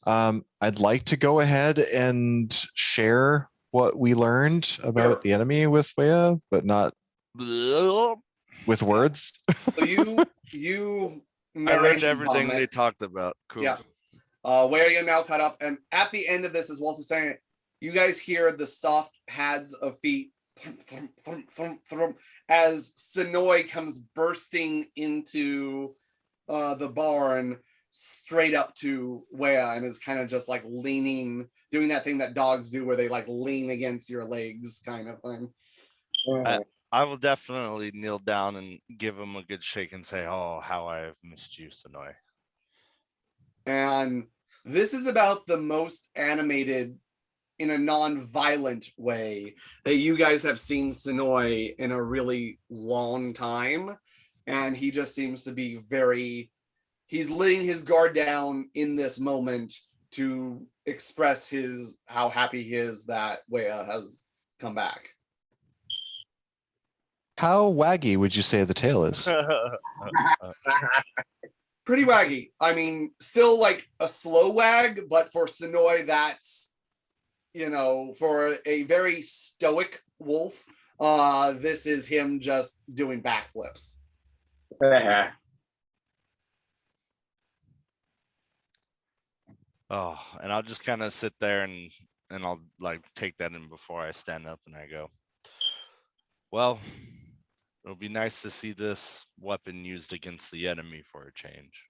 I'd like to go ahead and share what we learned about the enemy with Wea, but not with words. So you I learned narration everything comment. they talked about. Cool. Yeah. Where you're now cut up, and at the end of this, as Walter's saying it, you guys hear the soft pads of feet as Sonoy comes bursting into the barn straight up to Wea, and is kind of just like leaning, doing that thing that dogs do where they like lean against your legs kind of thing. I will definitely kneel down and give him a good shake and say, "Oh, how I have missed you, Sonoy." And this is about the most animated in a non-violent way that you guys have seen Sonoy in a really long time. And he just seems to be he's letting his guard down in this moment to express how happy he is that Wea has come back. How waggy would you say the tail is? Pretty waggy. I mean, still like a slow wag, but for Sonoy, that's, for a very stoic wolf, this is him just doing backflips. Oh, and I'll just kind of sit there and I'll like take that in before I stand up and I go, well, it'll be nice to see this weapon used against the enemy for a change.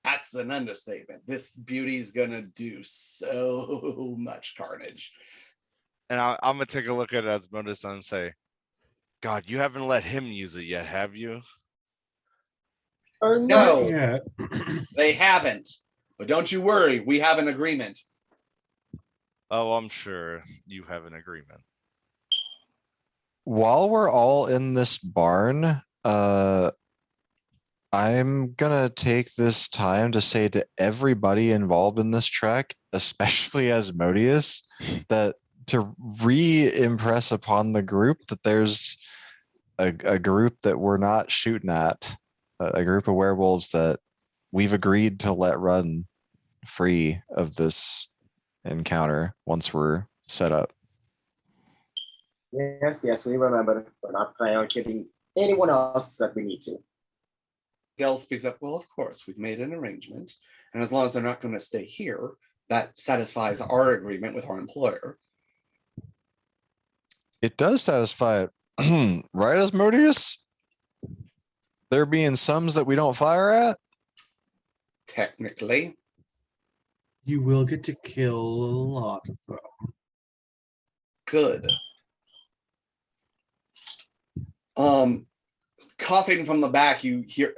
That's an understatement. This beauty's gonna do so much carnage. And I'm gonna take a look at Asmodeus and say, God, you haven't let him use it yet, have you? Or No. not. Yeah. They haven't. But don't you worry, we have an agreement. Oh, I'm sure you have an agreement. While we're all in this barn, I'm gonna take this time to say to everybody involved in this trek, especially Asmodeus, that to re-impress upon the group that there's a group that we're not shooting at, a group of werewolves that we've agreed to let run free of this encounter once we're set up. Yes, we remember. We're not planning on killing anyone else that we need to. Gell speaks up, well, of course, we've made an arrangement. And as long as they're not going to stay here, that satisfies our agreement with our employer. It does satisfy it. Right, Asmodeus? There being sums that we don't fire at? Technically. You will get to kill a lot of them. Good. Coughing from the back, you hear,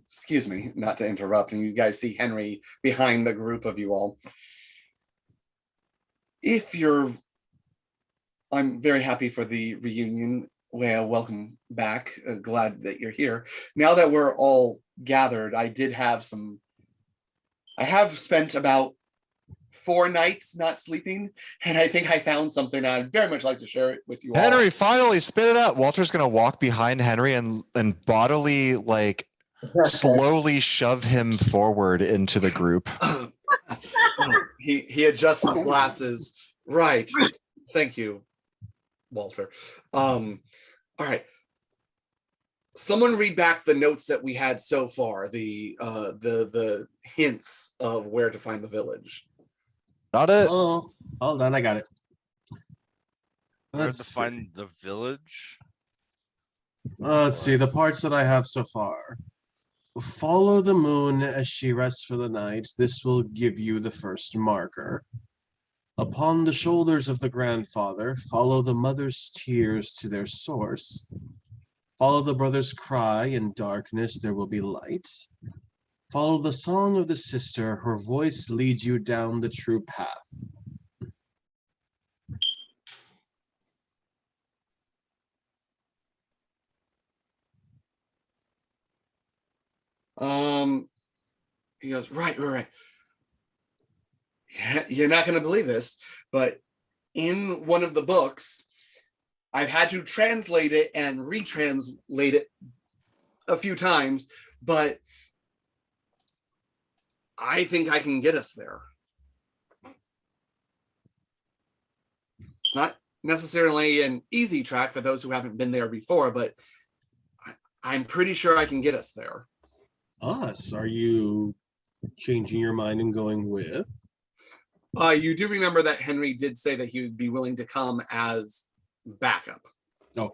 excuse me, not to interrupt, and you guys see Henry behind the group of you all. I'm very happy for the reunion. Well, welcome back. Glad that you're here. Now that we're all gathered, I have spent about 4 nights not sleeping, and I think I found something I'd very much like to share it with you all. Henry, finally spit it out. Walter's gonna walk behind Henry and bodily, like, slowly shove him forward into the group. He adjusts his glasses. Right. Thank you, Walter. All right. Someone read back the notes that we had so far, the hints of where to find the village. Not it. Oh, hold on, I got it. Where Let's to see. find the village? Let's see the parts that I have so far. Follow the moon as she rests for the night. This will give you the first marker. Upon the shoulders of the grandfather, follow the mother's tears to their source. Follow the brother's cry. In darkness there will be light. Follow the song of the sister. Her voice leads you down the true path. He goes, right. Yeah, you're not going to believe this, but in one of the books, I've had to translate it and retranslate it a few times, but I think I can get us there. It's not necessarily an easy track for those who haven't been there before, but I'm pretty sure I can get us there. Us? Are you changing your mind and going with? You do remember that Henry did say that he would be willing to come as backup. Oh.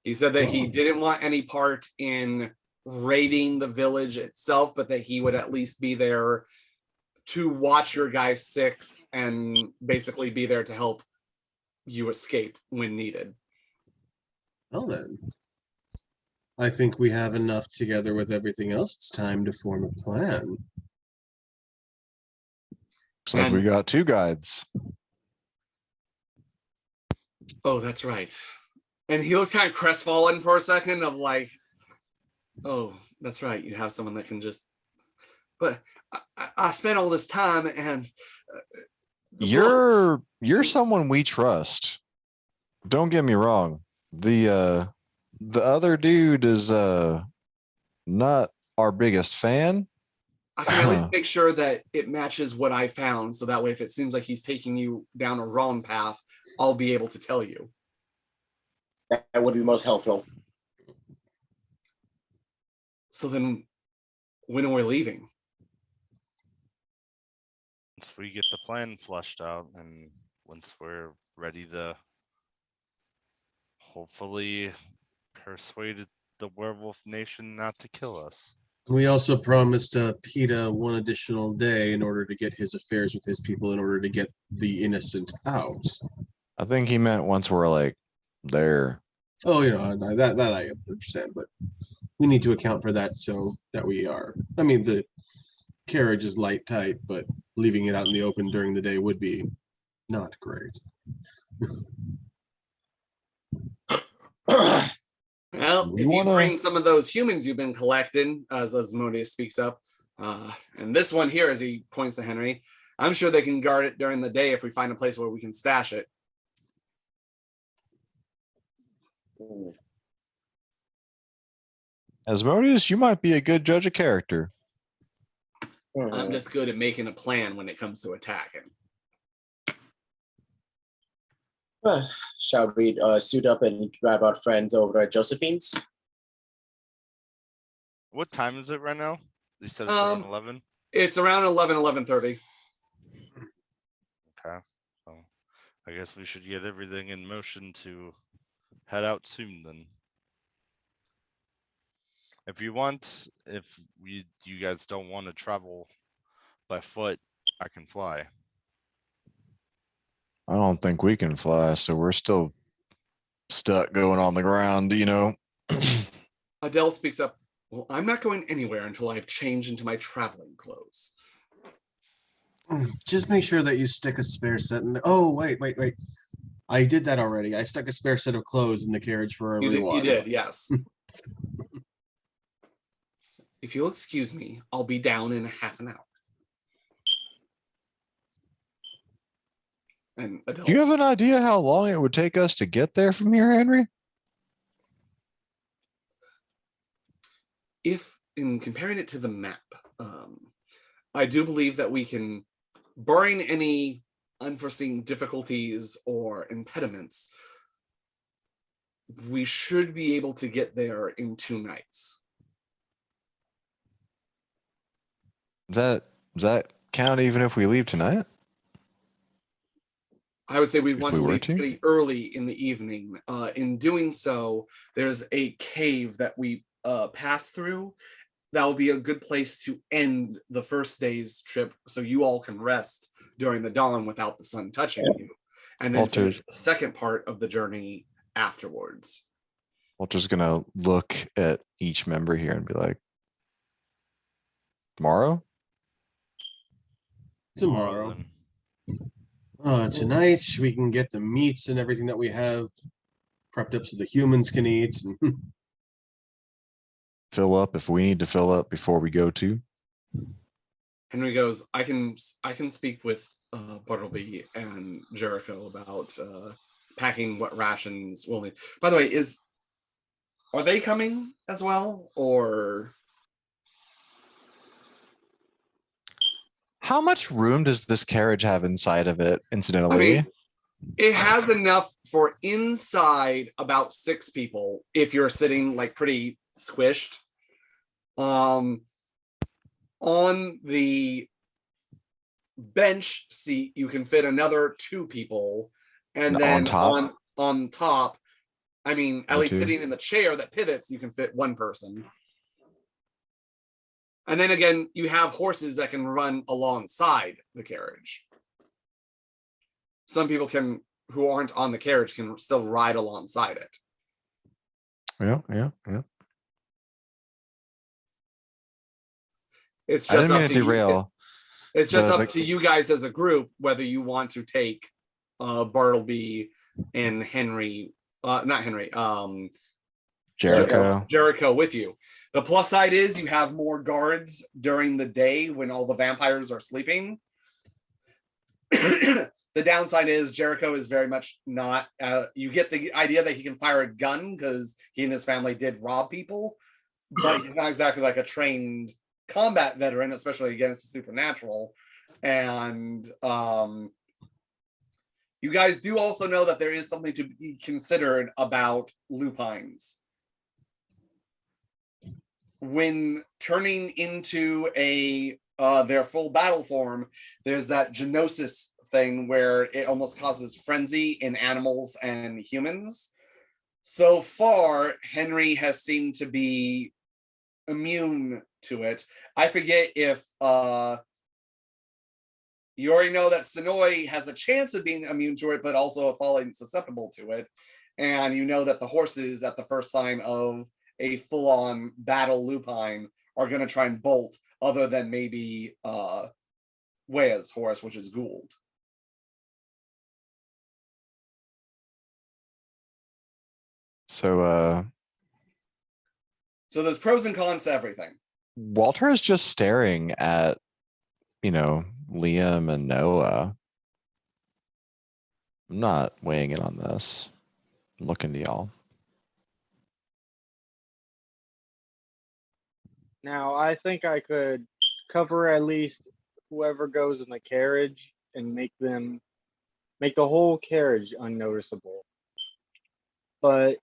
He said that he didn't want any part in raiding the village itself, but that he would at least be there to watch your guys 6 and basically be there to help you escape when needed. Well then. I think we have enough together with everything else. It's time to form a plan. Looks like we got 2 guides. Oh, that's right. And he looks kind of crestfallen for a second of like, oh, that's right. You have someone that can just, but I spent all this time and You're someone we trust. Don't get me wrong. The other dude is not our biggest fan. I can at least make sure that it matches what I found, so that way if it seems like he's taking you down a wrong path, I'll be able to tell you. That would be most helpful. So then when are we leaving? once we get the plan fleshed out and once we're ready to hopefully persuade the werewolf nation not to kill us. We also promised PETA one additional day in order to get his affairs with his people in order to get the innocent out. I think he meant once we're like there. Oh, that I understand, but we need to account for that so that we are. I mean, the carriage is light tight, but leaving it out in the open during the day would be not great. Well, We if you wanna- bring some of those humans you've been collecting, as Asmodeus speaks up, and this one here, as he points to Henry, I'm sure they can guard it during the day if we find a place where we can stash it. Asmodeus, you might be a good judge of character. I'm just good at making a plan when it comes to attacking. Shall we suit up and grab our friends over at Josephine's? What time is it right now? You said it's around 11? It's around 11:30. Okay. So I guess we should get everything in motion to head out soon then. If you want, if you guys don't want to travel by foot, I can fly. I don't think we can fly, so we're still stuck going on the ground, Adele speaks up. Well, I'm not going anywhere until I've changed into my traveling clothes. Just make sure that you stick a spare set in the. Oh, wait. I did that already. I stuck a spare set of clothes in the carriage for everyone. You did, yes. If you'll excuse me, I'll be down in half an hour. And Adele, Do you have an idea how long it would take us to get there from here, Henry? if in comparing it to the map, I do believe that we can, barring any unforeseen difficulties or impediments, we should be able to get there in 2 nights. Does that count even if we leave tonight? I would say we If want we to were leave to? pretty early in the evening. In doing so, there's a cave that we pass through. That will be a good place to end the first day's trip, so you all can rest during the dawn without the sun touching you, and then Walter. finish the second part of the journey afterwards. Walter's gonna look at each member here and be like, tomorrow? Tomorrow. then. Tonight we can get the meats and everything that we have prepped up so the humans can eat. Fill up if we need to fill up before we go to. Henry goes, I can speak with Bartleby and Jericho about packing what rations we'll need. By the way, are they coming as well, or How much room does this carriage have inside of it, incidentally? I mean, it has enough for inside about 6 people if you're sitting like pretty squished. On the bench seat, you can fit another 2 people, and And then on top? on top, I mean, at On least 2? sitting in the chair that pivots, you can fit 1 person. And then again, you have horses that can run alongside the carriage. Some people who aren't on the carriage can still ride alongside it. Yeah. It's I just didn't mean up to to you. derail. It's just The- up to you guys as a group whether you want to take Bartleby and Henry, not Henry, Jericho. with you. The plus side is you have more guards during the day when all the vampires are sleeping. The downside is Jericho is very much not, you get the idea that he can fire a gun because he and his family did rob people, but he's not exactly like a trained combat veteran, especially against the supernatural. And you guys do also know that there is something to be considered about lupines. When turning into a their full battle form, there's that genosis thing where it almost causes frenzy in animals and humans. So far, Henry has seemed to be immune to it. I forget if you already know that Sonoy has a chance of being immune to it, but also falling susceptible to it. And you know that the horses at the first sign of a full-on battle lupine are going to try and bolt, other than maybe Wea's horse, which is Gould. So So there's pros and cons to everything. Walter is just staring at, Liam and Noah. I'm not weighing in on this. I'm looking to y'all. Now, I think I could cover at least whoever goes in the carriage and make the whole carriage unnoticeable. But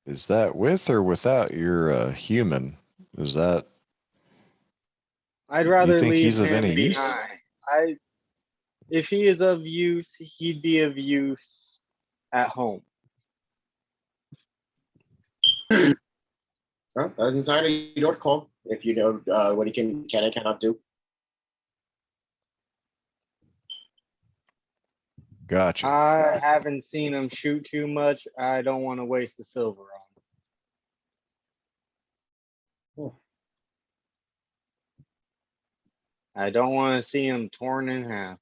Is that with or without your human? Is that I'd You rather think leave he's of him any use? behind. If he is of use, he'd be of use at home. Well, that is entirely your call. If you know what he can and cannot do. gotcha? I haven't seen him shoot too much. I don't want to waste the silver on him. I don't want to see him torn in half.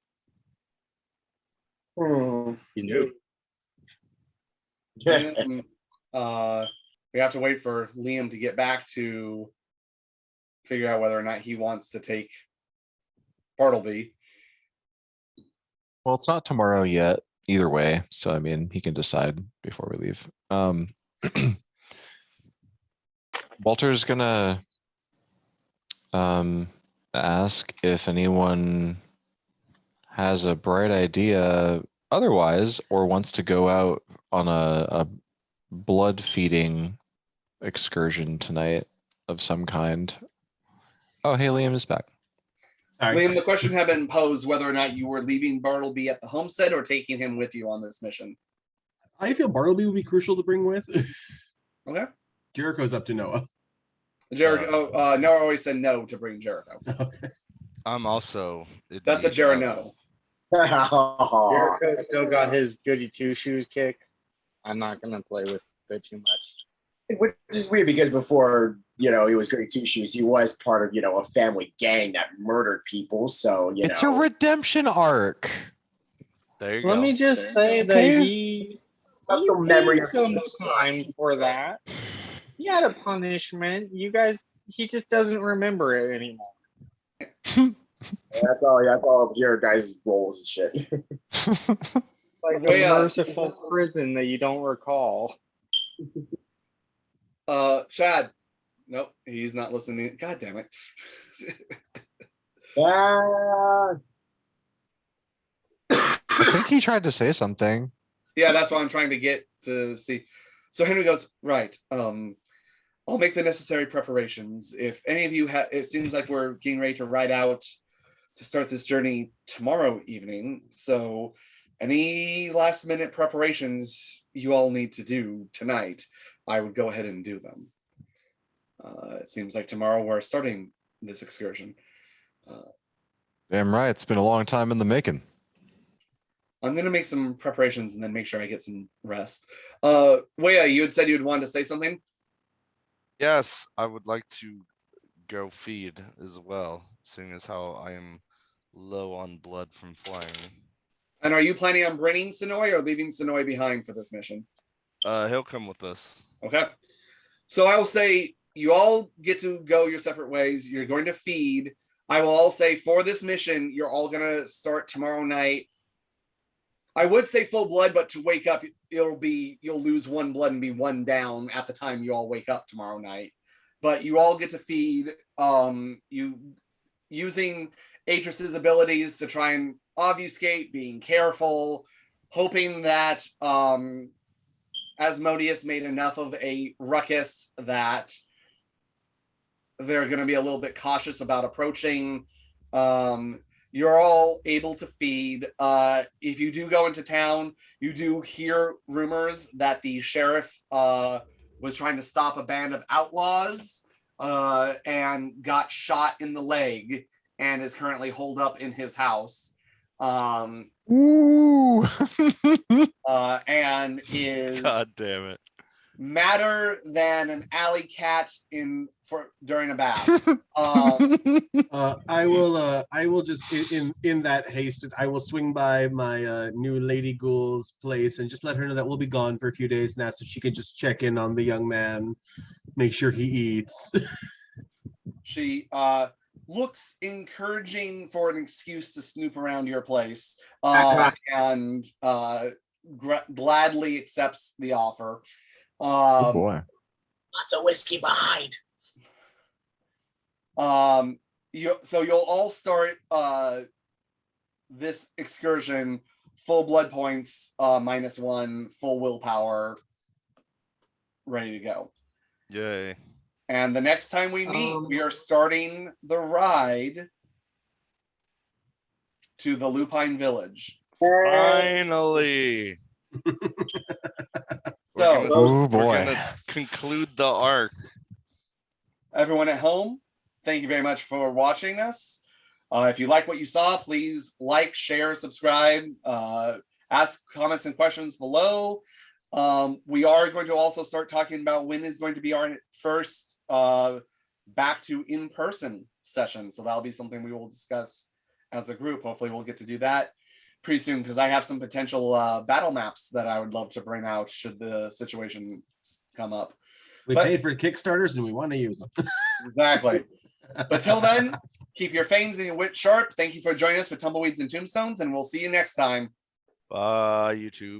He's new. We have to wait for Liam to get back to figure out whether or not he wants to take Bartleby. Well, it's not tomorrow yet, either way. So I mean, he can decide before we leave. Walter's gonna ask if anyone has a bright idea otherwise, or wants to go out on a blood feeding excursion tonight of some kind. Oh, hey, Liam is back. Sorry. Liam, the question had been posed whether or not you were leaving Bartleby at the homestead or taking him with you on this mission. I feel Bartleby would be crucial to bring with. Okay. Jericho's up to Noah. Jericho, Noah always said no to bring Jericho. I'm also. That's a Jera no. Jericho still got his goody two shoes kick. I'm not gonna play with it too much. Which is weird because before, he was goody two shoes, he was part of, a family gang that murdered people. So, It's a redemption arc. There you go. Let me just say that Okay. he some memory of some time for that. He had a punishment. He just doesn't remember it anymore. That's all of your guys' roles and shit. Like a merciful prison that you don't recall. Chad. Nope, he's not listening. God damn it. Yeah. I think he tried to say something. Yeah, that's what I'm trying to get to see. So Henry goes, right. I'll make the necessary preparations. If any of you it seems like we're getting ready to ride out to start this journey tomorrow evening. So any last minute preparations you all need to do tonight, I would go ahead and do them. It seems like tomorrow we're starting this excursion. Damn right. It's been a long time in the making. I'm going to make some preparations and then make sure I get some rest. Wea, you had said you'd want to say something? Yes, I would like to go feed as well, seeing as how I am low on blood from flying. And are you planning on bringing Sonoy or leaving Sonoy behind for this mission? He'll come with us. Okay. So I will say you all get to go your separate ways. You're going to feed. I will all say for this mission, you're all going to start tomorrow night. I would say full blood, but to wake up, you'll lose one blood and be one down at the time you all wake up tomorrow night. But you all get to feed. You using Atris's abilities to try and obfuscate, being careful, hoping that Asmodeus made enough of a ruckus that they're going to be a little bit cautious about approaching. You're all able to feed. If you do go into town, you do hear rumors that the sheriff was trying to stop a band of outlaws and got shot in the leg and is currently holed up in his house. Ooh. And is God damn it. madder than an alley cat during a bath. I will just in that haste, I will swing by my new Lady Ghoul's place and just let her know that we'll be gone for a few days and ask if she could just check in on the young man, make sure he eats. She looks encouraging for an excuse to snoop around your place, and gladly accepts the offer. Oh boy. Lots of whiskey behind. You'll all start this excursion full blood points, -1, full willpower, ready to go. Yay. And the next time we meet, we are starting the ride to the Lupine Village. Finally. So, Oh We're boy. gonna conclude the arc. everyone at home, thank you very much for watching this. If you like what you saw, please like, share, subscribe, ask comments and questions below. We are going to also start talking about when is going to be our first back to in-person session. So that'll be something we will discuss as a group. Hopefully we'll get to do that pretty soon because I have some potential battle maps that I would love to bring out should the situation come up. We paid for Kickstarters and we want to use them. Exactly. But till then, keep your fangs and your wit sharp. Thank you for joining us for Tumbleweeds and Tombstones, and we'll see you next time. Bye, YouTube.